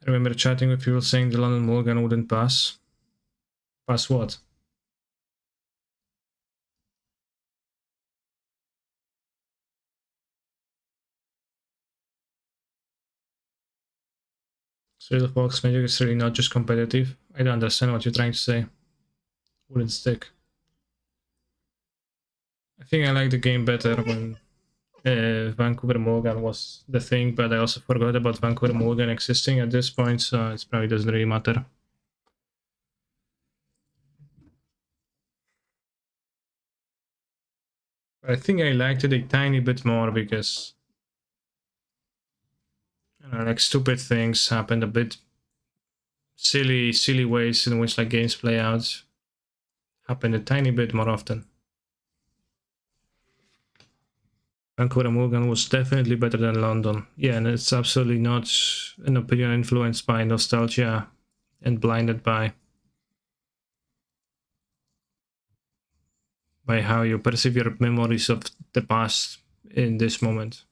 I remember chatting with people saying the London Mulligan wouldn't pass. Pass what? So the Fox Magic is really not just competitive. I don't understand what you're trying to say. wouldn't stick. I think I like the game better when Vancouver Mulligan was the thing, but I also forgot about Vancouver Mulligan existing at this point, so it probably doesn't really matter. I think I liked it a tiny bit more because, you know, like stupid things happened, a bit silly ways in which like games play out happen a tiny bit more often. Vancouver Mulligan was definitely better than London. Yeah, and it's absolutely not an opinion influenced by nostalgia and blinded by how you perceive your memories of the past in this moment.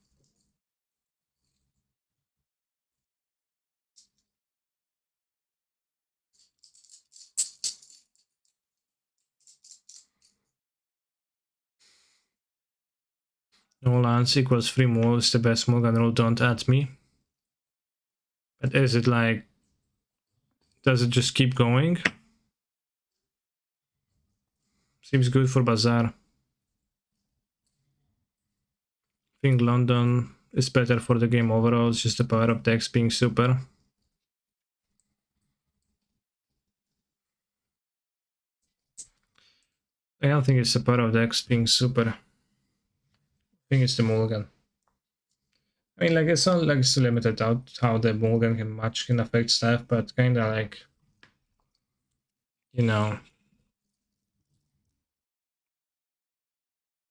No lands equals free move is the best Mulligan rule, don't at me. But is it like, does it just keep going? Seems good for Bazaar. I think London is better for the game overall, it's just the power of decks being super. I don't think it's the power of decks being super. I think it's the Mulligan. I mean, like, it's not like it's limited out how the Mulligan can affect stuff, but kinda like, you know,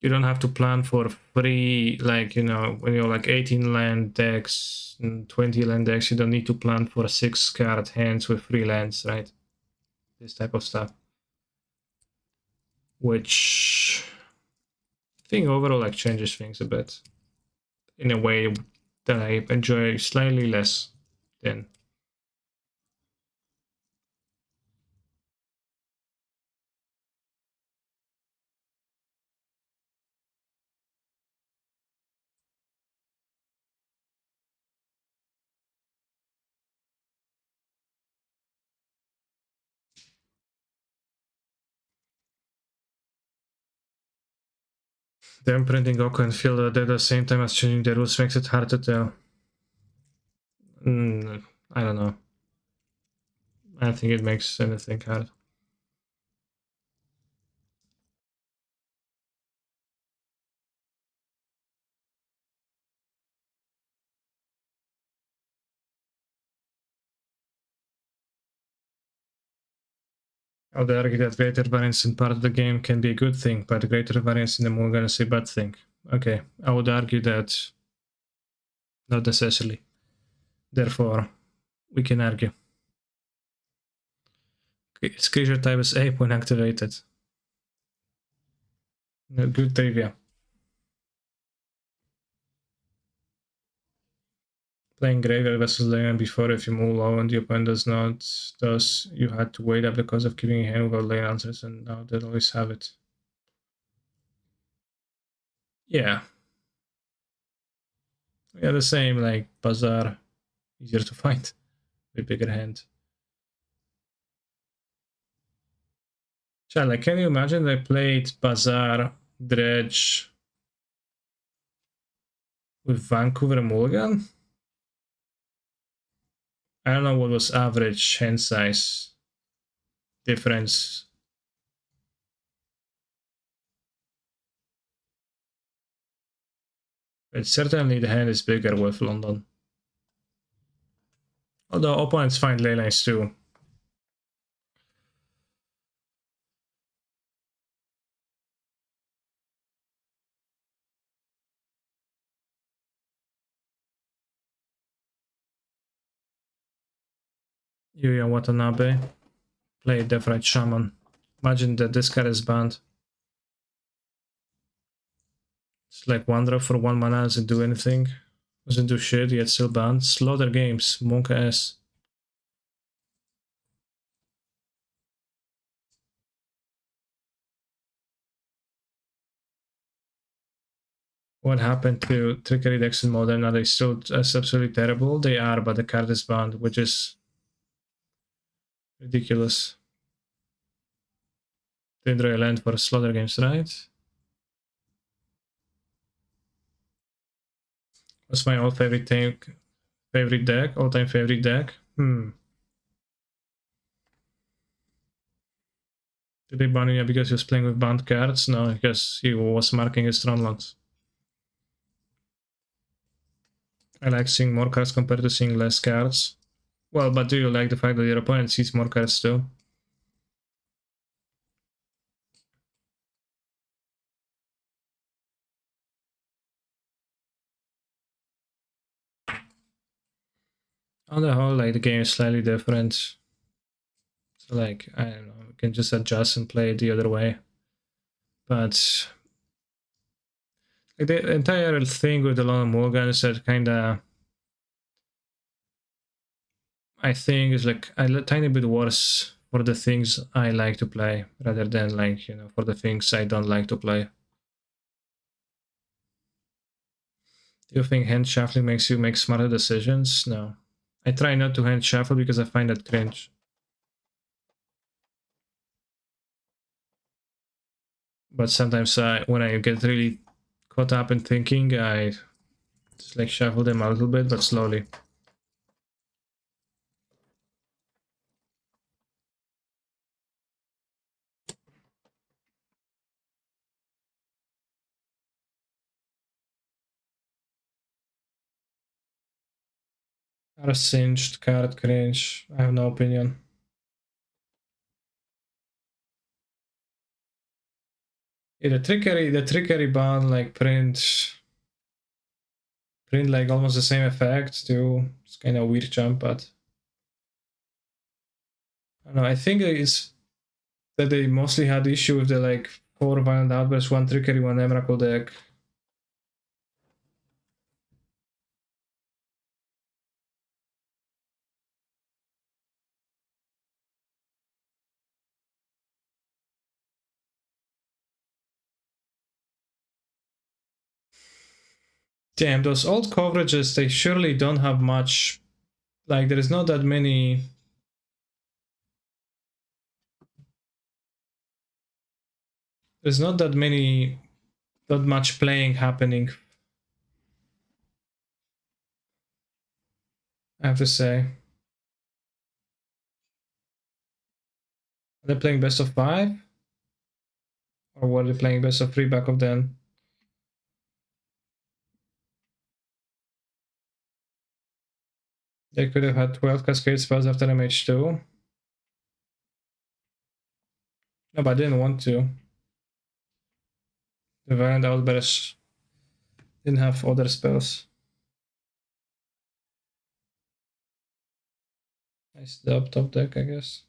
you don't have to plan for free, like, you know, when you're like 18 land decks and 20 land decks, you don't need to plan for 6 card hands with free lands, right? This type of stuff. Which I think overall like changes things a bit in a way that I enjoy slightly less than. Them printing Goku and Field at the same time as changing the rules makes it hard to tell. I don't know. I don't think it makes anything hard. I would argue that greater variance in part of the game can be a good thing, but greater variance in the Mulligan is a bad thing. Okay, I would argue that not necessarily. Therefore, we can argue. Its creature type is ape when activated. Good trivia. Playing Graveyard versus Leyland before, if you move low and the opponent does not, thus you had to wait up because of keeping a hand without lane answers, and now they always have it. Yeah. Yeah, the same, like Bazaar, easier to find with bigger hand. Like, can you imagine they played Bazaar, Dredge with Vancouver Mulligan? I don't know what was average hand size difference. But certainly the hand is bigger with London. Although opponents find ley lines too. Yuya Watanabe played Death Shaman. Imagine that this card is banned. It's like one drop for 1 mana, doesn't do anything. Doesn't do shit, yet still banned. Slaughter games, Monka S. What happened to Trickery decks in Modern? Are they still absolutely terrible? They are, but the card is banned, which is ridiculous. Didn't really land for Slaughter games, right? What's my all-time favorite deck? Did they ban him because he was playing with banned cards? No, because he was marking his Tronlocks. I like seeing more cards compared to seeing less cards. Well, but do you like the fact that your opponent sees more cards too? On the whole, like, the game is slightly different. So, like, I don't know, you can just adjust and play it the other way. But like, the entire thing with the Lone Mulligan is that kinda, I think, is like a tiny bit worse for the things I like to play rather than, like, you know, for the things I don't like to play. Do you think hand shuffling makes you make smarter decisions? No. I try not to hand shuffle because I find that cringe. But sometimes when I get really caught up in thinking, I just like shuffle them a little bit, but slowly. Card singed, card cringe. I have no opinion. Yeah, the trickery bond, like, print like almost the same effect too. It's kind of weird jump, but I don't know. I think it's that they mostly had issue with the, like, 4 violent outbursts, 1 trickery, 1 Emrakul deck. Damn, those old coverages, they surely don't have much. Like, there is not that many. There's not that much playing happening, I have to say. Are they playing best of 5? Or were they playing best of 3 back of then? They could have had 12 Cascade spells after MH2. No, but I didn't want to. The variant outbursts didn't have other spells. Nice top deck, I guess.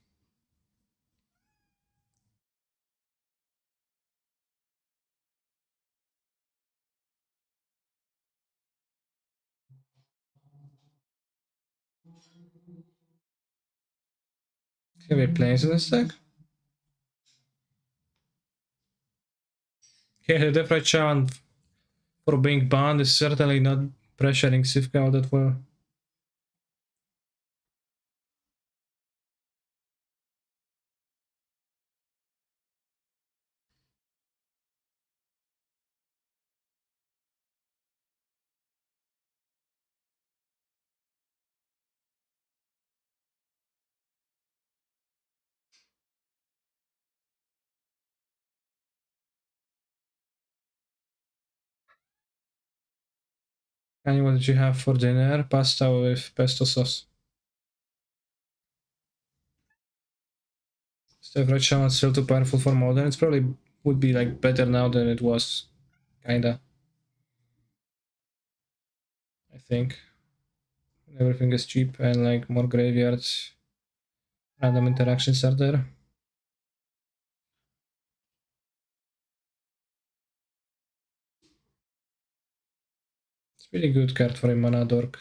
Can we play into this deck? Yeah, the Death Right Shaman for being banned is certainly not pressuring Sivka out that well. And what did you have for dinner? Pasta with pesto sauce. Death Right Shaman still too powerful for modern. It's probably would be like better now than it was, kinda. I think everything is cheap and like more graveyards, random interactions are there. It's really good card for a mana dork.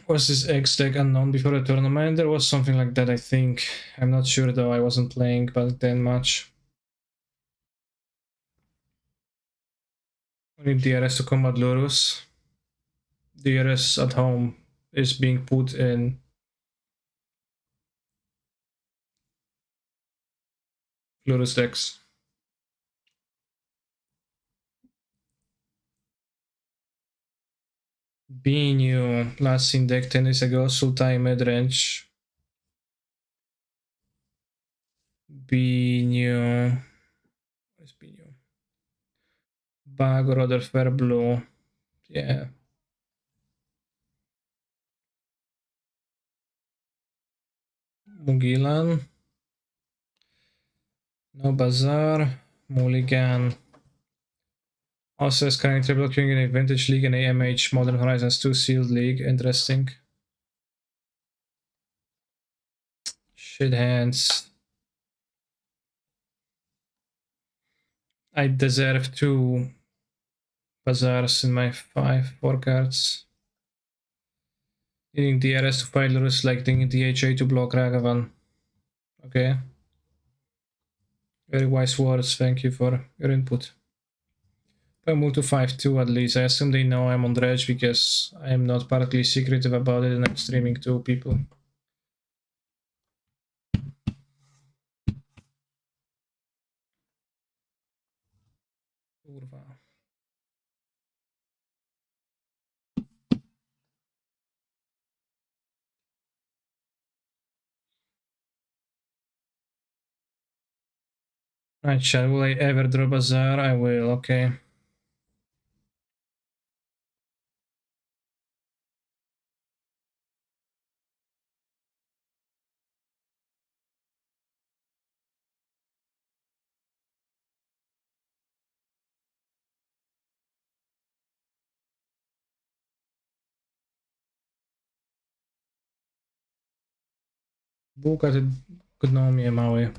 Was this X deck unknown before the tournament? There was something like that, I think. I'm not sure though, I wasn't playing back then much. We need DRS to combat Lurus. DRS at home is being put in Plurus decks. Binyu, last seen deck 10 days ago, Sultai midrange. Binyu. Where's Binyu? Bag or other fair blue. Yeah. Mugilan. No Bazaar. Mulligan. Also is currently triple queuing in a Vintage League and AMH Modern Horizons 2 Sealed League. Interesting. Shit hands. I deserve 2 Bazaars in my 4 cards. Needing DRS to fight Lurus, like needing DHA to block Ragavan. Okay. Very wise words, thank you for your input. I move to 5-2 at least. I assume they know I'm on Dredge because I am not partly secretive about it and I'm streaming to people. Kurwa. Right, chat, will I ever draw Bazaar? I will, okay. Bułka gnomie małe.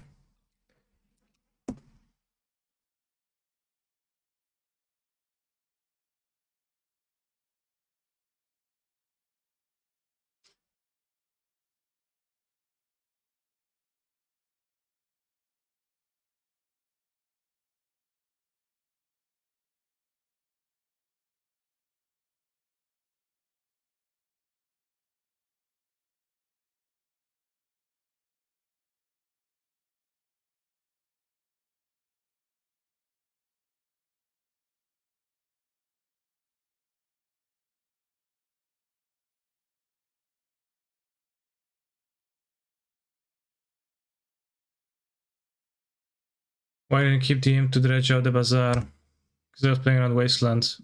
Why didn't you keep the imp to dredge out the Bazaar? Because I was playing around Wastelands.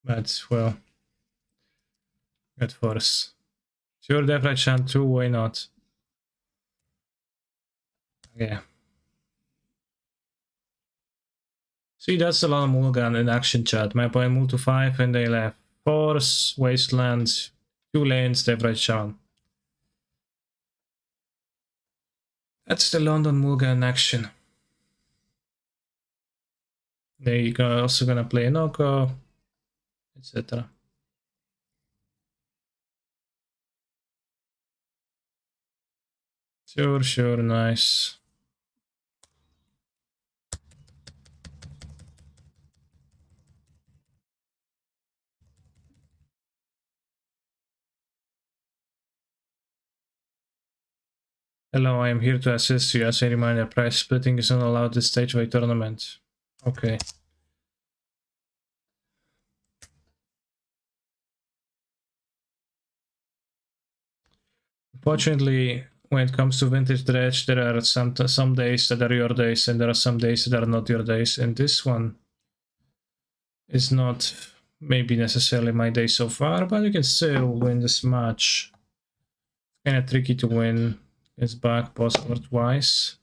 But, well, good force. Sure, Death Chant too, why not? Yeah. See, that's a lot of Mulligan in action, chat. My opponent moved to 5 and they left Force, Wasteland, 2 lanes, Death Chant. That's the London Mulligan action. They also gonna play Noko, etc. Sure, nice. Hello, I am here to assist you. As a reminder, prize splitting is not allowed at this stage of a tournament. Okay. Unfortunately, when it comes to Vintage Dredge, there are some days that are your days and there are some days that are not your days. And this one is not maybe necessarily my day so far, but you can still win this match. Kind of tricky to win. It's back password twice.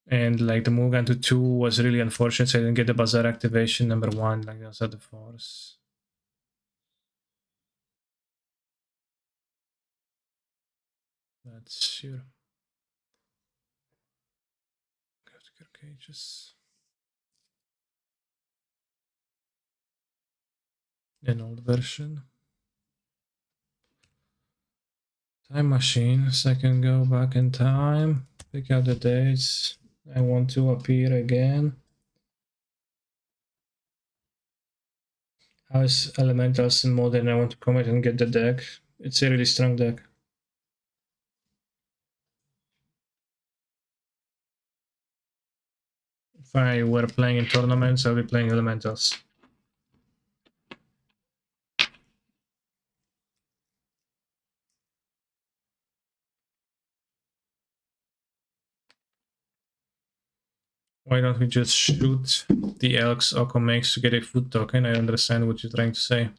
And like the move to 2 was really unfortunate, so I didn't get the Bazaar activation number 1, like that's at the force. That's sure. Go to cages. An old version. Time machine, so I can go back in time, pick out the dates. I want to appear again. How is Elementals in Modern? I want to comment and get the deck. It's a really strong deck. If I were playing in tournaments, I'll be playing Elementals. Why don't we just shoot the Elks Oko makes to get a food token? I understand what you're trying to say.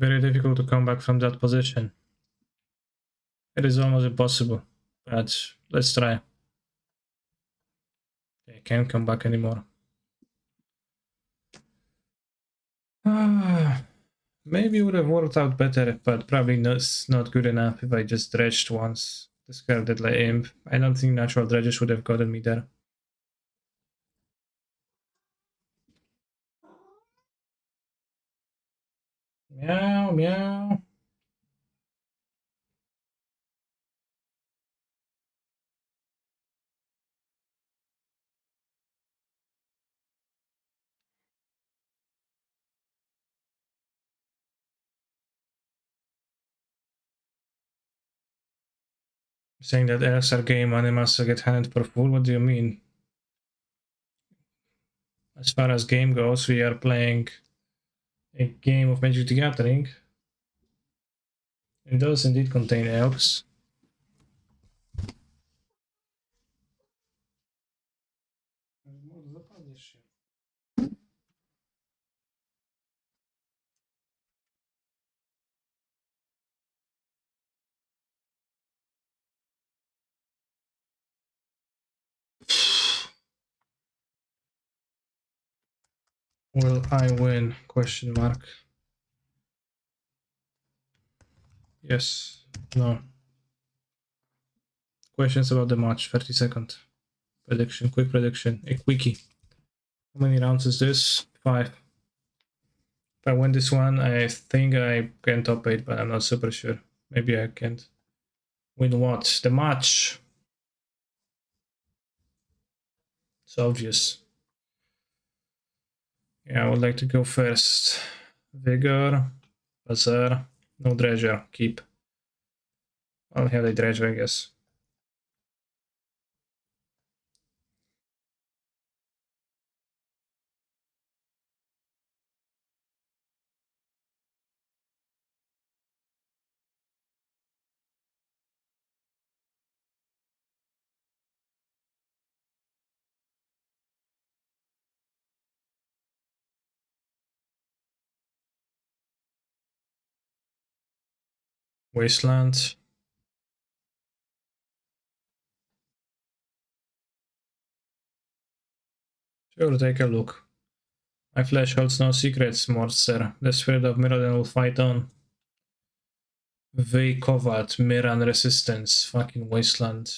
Very difficult to come back from that position. It is almost impossible, but let's try. I can't come back anymore. Maybe it would have worked out better, but probably not good enough if I just dredged once. Discarded like imp. I don't think natural dredges would have gotten me there. Meow, meow. Saying that elves are game animals so get handed per full? What do you mean? As far as game goes, we are playing a game of Magic the Gathering. It does indeed contain elves. Will I win? Question mark. Yes. No. Questions about the match. 30-second prediction. Quick prediction. A quickie. How many rounds is this? 5. If I win this one, I think I can top 8, but I'm not super sure. Maybe I can't. Win what? The match. It's obvious. Yeah, I would like to go first. Vigor. Bazaar. No Dredger. Keep. I'll have a Dredger, I guess. Wasteland. Sure, take a look. My flesh holds no secrets, Morser. The spirit of Mirrodin will fight on. Veikovat, Miran resistance. Fucking wasteland.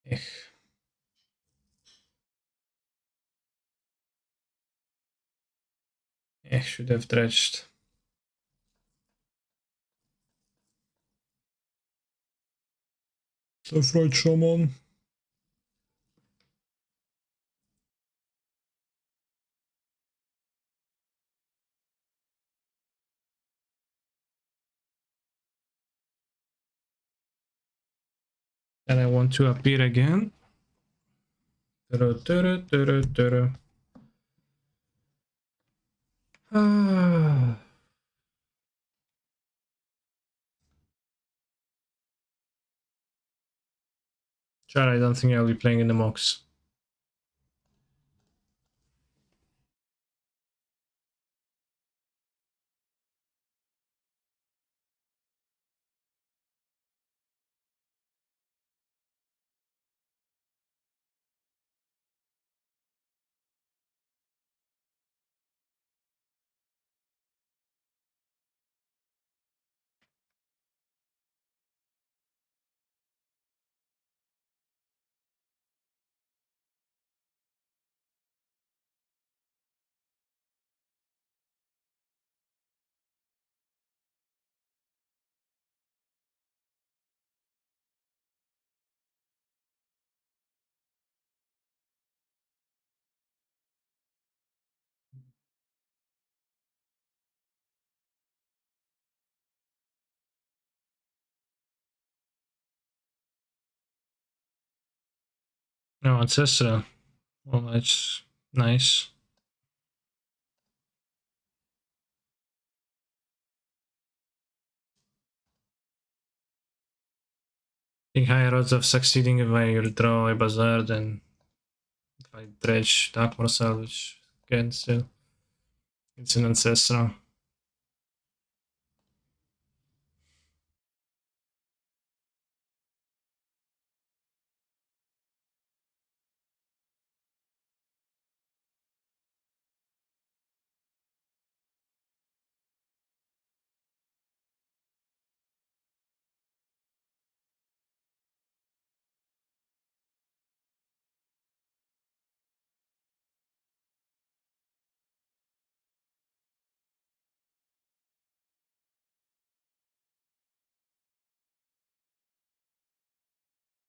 Ech. Should have dredged. The Freud Shaman. And I want to appear again. Chad, I don't think I'll be playing in the mocks. No, Ancestral. Well, that's nice. I think higher odds of succeeding if I draw a Bazaar than if I dredge Dark More Salvage. Again, still. It's an Ancestral.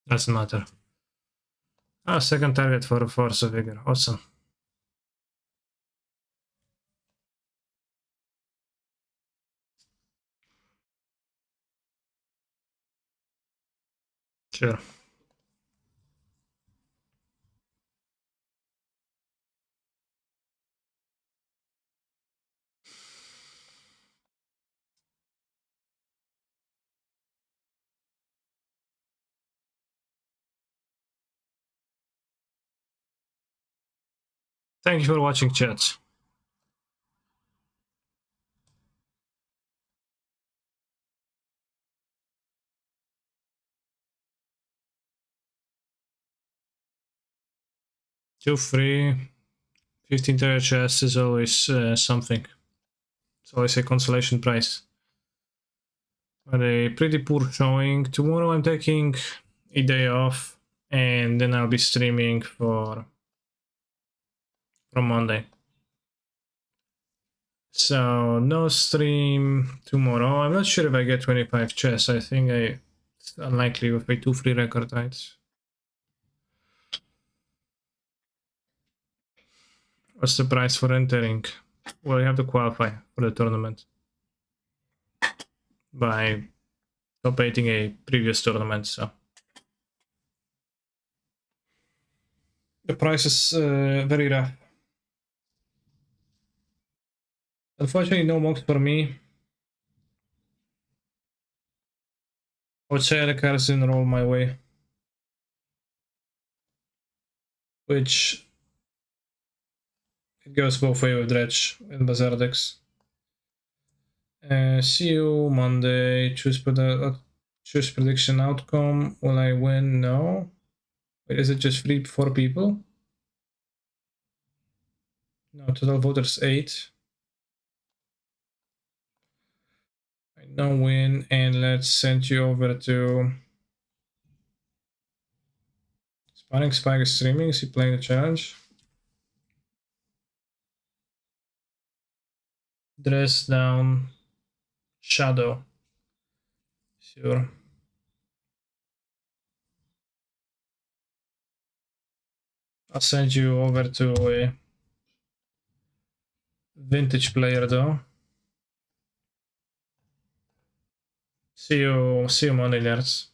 Doesn't matter. Ah, second target for a Force of Vigor. Awesome. Sure. Thank you for watching, chat. Two free. 15 tier chest is always something. It's always a consolation prize. But a pretty poor showing. Tomorrow I'm taking a day off and then I'll be streaming from Monday. So no stream tomorrow. I'm not sure if I get 25 chests. I think it's unlikely with my 2 free record heights. What's the price for entering? Well, you have to qualify for the tournament by top 8ing a previous tournament, so the price is very rough. Unfortunately, no mocks for me. I would say the cards didn't roll my way, which it goes both way with Dredge and Bazaar decks. See you Monday. Choose prediction outcome. Will I win? No. Wait, is it just 4 people? No, total voters 8. I no win, and let's send you over to Spanning Spike is streaming. Is he playing the challenge? Dress down. Shadow. Sure. I'll send you over to a vintage player though. See you Monday, nerds.